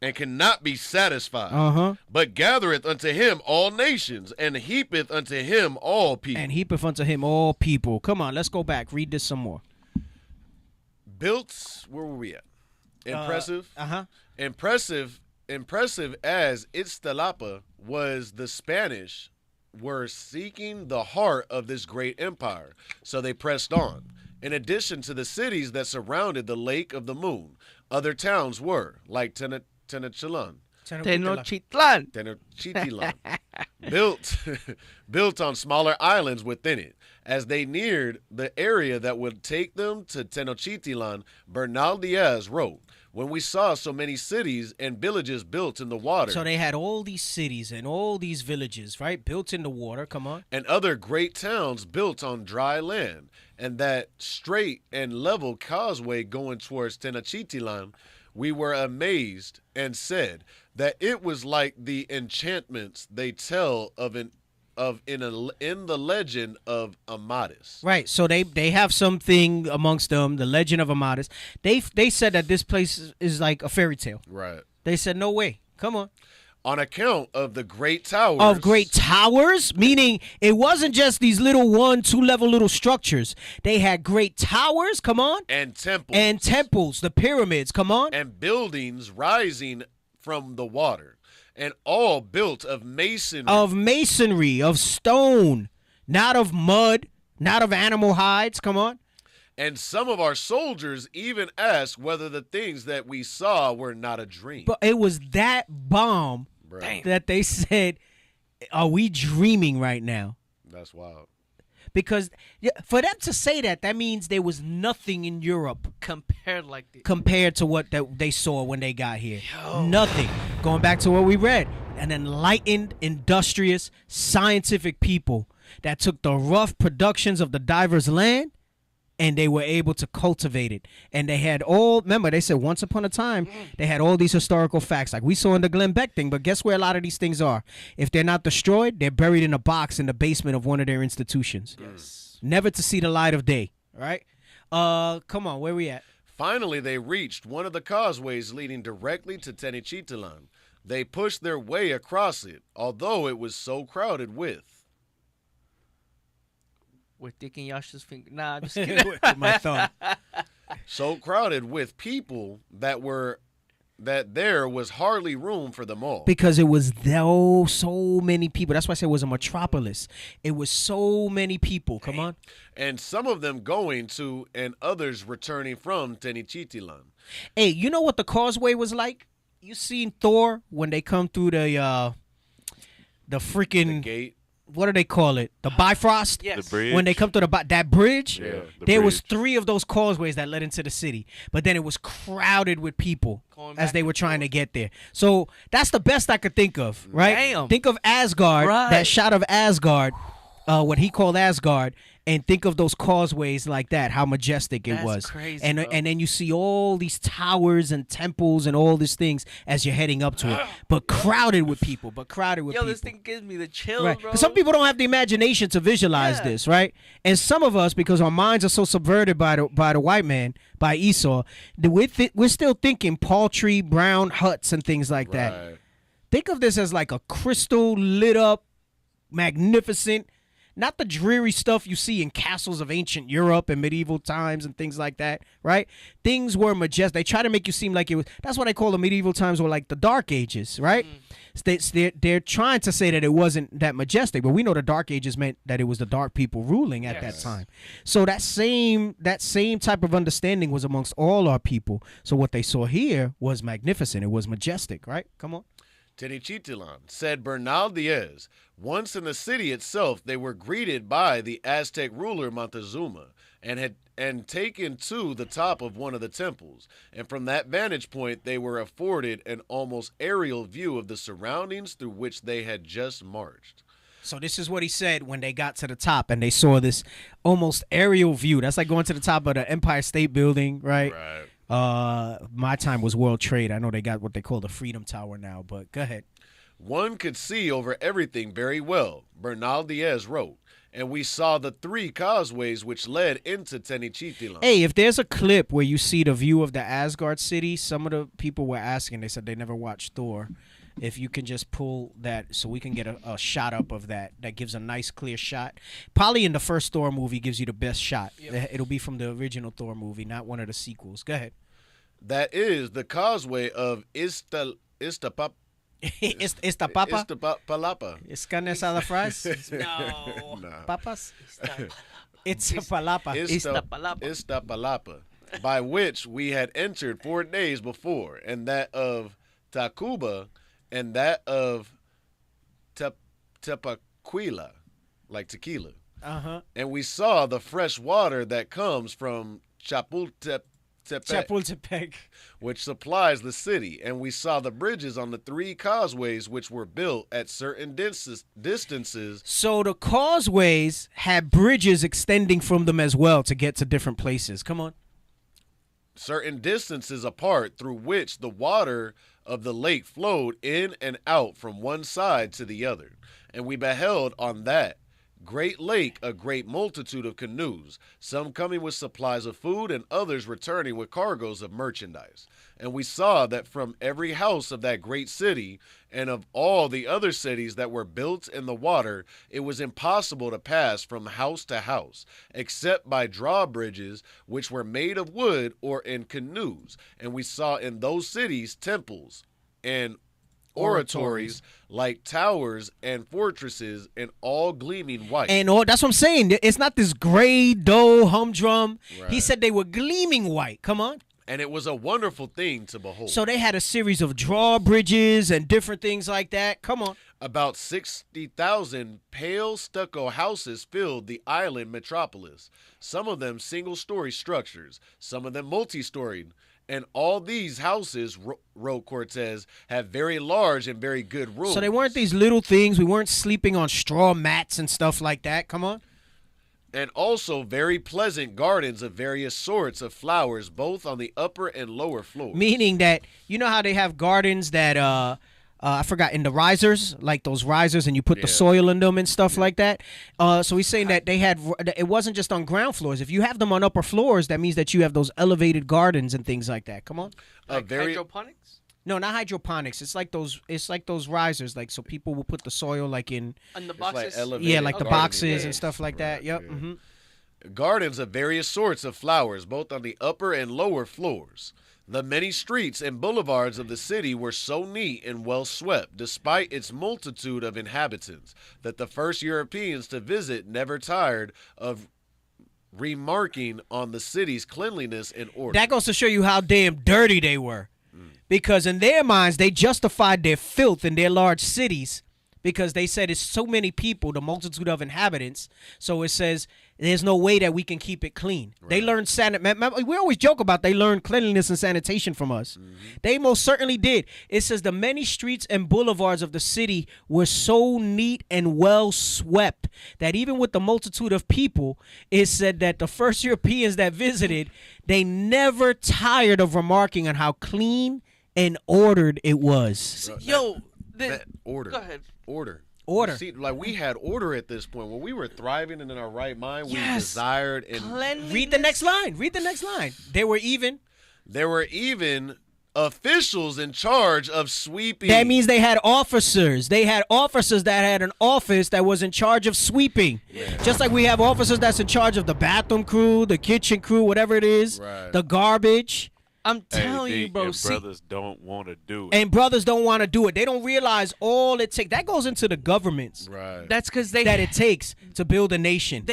And cannot be satisfied. Uh-huh. But gathereth unto him all nations, and heapeth unto him all people. And heapeth unto him all people. Come on, let's go back. Read this some more. Built, where were we at? Impressive. Uh-huh. Impressive as Iztapalapa was, the Spanish were seeking the heart of this great empire, so they pressed on. In addition to the cities that surrounded the Lake of the Moon, other towns were, like Tenochtitlan, built on smaller islands within it. As they neared the area that would take them to Tenochtitlan, Bernal Diaz wrote, when we saw so many cities and villages built in the water. So they had all these cities and all these villages, right, built in the water. Come on. And other great towns built on dry land, and that straight and level causeway going towards Tenochtitlan, we were amazed and said that it was like the enchantments they tell in the legend of Amadis. Right, so they have something amongst them, the legend of Amadis. They said that this place is like a fairy tale. Right. They said, no way. Come on. On account of the great towers. Of great towers, meaning it wasn't just these little 1-2 level little structures. They had great towers, come on. And temples. And temples, the pyramids, come on. And buildings rising from the water. And all built of masonry. Of masonry, of stone, not of mud, not of animal hides. Come on. And some of our soldiers even asked whether the things that we saw were not a dream. But it was that bomb that they said, are we dreaming right now? That's wild. Because for them to say that, that means there was nothing in Europe compared to what they saw when they got here. Nothing. Going back to what we read, an enlightened, industrious, scientific people that took the rough productions of the diverse land and they were able to cultivate it. And they had remember, they said once upon a time, they had all these historical facts like we saw in the Glenn Beck thing, but guess where a lot of these things are? If they're not destroyed, they're buried in a box in the basement of one of their institutions. Yes. Never to see the light of day, all right? Come on, where we at? Finally, they reached one of the causeways leading directly to Tenochtitlan. They pushed their way across it, although it was so crowded with Dick and Yasha's finger. Nah, I'm just kidding. With my thumb. So crowded with people that there was hardly room for them all. Because it was so many people. That's why I said it was a metropolis. It was so many people. Come on. And some of them going to and others returning from Tenochtitlan. Hey, you know what the causeway was like? You seen Thor when they come through the freaking gate. What do they call it? The Bifrost? Yes. The bridge. When they come to that bridge, Yeah, there was bridge. 3 of those causeways that led into the city. But then it was crowded with people as they were trying to get there. So that's the best I could think of, right? Damn. Think of Asgard, Right. that shot of Asgard, what he called Asgard, and think of those causeways like that, how majestic it That's was. crazy, and bro. and then you see all these towers and temples and all these things as you're heading up to it. But crowded with people, Yo, this thing gives me the chills, Right. bro. 'Cause some people don't have the imagination to visualize this, right? And some of us, because our minds are so subverted by the white man, by Esau, we're still thinking paltry brown huts and things like that. Think of this as like a crystal lit up, magnificent. not the dreary stuff you see in castles of ancient Europe and medieval times and things like that, right? Things were majestic. They try to make you seem like it was. That's what I call the medieval times, or like the Dark Ages, right? They're trying to say that it wasn't that majestic, but we know the Dark Ages meant that it was the dark people ruling at that time. So that same type of understanding was amongst all our people. So what they saw here was magnificent. It was majestic, right? Come on. Tenochtitlan said Bernal Diaz, once in the city itself, they were greeted by the Aztec ruler Montezuma and taken to the top of one of the temples. And from that vantage point, they were afforded an almost aerial view of the surroundings through which they had just marched. So this is what he said when they got to the top and they saw this almost aerial view. That's like going to the top of the Empire State Building, right? Right. My time was World Trade. I know they got what they call the Freedom Tower now, but go ahead. One could see over everything very well, Bernal Diaz wrote, and we saw the 3 causeways which led into Tenochtitlan. Hey, if there's a clip where you see the view of the Asgard city, some of the people were asking, they said they never watched Thor. If you can just pull that so we can get a shot up of that gives a nice clear shot. Probably in the first Thor movie gives you the best shot. Yep. It'll be from the original Thor movie, not one of the sequels. Go ahead. That is the causeway of Iztapalapa. ¿Es carne asada fries? No. Papas? It's a palapa. Iztapalapa, by which we had entered 4 days before, and that of Tacuba, and that of Tepaquila, like tequila. And we saw the fresh water that comes from Chapultepec, which supplies the city. And we saw the bridges on the 3 causeways which were built at certain distances. So the causeways had bridges extending from them as well to get to different places. Come on. Certain distances apart, through which the water of the lake flowed in and out from one side to the other. And we beheld on that great lake a great multitude of canoes, some coming with supplies of food and others returning with cargoes of merchandise. And we saw that from every house of that great city and of all the other cities that were built in the water, it was impossible to pass from house to house, except by drawbridges which were made of wood or in canoes. And we saw in those cities temples and oratories like towers and fortresses, and all gleaming white. And that's what I'm saying. It's not this gray, dull, humdrum. Right. He said they were gleaming white. Come on. And it was a wonderful thing to behold. So they had a series of drawbridges and different things like that. Come on. About 60,000 pale stucco houses filled the island metropolis, some of them single-story structures, some of them multi-storied. And all these houses, wrote Cortez, have very large and very good rooms. So they weren't these little things. We weren't sleeping on straw mats and stuff like that. Come on. And also very pleasant gardens of various sorts of flowers, both on the upper and lower floors. Meaning that, you know how they have gardens that, I forgot, in the risers, like those risers, and you put the soil in them and stuff like that. So he's saying that it wasn't just on ground floors. If you have them on upper floors, that means that you have those elevated gardens and things like that. Come on. Like hydroponics? No, not hydroponics. It's like those risers, like so people will put the soil like in the boxes. Like the boxes and stuff like that. Yep. Yeah. Mm-hmm. Gardens of various sorts of flowers, both on the upper and lower floors. The many streets and boulevards of the city were so neat and well swept, despite its multitude of inhabitants, that the first Europeans to visit never tired of remarking on the city's cleanliness and order. That goes to show you how damn dirty they were. Because in their minds, they justified their filth in their large cities because they said it's so many people, the multitude of inhabitants. So it says there's no way that we can keep it clean. Right. They learned we always joke about they learned cleanliness and sanitation from us. Mm-hmm. They most certainly did. It says the many streets and boulevards of the city were so neat and well swept that even with the multitude of people, it said that the first Europeans that visited, they never tired of remarking on how clean and ordered it was. Order. Go ahead. Order. See, like we had order at this point. When we were thriving and in our right mind, we desired and read the next line. Read the next line. There were even officials in charge of sweeping. That means they had officers. They had officers that had an office that was in charge of sweeping. Just like we have officers that's in charge of the bathroom crew, the kitchen crew, whatever it is, the garbage. I'm telling you, bro. And brothers don't want to do it. And brothers don't want to do it. They don't realize all it takes. That goes into the governments. Right. That's because that it takes to build a nation.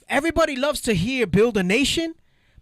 Everybody loves to hear build a nation,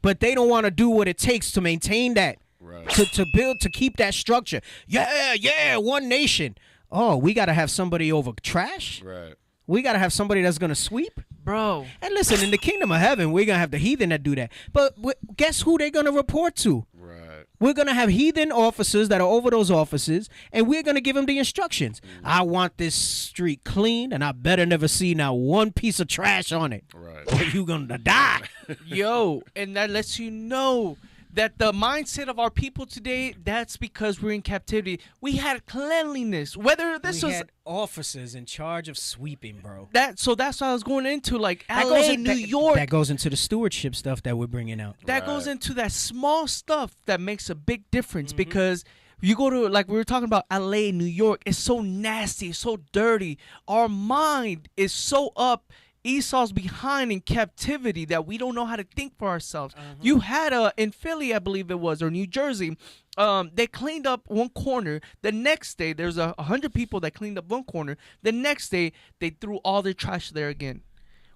but they don't want to do what it takes to maintain that. Right. To build, to keep that structure. Yeah, one nation. Oh, we got to have somebody over trash? Right. We got to have somebody that's going to sweep? Bro. And listen, in the kingdom of heaven, we're going to have the heathen that do that. But guess who they're going to report to? Right. We're going to have heathen officers that are over those offices, and we're going to give them the instructions. I want this street clean, and I better never see now one piece of trash on it. Right. Or you going to die. Yo, and that lets you know that the mindset of our people today, that's because we're in captivity. We had cleanliness. Whether this we was had officers in charge of sweeping, bro. So that's what I was going into, like LA, New York. That goes into the stewardship stuff that we're bringing out. That goes into that small stuff that makes a big difference because you go to, like we were talking about LA, New York, it's so nasty, it's so dirty. Our mind is so up. Esau's behind in captivity that we don't know how to think for ourselves. You had in Philly, I believe it was, or New Jersey, they cleaned up one corner. The next day, there's 100 people that cleaned up one corner. The next day, they threw all their trash there again.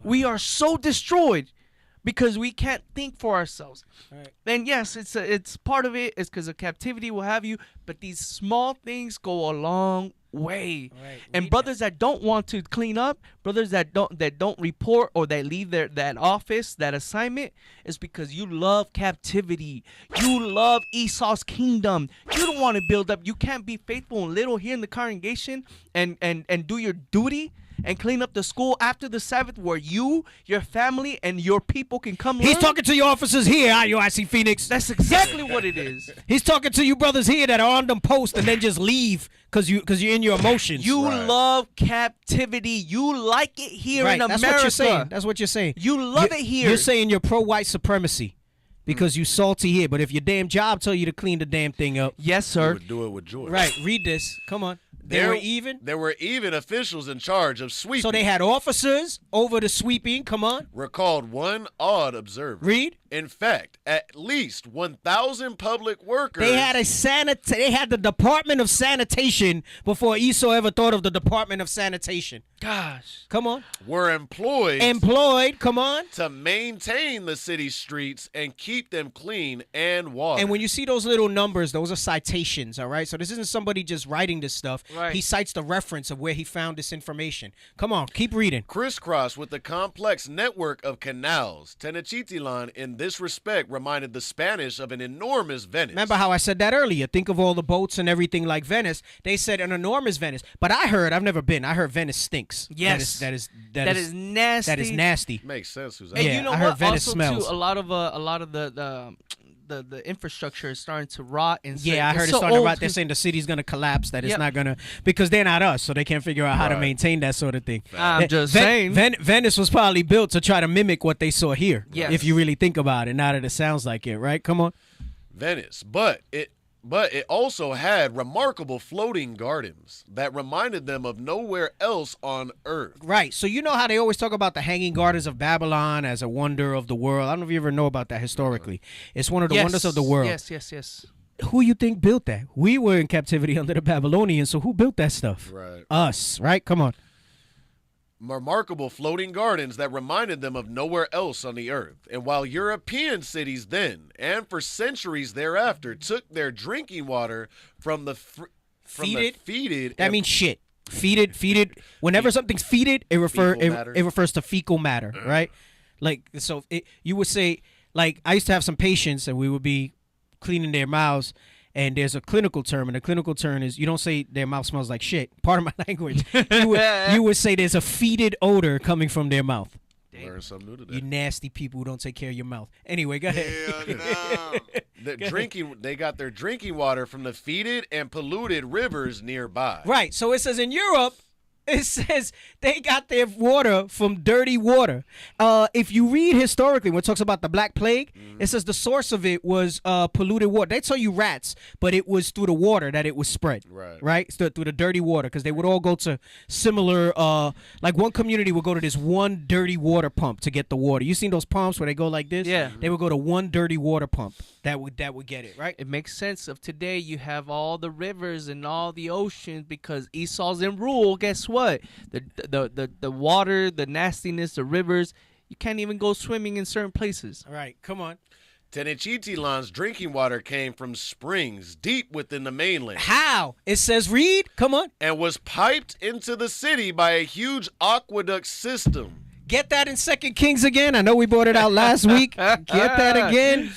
We are so destroyed because we can't think for ourselves. Right. And yes, it's part of it is because of captivity, what have you. But these small things go a long way. Right. And brothers that don't want to clean up, brothers that don't report or that leave that office, that assignment, is because you love captivity. You love Esau's kingdom. You don't want to build up. You can't be faithful and little here in the congregation and do your duty and clean up the school after the Sabbath where you, your family, and your people can come He's learn. talking to your officers here, IUIC Phoenix. That's exactly what it is. He's talking to you brothers here that are on them posts and then just leave because you're in your emotions. You love captivity. You like it here in America. That's what you're saying. That's what you're saying. You love it here. You're saying you're pro-white supremacy because you salty here. But if your damn job tell you to clean the damn thing up. Yes, sir. You would do it with joy. Right. Read this. Come on. They were even? There were even officials in charge of sweeping. So they had officers over the sweeping. Come on. Recalled one odd observer. Read. In fact, at least 1,000 public workers. They had They had the Department of Sanitation before Esau ever thought of the Department of Sanitation. Gosh. Come on. Were employed. Come on. To maintain the city streets and keep them clean and water. And when you see those little numbers, those are citations, all right? So this isn't somebody just writing this stuff. Right. He cites the reference of where he found this information. Come on, keep reading. Crisscross with the complex network of canals, Tenochtitlan in this respect reminded the Spanish of an enormous Venice. Remember how I said that earlier? Think of all the boats and everything like Venice. They said an enormous Venice. But I've never been. I heard Venice stinks. Yes. That is nasty. That is nasty. Makes sense. And you know I heard what? Venice Also, smells. too, a lot of the infrastructure is starting to rot. And I heard it's starting to rot. They're saying the city's going to collapse, that it's not going to, because they're not us, so they can't figure out how to maintain that sort of thing. I'm just saying. Venice was probably built to try to mimic what they saw here, yes. if you really think about it, now that it sounds like it, right? Come on. Venice, but it also had remarkable floating gardens that reminded them of nowhere else on earth. Right. So you know how they always talk about the Hanging Gardens of Babylon as a wonder of the world? I don't know if you ever know about that historically. It's one of the wonders of the world. Yes. Who you think built that? We were in captivity under the Babylonians, so who built that stuff? Right. Us, right? Come on. Remarkable floating gardens that reminded them of nowhere else on the earth. And while European cities then and for centuries thereafter took their drinking water from the feeded. That means shit. Feeded. Whenever something's feeded, it refers to fecal matter, right? Like, so you would say, like, I used to have some patients and we would be cleaning their mouths. And there's a clinical term, and the clinical term is you don't say their mouth smells like shit. Part of my language. You would say there's a fetid odor coming from their mouth. Learn something new today. You nasty people who don't take care of your mouth. Anyway, go ahead. They got their drinking water from the fetid and polluted rivers nearby. Right. So it says in Europe, It says they got their water from dirty water. If you read historically, when it talks about the Black Plague, it says the source of it was polluted water. They tell you rats, but it was through the water that it was spread. Right? So through the dirty water, because they would all go to similar, like one community would go to this one dirty water pump to get the water. You seen those pumps where they go like this? Yeah. They would go to one dirty water pump that would get it, right? It makes sense of today. You have all the rivers and all the oceans because Esau's in rule. Guess what? The water, the nastiness, the rivers, you can't even go swimming in certain places. All right, come on. Tenochtitlan's drinking water came from springs deep within the mainland. How? It says read. Come on. And was piped into the city by a huge aqueduct system. Get that in 2 Kings again. I know we brought it out last week. Get that again.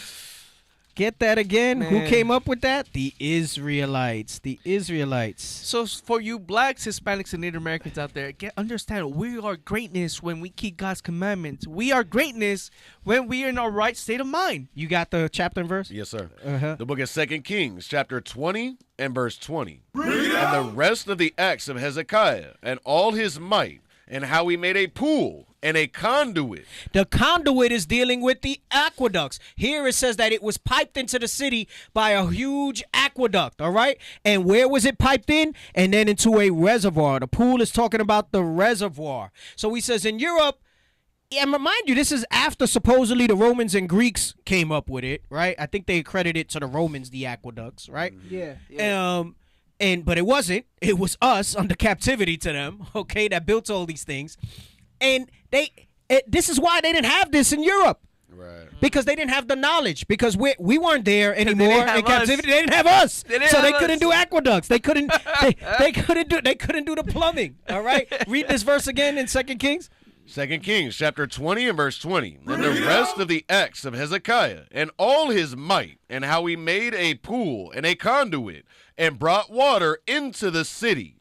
Get that again. Man. Who came up with that? The Israelites. The Israelites. So for you blacks, Hispanics, and Native Americans out there, understand we are greatness when we keep God's commandments. We are greatness when we are in our right state of mind. You got the chapter and verse? Yes, sir. Uh-huh. The book of 2 Kings, chapter 20 and verse 20. And the rest of the acts of Hezekiah and all his might, and how he made a pool and a conduit. The conduit is dealing with the aqueducts. Here it says that it was piped into the city by a huge aqueduct, all right? And where was it piped in? And then into a reservoir. The pool is talking about the reservoir. So he says in Europe, and remind you, this is after supposedly the Romans and Greeks came up with it, right? I think they accredit it to the Romans, the aqueducts, right? Yeah. But it wasn't. It was us under captivity to them, okay, that built all these things. And this is why they didn't have this in Europe. Right. Because they didn't have the knowledge. Because we weren't there anymore in captivity. They didn't have us. They couldn't do aqueducts. They couldn't they couldn't do the plumbing. All right? Read this verse again in 2 Kings. 2 Kings, chapter 20 and verse 20. And the rest of the acts of Hezekiah and all his might, and how he made a pool and a conduit and brought water into the city.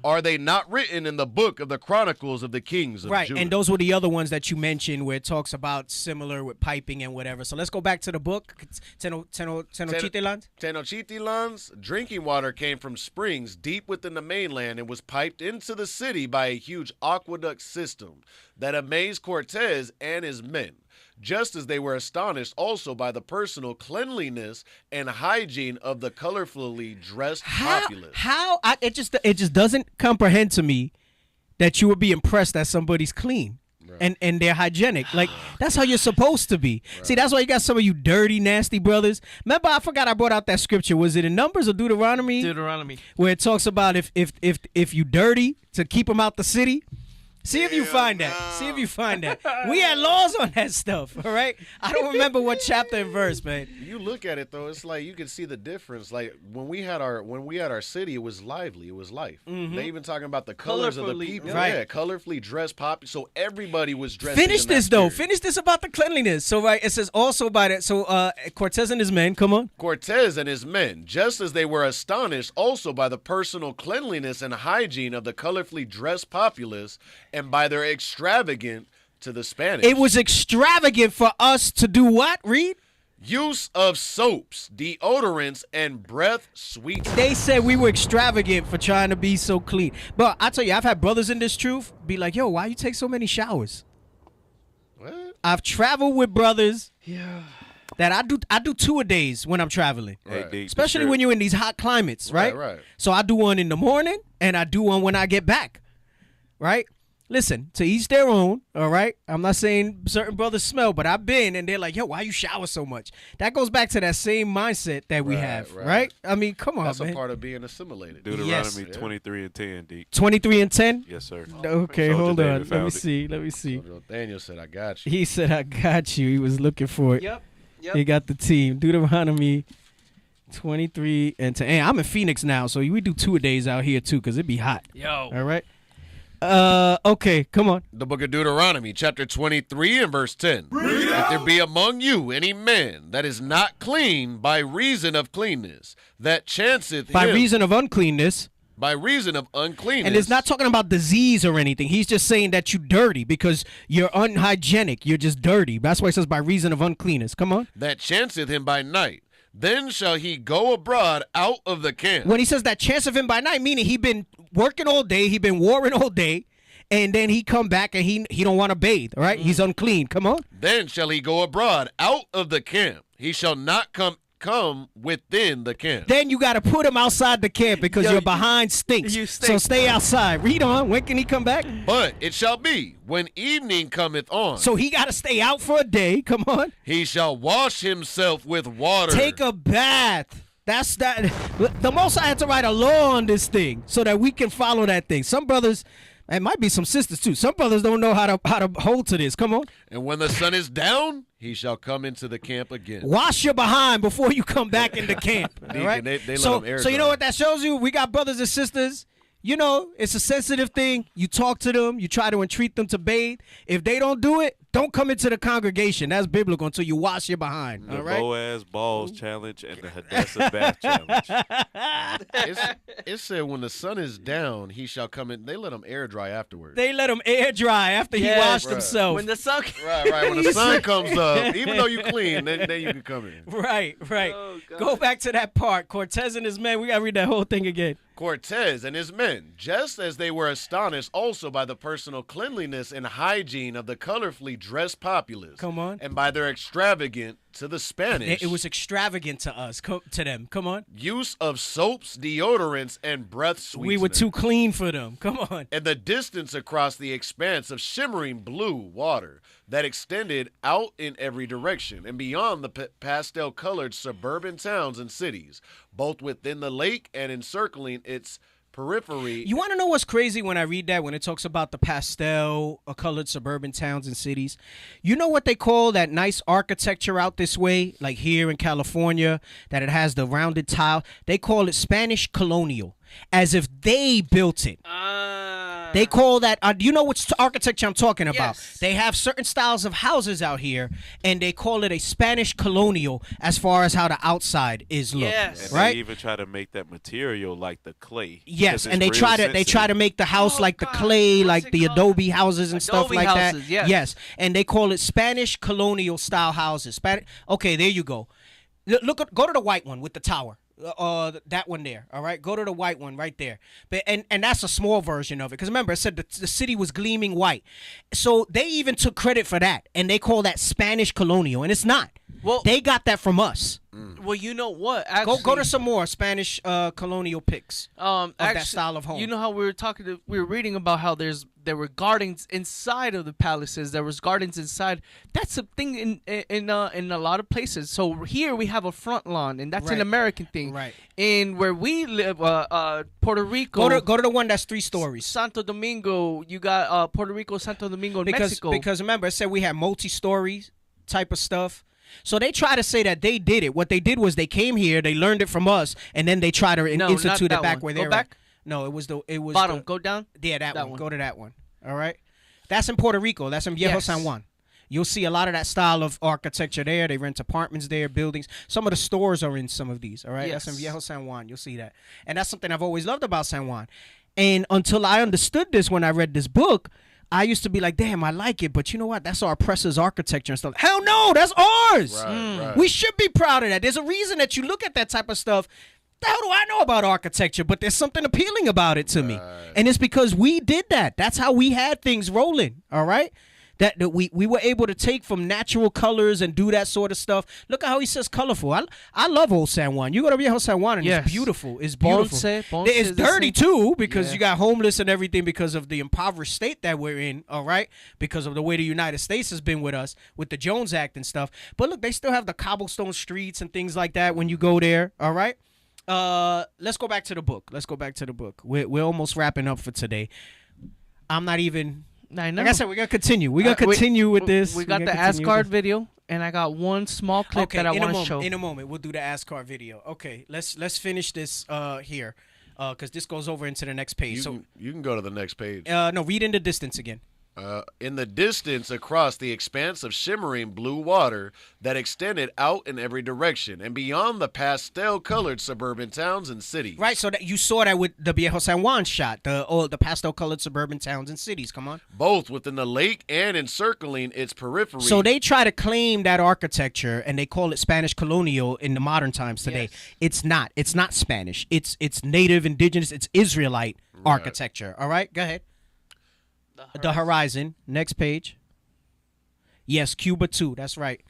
Are they not written in the book of the Chronicles of the Kings of Judah? And those were the other ones that you mentioned where it talks about similar with piping and whatever. So let's go back to the book. Tenochtitlan. Tenochtitlan's drinking water came from springs deep within the mainland and was piped into the city by a huge aqueduct system that amazed Cortez and his men, just as they were astonished also by the personal cleanliness and hygiene of the colorfully dressed populace. It just doesn't comprehend to me that you would be impressed that somebody's clean. Right. And they're hygienic. Like, that's how you're supposed to be. Right. See, that's why you got some of you dirty, nasty brothers. Remember, I forgot I brought out that scripture. Was it in Numbers or Deuteronomy? Deuteronomy. Where it talks about if you dirty, to keep them out the city. See if you find that. See if you find that. We had laws on that stuff, all right? I don't remember what chapter and verse, man. You look at it though, it's like you can see the difference. Like when we had our city, it was lively, it was life. Mm-hmm. They even talking about the colors of the people. Right. Yeah, colorfully dressed pop. So everybody was dressed. Finish this though. Finish this about the cleanliness. So right, it says also by that. So Cortez and his men, come on. Cortez and his men, just as they were astonished also by the personal cleanliness and hygiene of the colorfully dressed populace, and by their extravagant to the Spanish. It was extravagant for us to do what? Read. Use of soaps, deodorants, and breath sweeteners. They said we were extravagant for trying to be so clean. But I tell you, I've had brothers in this truth be like, yo, why you take so many showers? What? I've traveled with brothers. Yeah. That I do 2 a days when I'm traveling. Right. Especially when you're in these hot climates, right? Right. So I do one in the morning and I do one when I get back. Right? Listen, to each their own, all right? I'm not saying certain brothers smell, but I've been, and they're like, yo, why you shower so much? That goes back to that same mindset that we have, right? I mean, come on, That's man. a part of being assimilated. Deuteronomy 23 and 10, D. 23 and 10? Yes, sir. Okay, Soldier hold David on. found Let it. me see. Daniel said, I got you. He said, I got you. He was looking for it. Yep. He got the team. Deuteronomy 23 and 10. Hey, I'm in Phoenix now, so we do 2 a days out here, too, because it be hot. Yo. All right? Okay, come on. The book of Deuteronomy, chapter 23 and verse 10. If there be among you any man that is not clean by reason of cleanness, that chanceth By him, reason of uncleanness. by reason of uncleanness. And it's not talking about disease or anything. He's just saying that you're dirty because you're unhygienic. You're just dirty. That's why it says by reason of uncleanness. Come on. that chanceth him by night, Then shall he go abroad out of the camp. When he says that chance of him by night, meaning he been working all day, he been warring all day, and then he come back and he don't want to bathe, all right? He's unclean. Come on. Then shall he go abroad out of the camp. He shall not come within the camp. Then you got to put him outside the camp because your behind stinks. So stay outside. Read on. When can he come back? But it shall be when evening cometh on. So he got to stay out for a day. Come on. He shall wash himself with water. Take a bath. That's that. The Most High had to write a law on this thing so that we can follow that thing. Some brothers, it might be some sisters too. Some brothers don't know how to hold to this. Come on. And when the sun is down, he shall come into the camp again. Wash your behind before you come back into camp. All right? They so let 'em air you know dry. what that shows you? We got brothers and sisters. You know, it's a sensitive thing. You talk to them. You try to entreat them to bathe. If they don't do it, don't come into the congregation. That's biblical until you wash your behind. The All right? Boaz Balls Challenge and the Hadassah Bath Challenge. It said when the sun is down, he shall come in. They let him air dry afterwards. They let him air dry after he washed himself. When the sun, Right. When the sun comes up, even though you clean, then you can come in. Right. Oh, God. Go back to that part. Cortez and his men. We got to read that whole thing again. Cortez and his men, just as they were astonished also by the personal cleanliness and hygiene of the colorfully dressed populace. Come on. And by their extravagant, to the Spanish, It was extravagant to us, to them. Come on. use of soaps, deodorants, and breath sweeteners. We were too clean for them. Come on. And the distance across the expanse of shimmering blue water that extended out in every direction and beyond the pastel-colored suburban towns and cities, both within the lake and encircling its periphery. You want to know what's crazy when I read that, when it talks about the pastel-colored suburban towns and cities? You know what they call that nice architecture out this way, like here in California, that it has the rounded tile? They call it Spanish colonial, as if they built it. They call that, do you know which architecture I'm talking about? Yes. They have certain styles of houses out here, and they call it a Spanish colonial as far as how the outside is looked. Yes. And Right? they even try to make that material like the clay. Yes, 'cause and they it's try real to make the house like the clay, like the adobe houses and stuff Adobe like houses, that. yes. And they call it Spanish colonial style houses. Okay, there you go. Go to the white one with the tower. That one there. All right, go to the white one right there. But and that's a small version of it, because remember, it said the city was gleaming white. So they even took credit for that, and they call that Spanish colonial, and it's not. Well, they got that from us. Well, you know what? Actually, Go to some more Spanish colonial pics of that style of home. You know how we were reading about how there were gardens inside of the palaces. There was gardens inside. That's a thing in a lot of places. So here we have a front lawn, and that's an American thing. Right. And where we live, Puerto Rico. Go to the one that's 3 stories. Santo Domingo. You got Puerto Rico, Santo Domingo, and Mexico. Because remember, it said we had multi-story type of stuff. So they try to say that they did it. What they did was they came here, they learned it from us, and then they try to institute it back where they're back. No, it was bottom. Go down. Yeah, that one. Go to that one. All right. That's in Puerto Rico. That's in Viejo San Juan. You'll see a lot of that style of architecture there. They rent apartments there, buildings. Some of the stores are in some of these. All right. Yes. That's in Viejo San Juan. You'll see that. And that's something I've always loved about San Juan. And until I understood this when I read this book, I used to be like, damn, I like it, but you know what? That's our oppressor's architecture and stuff. Hell no, that's ours. Right. We should be proud of that. There's a reason that you look at that type of stuff. The hell do I know about architecture? But there's something appealing about it to me. And it's because we did that. That's how we had things rolling, all right? That we were able to take from natural colors and do that sort of stuff. Look at how he says colorful. I love old San Juan. You go to Viejo San Juan and it's beautiful. It's beautiful. Ponce It's is dirty too, because Yeah. you got homeless and everything because of the impoverished state that we're in, all right? Because of the way the United States has been with us, with the Jones Act and stuff. But look, they still have the cobblestone streets and things like that when you go there, all right? Let's go back to the book. We're almost wrapping up for today. I'm not even... I know. Like I said, we're gonna continue. We're gonna continue with this. We got the Asgard video, and I got one small clip that I want to show. In a moment, we'll do the Asgard video. Okay, let's finish this here, because this goes over into the next page. You can go to the next page. No, read In the Distance again. In the distance across the expanse of shimmering blue water that extended out in every direction and beyond the pastel-colored suburban towns and cities. Right, so that you saw that with the Viejo San Juan shot, the pastel-colored suburban towns and cities. Come on. Both within the lake and encircling its periphery. So they try to claim that architecture, and they call it Spanish colonial in the modern times today. Yes. It's not. It's not Spanish. It's native, indigenous, it's Israelite architecture. All right, go ahead. The horizon. Next page. Yes, Cuba too. That's right.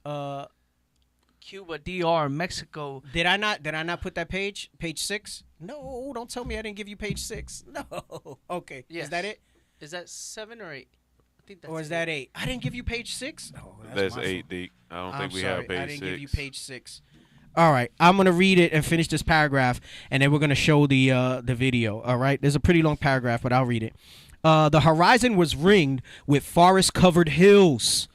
Cuba, DR, Mexico. Did I not put that page? Page 6? No, don't tell me I didn't give you page 6. No. Okay. Yes. Is that it? Is that 7 or 8? I think that's. Or is that 8? I didn't give you page 6. Oh, that's 8, Deke. I don't think we have page 6. I didn't give you page 6. All right, I'm gonna read it and finish this paragraph, and then we're gonna show the video. All right, there's a pretty long paragraph, but I'll read it. The horizon was ringed with forest-covered hills,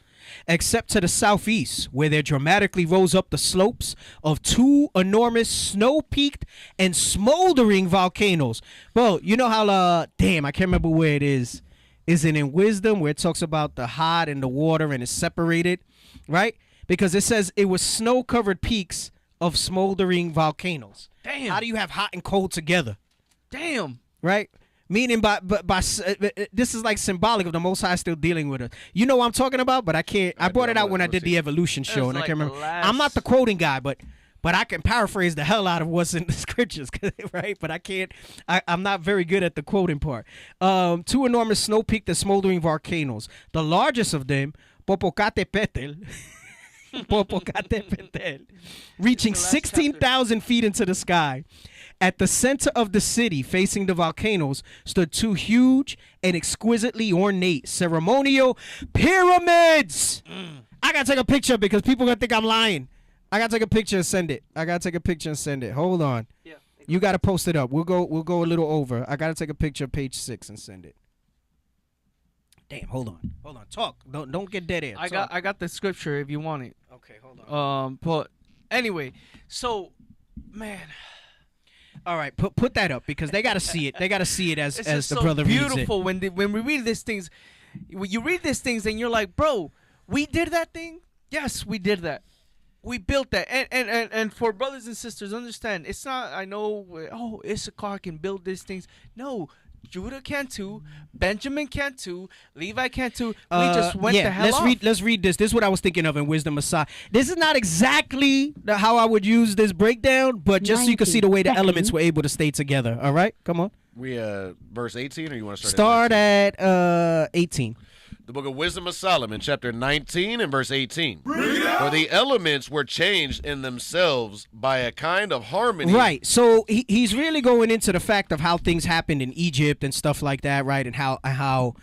except to the southeast, where there dramatically rose up the slopes of 2 enormous snow-peaked and smoldering volcanoes. Bro, you know how, damn, I can't remember where it is. Is it in Wisdom, where it talks about the hot and the water and it's separated, right? Because it says it was snow-covered peaks of smoldering volcanoes. Damn. How do you have hot and cold together? Damn. Right? Meaning by this is like symbolic of the Most High still dealing with us. You know what I'm talking about, but I can't. I brought it out when I did the evolution show, and I can't remember. I'm not the quoting guy, but I can paraphrase the hell out of what's in the scriptures, right? But I can't. I'm not very good at the quoting part. 2 enormous snow-peaked and smoldering volcanoes. The largest of them, Popocatépetl, reaching 16,000 feet into the sky. At the center of the city, facing the volcanoes, stood 2 huge and exquisitely ornate ceremonial pyramids. I gotta take a picture because people are gonna think I'm lying. I gotta take a picture and send it. Hold on. Yeah. You gotta post it up. We'll go a little over. I gotta take a picture of page 6 and send it. Damn, hold on. Talk. Don't get dead air. I got the scripture if you want it. Okay, hold on. But anyway, so man. All right, put that up because they gotta see it. They gotta see it as the brother reads it. It's beautiful when we read these things. You read these things and you're like, bro, we did that thing. Yes, we did that. We built that. And for brothers and sisters, understand, it's not. I know. Issachar can build these things. No. Judah can too. Benjamin can too. Levi can too. We just went the hell off. Let's read this. This is what I was thinking of in Wisdom Messiah. This is not exactly how I would use this breakdown, but just so you can see the way the elements were able to stay together. All right? Come on. We verse 18, or you want to start at 18. The book of Wisdom of Solomon, chapter 19 and verse 18. For the elements were changed in themselves by a kind of harmony. Right. So he's really going into the fact of how things happened in Egypt and stuff like that, right? And how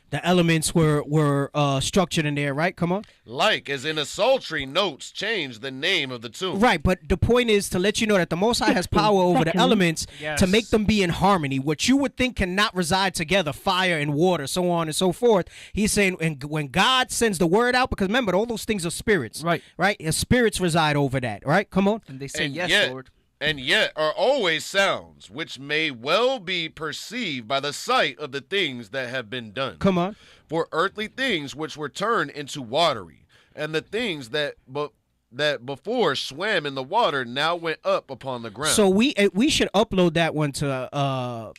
the elements were structured in there, right? Come on. Like as in a sultry notes change the name of the tune. Right, but the point is to let you know that the Most High has power over the elements to make them be in harmony. What you would think cannot reside together, fire and water, so on and so forth. He's saying when God sends the word out, because remember, all those things are spirits. Right. Right? And spirits reside over that, right? Come on. And they say, yes, Lord. And yet are always sounds which may well be perceived by the sight of the things that have been done. Come on. For earthly things which were turned into watery, and the things that before swam in the water now went up upon the ground. So we should upload that one to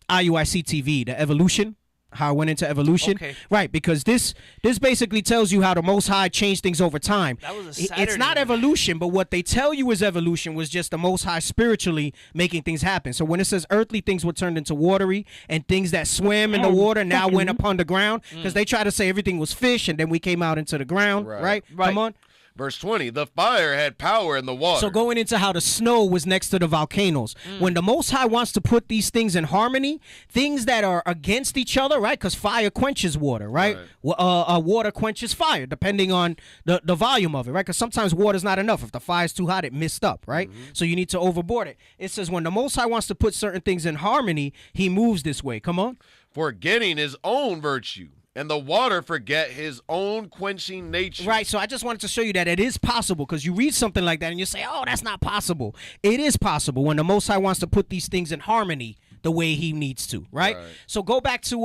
IUIC TV, the evolution. How I went into evolution, right? Because this basically tells you how the Most High changed things over time. That was a Saturday. It's not evolution, but what they tell you is evolution was just the Most High spiritually making things happen. So when it says earthly things were turned into watery, and things that swam in the water now went upon the ground, because they try to say everything was fish, and then we came out into the ground, right? Come on. Verse 20, the fire had power in the water. So going into how the snow was next to the volcanoes. When the Most High wants to put these things in harmony, things that are against each other, right? Because fire quenches water, right? Water quenches fire, depending on the volume of it, right? Because sometimes water's not enough. If the fire's too hot, it mist up, right? So you need to overboard it. It says when the Most High wants to put certain things in harmony, he moves this way. Come on. Forgetting his own virtue. And the water forget his own quenching nature. Right, so I just wanted to show you that it is possible, because you read something like that and you say, oh, that's not possible. It is possible when the Most High wants to put these things in harmony. the way he needs to, right? So go back to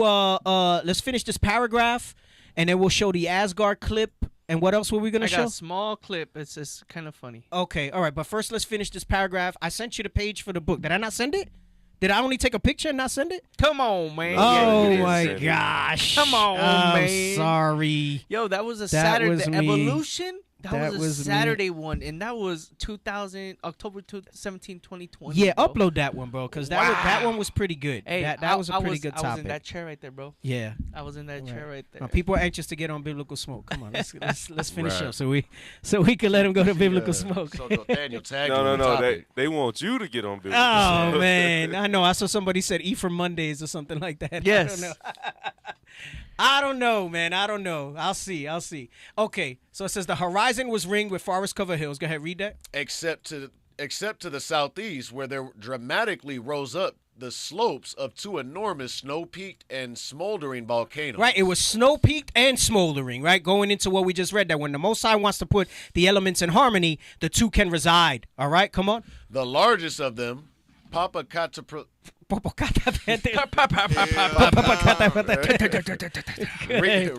let's finish this paragraph, and then we'll show the Asgard clip. And what else were we gonna show? I got a small clip. It's just kind of funny. Okay, all right, but first let's finish this paragraph. I sent you the page for the book. Did I not send it? Did I only take a picture and not send it? Come on, man. Oh my gosh. Come on, I'm man. sorry. Yo, that was a That Saturday. was The me. Evolution. That was a was me. Saturday one, and that was October 17, 2020. Yeah, bro. upload that one, bro, because that one was pretty good. Hey, that was a pretty good I was topic. in that chair right there, bro. Yeah, I was in that chair right there. Now, people are anxious to get on Biblical Smoke. Come on, let's finish Right. up so we can let them go to Biblical Smoke. So Daniel tagged you on the No. topic. They want you to get on Biblical Oh Smoke. man, I know. I saw somebody said Ephraim Mondays or something like that. Yes. I don't know, man. I don't know. I'll see. Okay, so it says the horizon was ringed with forest-covered hills. Go ahead, read that. Except to the southeast, where there dramatically rose up the slopes of two enormous snow-peaked and smoldering volcanoes. Right, it was snow-peaked and smoldering, right? Going into what we just read, that when the Most High wants to put the elements in harmony, the two can reside. All right, come on. The largest of them, Popocatépetl,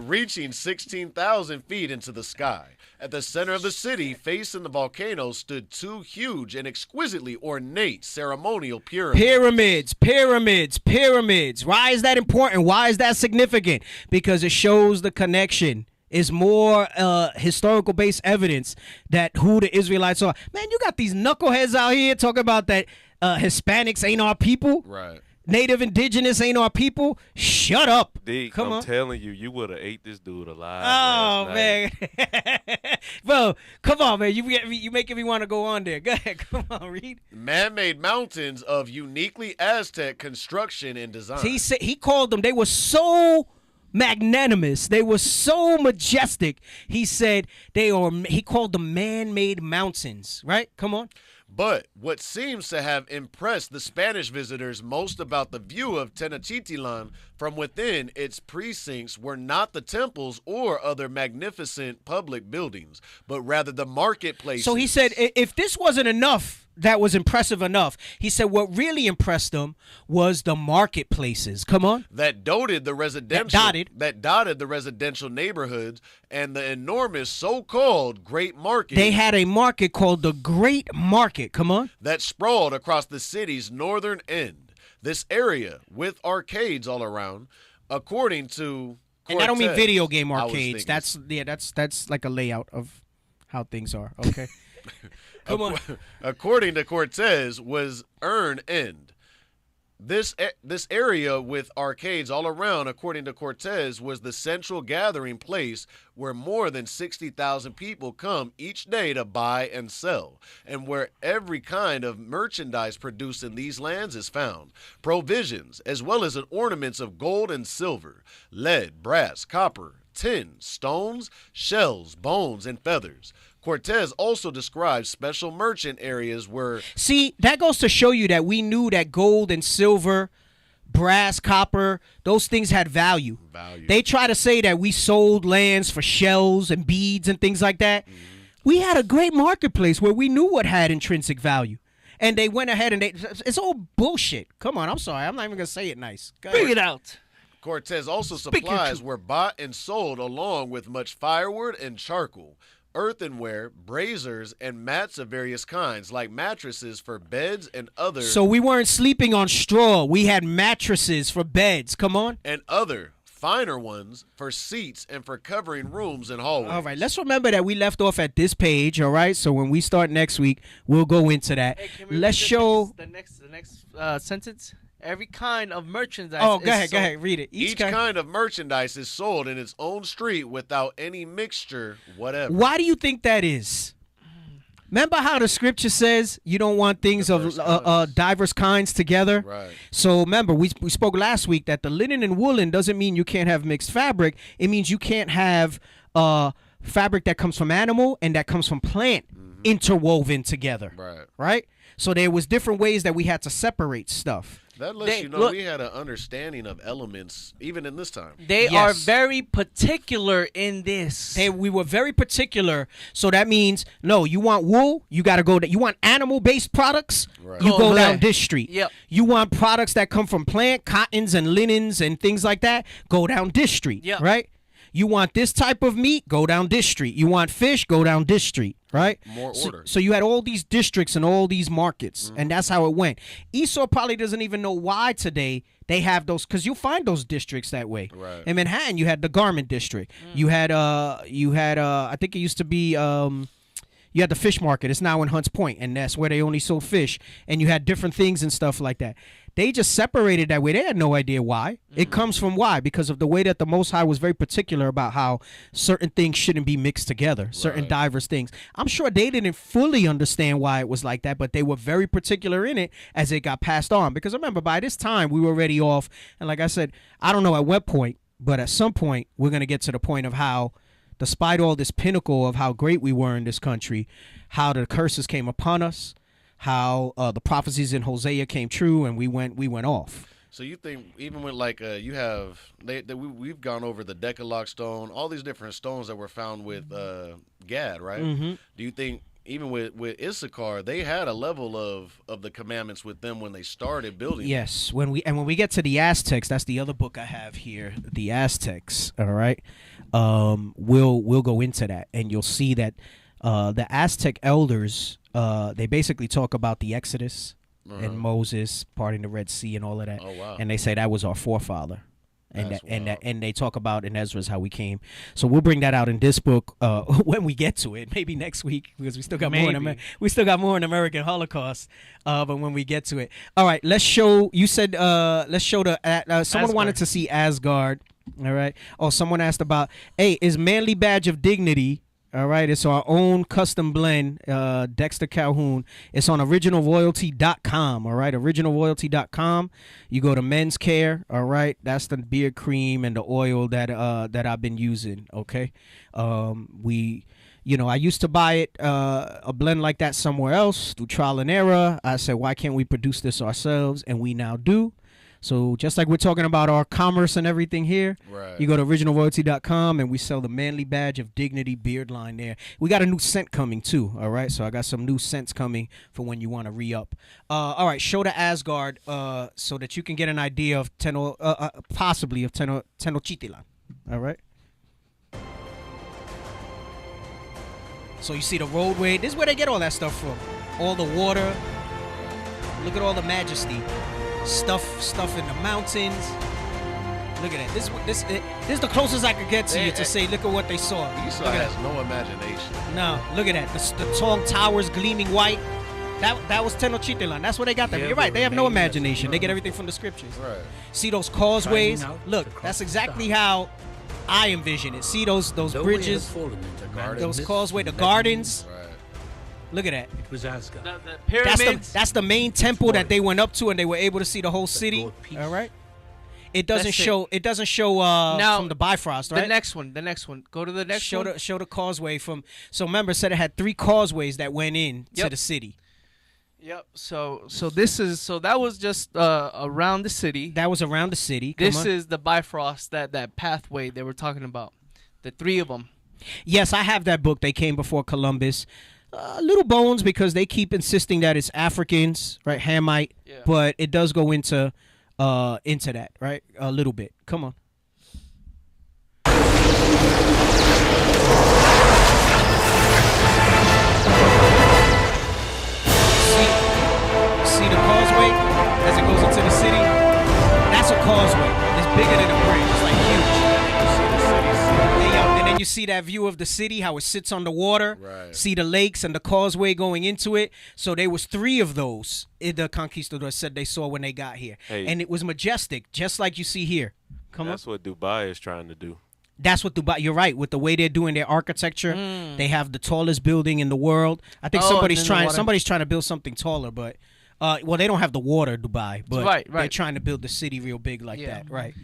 reaching 16,000 feet into the sky. At the center of the city, facing the volcano, stood two huge and exquisitely ornate ceremonial pyramids. Pyramids. Why is that important? Why is that significant? Because it shows the connection. Is more historical based evidence that who the Israelites are. Man, you got these knuckleheads out here talking about that Hispanics ain't our people. Right. Native indigenous ain't our people. Shut up. Come on. Telling you, you would have ate this dude alive. Oh last man, bro, come on, man. You making me want to go on there. Go ahead, come on, read. Man-made mountains of uniquely Aztec construction and design. He called them. They were so magnanimous. They were so majestic. He said he called them man-made mountains. Right? Come on. But what seems to have impressed the Spanish visitors most about the view of Tenochtitlan from within its precincts were not the temples or other magnificent public buildings, but rather the marketplaces. So he said if this wasn't enough, that was impressive enough, he said what really impressed them was the marketplaces. Come on. That dotted the residential neighborhoods and the enormous so-called Great Market. They had a market called the Great Market. Come on. That sprawled across the city's northern end. This area, with arcades all around, according to Cortez, and I don't mean video game arcades. That's like a layout of how things are. Okay. Come on. According to Cortez, was Urn End. This area with arcades all around, according to Cortez, was the central gathering place where more than 60,000 people come each day to buy and sell, and where every kind of merchandise produced in these lands is found. Provisions, as well as ornaments of gold and silver, lead, brass, copper, tin, stones, shells, bones, and feathers. Cortez also describes special merchant areas where... See, that goes to show you that we knew that gold and silver, brass, copper, those things had value. They try to say that we sold lands for shells and beads and things like that. We had a great marketplace where we knew what had intrinsic value. And they went ahead and it's all bullshit. Come on, I'm sorry. I'm not even going to say it nice. Bring it out. Cortez also supplies were bought and sold along with much firewood and charcoal, earthenware, braziers, and mats of various kinds, like mattresses for beds and other... So we weren't sleeping on straw. We had mattresses for beds. Come on. And other finer ones for seats and for covering rooms and hallways. All right, let's remember that we left off at this page, all right? So when we start next week, we'll go into that. Hey, can we let's read show... The next sentence? Every kind of merchandise. Oh, go ahead, read it. Each kind of merchandise is sold in its own street without any mixture, whatever. Why do you think that is? Remember how the scripture says you don't want things of diverse kinds together? Right. So remember, we spoke last week that the linen and woolen doesn't mean you can't have mixed fabric. It means you can't have fabric that comes from animal and that comes from plant interwoven together. Right. Right? So there was different ways that we had to separate stuff. That lets you know we had an understanding of elements even in this time. They are very particular in this. We were very particular. So that means, no, you want wool, you got to go. You want animal-based products, you go down this street. Yep. You want products that come from plant, cottons and linens and things like that, go down this street. Yep. Right? You want this type of meat, go down this street. You want fish, go down this street, right? More order. So you had all these districts and all these markets, and that's how it went. Esau probably doesn't even know why today they have those, because you'll find those districts that way. Right. In Manhattan, you had the garment district. You had I think it used to be you had the fish market. It's now in Hunts Point, and that's where they only sold fish. And you had different things and stuff like that. They just separated that way. They had no idea why. It comes from why? Because of the way that the Most High was very particular about how certain things shouldn't be mixed together, certain diverse things. I'm sure they didn't fully understand why it was like that, but they were very particular in it as it got passed on. Because remember, by this time, we were already off. And like I said, I don't know at what point, but at some point, we're going to get to the point of how, despite all this pinnacle of how great we were in this country, how the curses came upon us, how the prophecies in Hosea came true, and we went off. So you think even with like you have we've gone over the Decalogue stone, all these different stones that were found with Gad, right? Mm-hmm. Do you think even with Issachar, they had a level of the commandments with them when they started building? Yes, when we get to the Aztecs, that's the other book I have here, the Aztecs. All right, we'll go into that, and you'll see that the Aztec elders. They basically talk about the Exodus and Moses parting the Red Sea and all of that. Oh, wow. And they say that was our forefather. And they talk about in Ezra's how we came. So we'll bring that out in this book when we get to it, maybe next week, because we still got more in American Holocaust. But when we get to it, all right. Let's show. You said let's show the. Someone Asgard. wanted to see Asgard. All right. Oh, someone asked about. Hey, is Manly Badge of Dignity? All right, it's our own custom blend, Dexter Calhoun. It's on originalroyalty.com, all right, originalroyalty.com. You go to men's care, all right, that's the beard cream and the oil that I've been using, okay? I used to buy it, a blend like that somewhere else through trial and error. I said, why can't we produce this ourselves? And we now do. So just like we're talking about our commerce and everything here, you go to originalroyalty.com and we sell the Manly Badge of Dignity beard line there. We got a new scent coming too, all right? So I got some new scents coming for when you want to re-up. All right, show the Asgard so that you can get an idea of possibly of Tenochtitlan, all right? So you see the roadway. This is where they get all that stuff from. All the water. Look at all the majesty. Stuff in the mountains. Look at that. This is the closest I could get to you to say, look at what they saw. Esau has no imagination. No, look at that. The tall towers gleaming white. That was Tenochtitlan. That's where they got them. You're right. They have no imagination. They get everything from the scriptures. Right. See those causeways? Look, that's exactly how I envision it. See those bridges, those causeways, the gardens. Right. Look at that. It was Asgard. The pyramids. That's the main temple that they went up to, and they were able to see the whole city. All right. It doesn't show. It doesn't show now, from the Bifrost, right? The next one. Go to the next one. Show the causeway from. So remember, it said it had 3 causeways that went in to the city. Yep. So that was just around the city. That was around the city. This is the Bifrost, that pathway they were talking about. The 3 of them. Yes, I have that book. They came before Columbus. Little bones because they keep insisting that it's Africans, right? Hamite, but it does go into that, right? A little bit. Come on. See the causeway as it goes into the city? That's a causeway. It's bigger than a bridge. It's like huge. And then you see that view of the city, how it sits on the water. Right. See the lakes and the causeway going into it. So there was 3 of those the conquistadors said they saw when they got here. Hey. And it was majestic, just like you see here. That's what Dubai is trying to do. That's what Dubai. You're right. With the way they're doing their architecture, they have the tallest building in the world. I think somebody's trying to build something taller, but they don't have the water, Dubai, but they're trying to build the city real big like that, right?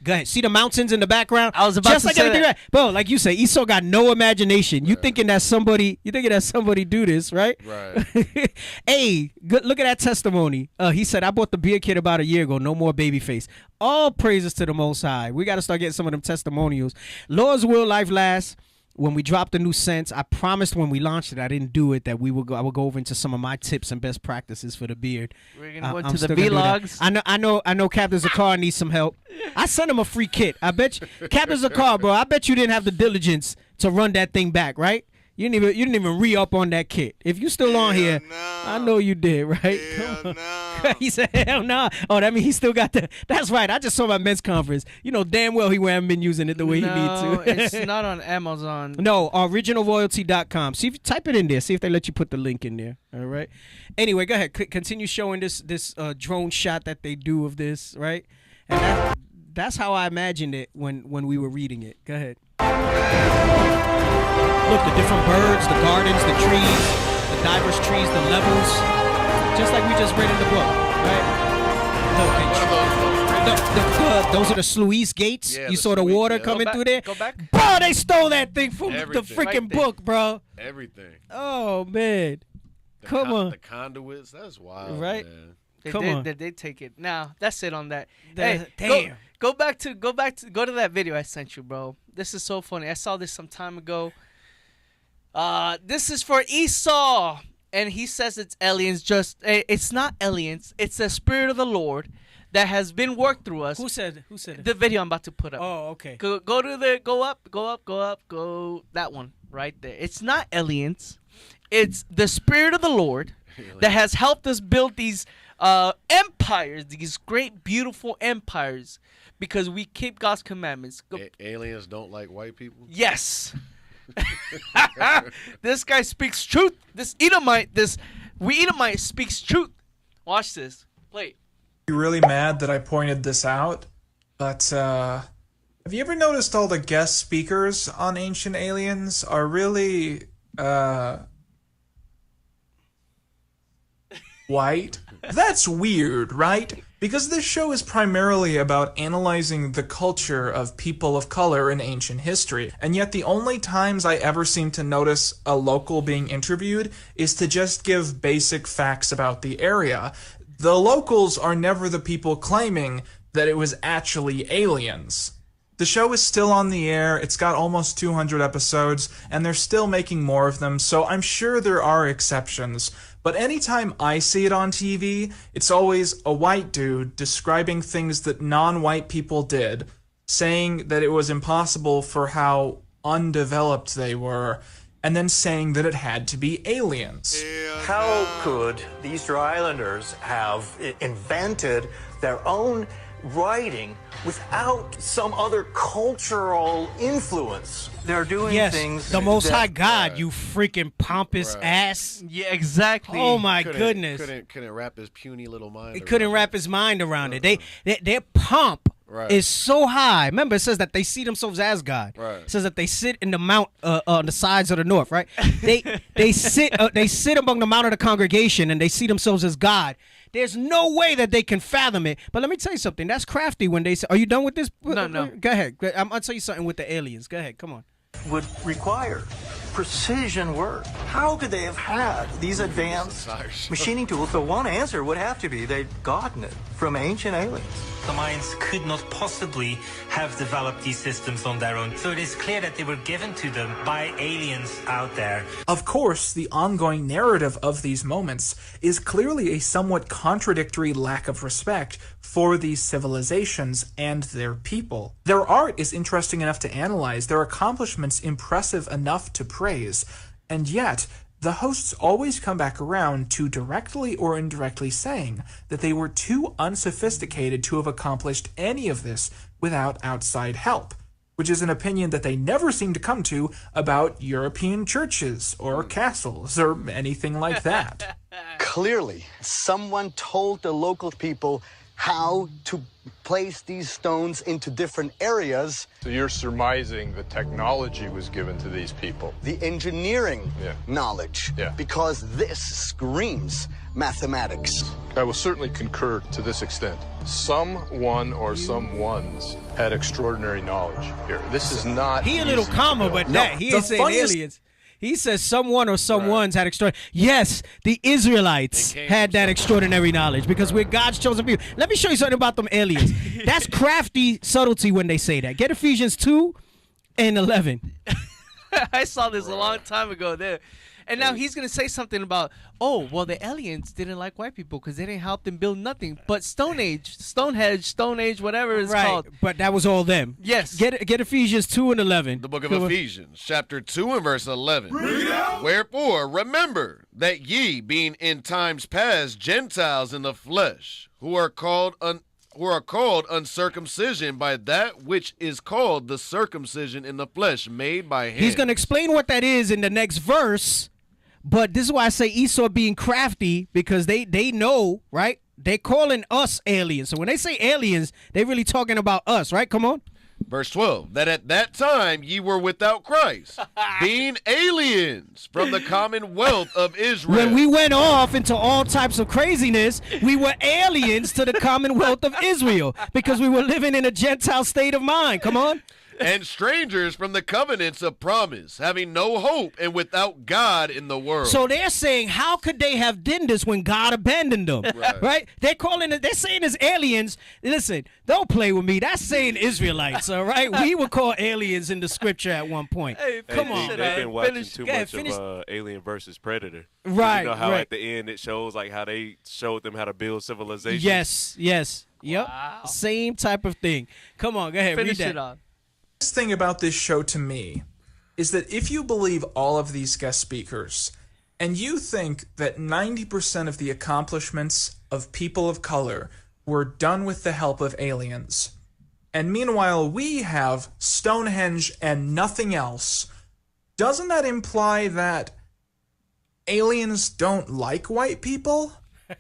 Go ahead. See the mountains in the background? I was about just to like say anything, that. right? Bro, like you say, Esau got no imagination. You thinking that somebody do this, right? Right. Hey, look at that testimony. He said, I bought the beer kit about a year ago. No more baby face. All praises to the Most High. We got to start getting some of them testimonials. Lord's will, life lasts. When we dropped the new sense, I promised when we launched it, I didn't do it, that I would go over into some of my tips and best practices for the beard. We're gonna go I'm into the still gonna do that. vlogs. I know Captain Zakar needs some help. I sent him a free kit. I bet you, Captain Zakar, bro, I bet you didn't have the diligence to run that thing back, right? You didn't even re-up on that kit. If you still on here, I know you did, right? Hell no. He said, hell no. Oh, that means he still got the... That's right. I just saw my men's conference. You know damn well he hasn't been using it the way he needs to. It's not on Amazon. No, originalroyalty.com. See if you type it in there. See if they let you put the link in there. All right. Anyway, go ahead. Continue showing this drone shot that they do of this, right? And that's how I imagined it when we were reading it. Go ahead. Look, the different birds, the gardens, the trees, the diverse trees, the levels, just like we just read in the book, right? Those are the sluice gates. Yeah, you saw the water coming through there. Go back. Bro, they stole that thing from the Everything. freaking Right there. book, bro. Everything. Oh, man. Come on. The conduits. That's wild, Right? man. They did take it. Now that's it on that. Damn. Go to that video I sent you, bro. This is so funny. I saw this some time ago. This is for Esau, and he says it's aliens. It's not aliens. It's the Spirit of the Lord that has been worked through us. Who said it? The video I'm about to put up. Oh, okay. Go that one right there. It's not aliens. It's the Spirit of the Lord that has helped us build these empires, these great, beautiful empires, because we keep God's commandments. Aliens don't like white people? Yes. This guy speaks truth. This Edomite speaks truth. Watch this. Play it. I'm really mad that I pointed this out, but have you ever noticed all the guest speakers on Ancient Aliens are really white? That's weird, right? Because this show is primarily about analyzing the culture of people of color in ancient history, and yet the only times I ever seem to notice a local being interviewed is to just give basic facts about the area. The locals are never the people claiming that it was actually aliens. The show is still on the air, it's got almost 200 episodes, and they're still making more of them, so I'm sure there are exceptions. But anytime I see it on TV, it's always a white dude describing things that non-white people did, saying that it was impossible for how undeveloped they were, and then saying that it had to be aliens. How could the Easter Islanders have invented their own writing without some other cultural influence? They're doing things. The Most High God, you freaking pompous ass. Yeah, exactly. Oh my goodness. Couldn't wrap his puny little mind. He couldn't wrap his mind around it. Their pomp is so high. Remember, it says that they see themselves as God. Right. It says that they sit in the mount on the sides of the north. Right. They sit among the mount of the congregation and they see themselves as God. There's no way that they can fathom it. But let me tell you something. That's crafty when they say, are you done with this? No. Go ahead. I'm going to tell you something with the aliens. Go ahead. Come on. Would require precision work. How could they have had these advanced machining tools? The one answer would have to be they'd gotten it from ancient aliens. The Mayans could not possibly have developed these systems on their own. So it is clear that they were given to them by aliens out there. Of course, the ongoing narrative of these moments is clearly a somewhat contradictory lack of respect for these civilizations and their people. Their art is interesting enough to analyze, their accomplishments impressive enough to praise, and yet the hosts always come back around to directly or indirectly saying that they were too unsophisticated to have accomplished any of this without outside help, which is an opinion that they never seem to come to about European churches or castles or anything like that. Clearly, someone told the local people how to place these stones into different areas. So you're surmising the technology was given to these people. The engineering knowledge, because this screams mathematics. I will certainly concur to this extent. Someone or someones had extraordinary knowledge here. This is not He a little easy calmer, to but know. that he ain't saying aliens. He says someone or someone's had extraordinary. Yes, the Israelites had that extraordinary knowledge because we're God's chosen people. Let me show you something about them aliens. That's crafty subtlety when they say that. Get Ephesians 2:11. I saw this a long time ago there. And now he's going to say something about, oh, well, the aliens didn't like white people because they didn't help them build nothing. But Stonehenge, whatever it's called. But that was all them. Yes. Get Ephesians 2:11. The book of Ephesians, chapter 2 and verse 11. Wherefore, remember that ye, being in times past Gentiles in the flesh, who are called uncircumcision by that which is called the circumcision in the flesh made by hands. He's going to explain what that is in the next verse. But this is why I say Esau being crafty, because they know, right? They calling us aliens. So when they say aliens, they really talking about us, right? Come on. Verse 12, that at that time ye were without Christ, being aliens from the commonwealth of Israel. When we went off into all types of craziness, we were aliens to the commonwealth of Israel because we were living in a Gentile state of mind. Come on. And strangers from the covenants of promise, having no hope and without God in the world. So they're saying, how could they have done this when God abandoned them? Right? They're saying as aliens. Listen, don't play with me. That's saying Israelites, all right? We were called aliens in the scripture at one point. Come on. They've been watching too much of Alien versus Predator. Right, You know how right. at the end it shows like how they showed them how to build civilization. Yes. Yep. Same type of thing. Come on, go ahead. Finish read that. it on. The best thing about this show to me is that if you believe all of these guest speakers and you think that 90% of the accomplishments of people of color were done with the help of aliens, and meanwhile we have Stonehenge and nothing else, doesn't that imply that aliens don't like white people?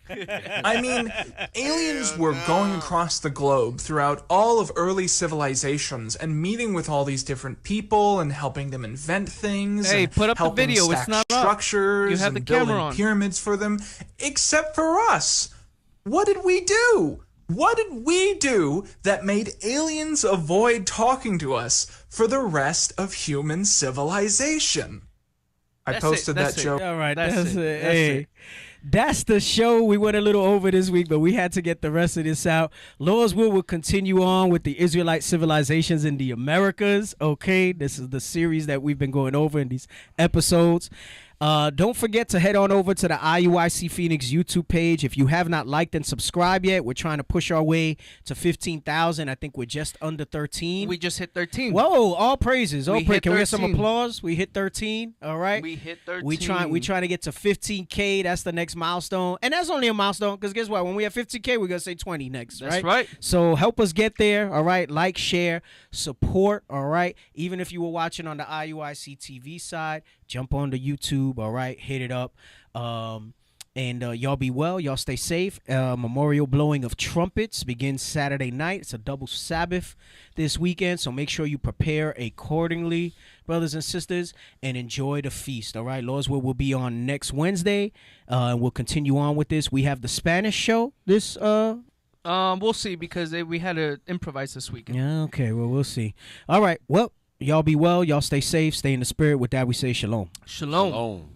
I mean, aliens were going across the globe throughout all of early civilizations and meeting with all these different people and helping them invent things. Hey, and put up the helping video. stack It's not up. structures You have the and camera building on. pyramids for them. Except for us. What did we do? What did we do that made aliens avoid talking to us for the rest of human civilization? I posted that joke. All right, that's it. Hey, that's the show. We went a little over this week, but we had to get the rest of this out. Lord's will continue on with the Israelite civilizations in the Americas. Okay, this is the series that we've been going over in these episodes. Don't forget to head on over to the IUIC Phoenix YouTube page. If you have not liked and subscribed yet, we're trying to push our way to 15,000. I think we're just under 13. We just hit 13. Whoa, all praises. All We praise. hit Can we get some 13. applause? We hit 13. All right. We hit 13. We trying to get to 15K. That's the next milestone. And that's only a milestone because guess what? When we have 15K, we're going to say 20 next, That's right? right. So help us get there, all right? Like, share, support, all right? Even if you were watching on the IUIC TV side, jump on the YouTube, all right? Hit it up. And y'all be well. Y'all stay safe. Memorial blowing of trumpets begins Saturday night. It's a double Sabbath this weekend, so make sure you prepare accordingly, brothers and sisters, and enjoy the feast, all right? Lord's will be on next Wednesday, and we'll continue on with this. We have the Spanish show this We'll see because we had to improvise this weekend. Yeah, okay. Well, we'll see. All right. Well, y'all be well. Y'all stay safe. Stay in the spirit. With that, we say shalom. Shalom.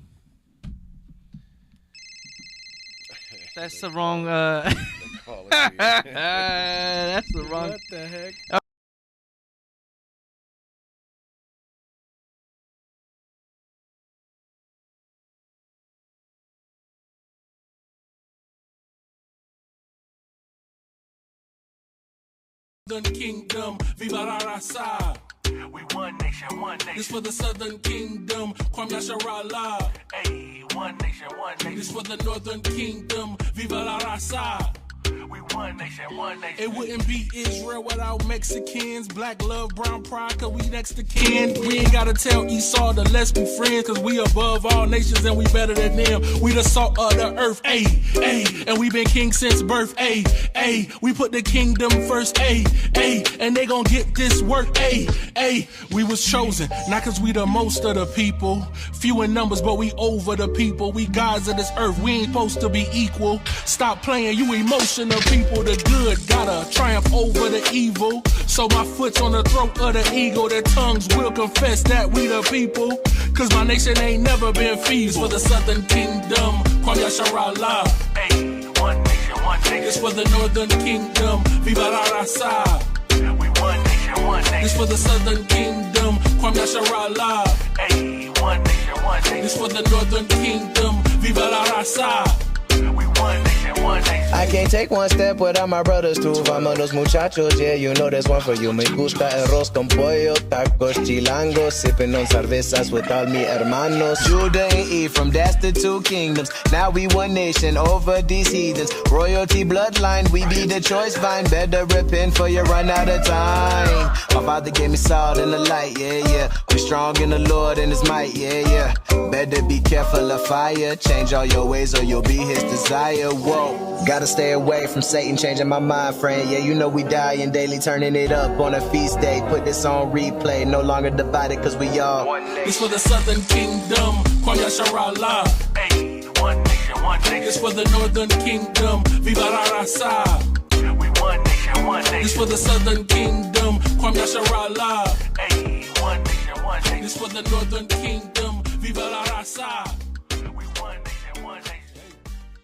That's the wrong. That's the wrong. What the heck? Southern Kingdom, viva la raza. We one nation, one nation. This for the Southern Kingdom, Kwame Yasharala. Hey, one nation, one nation. This for the Northern Kingdom, viva la raza. We one nation, one nation. It wouldn't be Israel without Mexicans. Black love, brown pride, cause we next to kin. We ain't gotta tell Esau to let's be friends, cause we above all nations and we better than them. We the salt of the earth, ayy, ayy. And we been king since birth, ayy, ayy. We put the kingdom first, ayy, ayy. And they gon' get this work, ayy, ayy. We was chosen, not cause we the most of the people. Few in numbers, but we over the people. We gods of this earth, we ain't supposed to be equal. Stop playing, you emotional people. The good gotta triumph over the evil. So my foot's on the throat of the eagle. Their tongues will confess that we the people. Cause my nation ain't never been feeble. For the southern kingdom, Kwame Yasharala. Hey, one nation, one nation. It's for the northern kingdom, Viva la Raza. We one nation, one nation. It's for the southern kingdom, Kwame Yasharala. Hey, one nation, one nation. It's for the northern kingdom, Viva la Raza. We one nation, one nation. I can't take one step without my brothers too. Vámonos muchachos, yeah, you know there's one for you. Me gusta arroz con pollo, tacos chilangos, sipping on cervezas with all mi hermanos. Judah and Ephraim, that's the two kingdoms. Now we one nation over these heathens. Royalty bloodline, we be the choice vine. Better repent for you run out of time. My father gave me salt and the light, yeah, yeah. We strong in the Lord and his might, yeah, yeah. Better be careful of fire. Change all your ways or you'll be his desire. Whoa, gotta stay away from Satan, changing my mind frame. Yeah, you know we dying daily, turning it up on a feast day. Put this on replay, no longer divided cause we all one nation. It's for the southern kingdom, Kwame Yasharala. Hey, one nation, one nation. It's for the northern kingdom, Viva la Raza. We one nation, one nation. It's for the southern kingdom, Kwame Yasharala. Hey, one nation, one nation. It's for the northern kingdom, Viva la Raza. We one nation, one nation.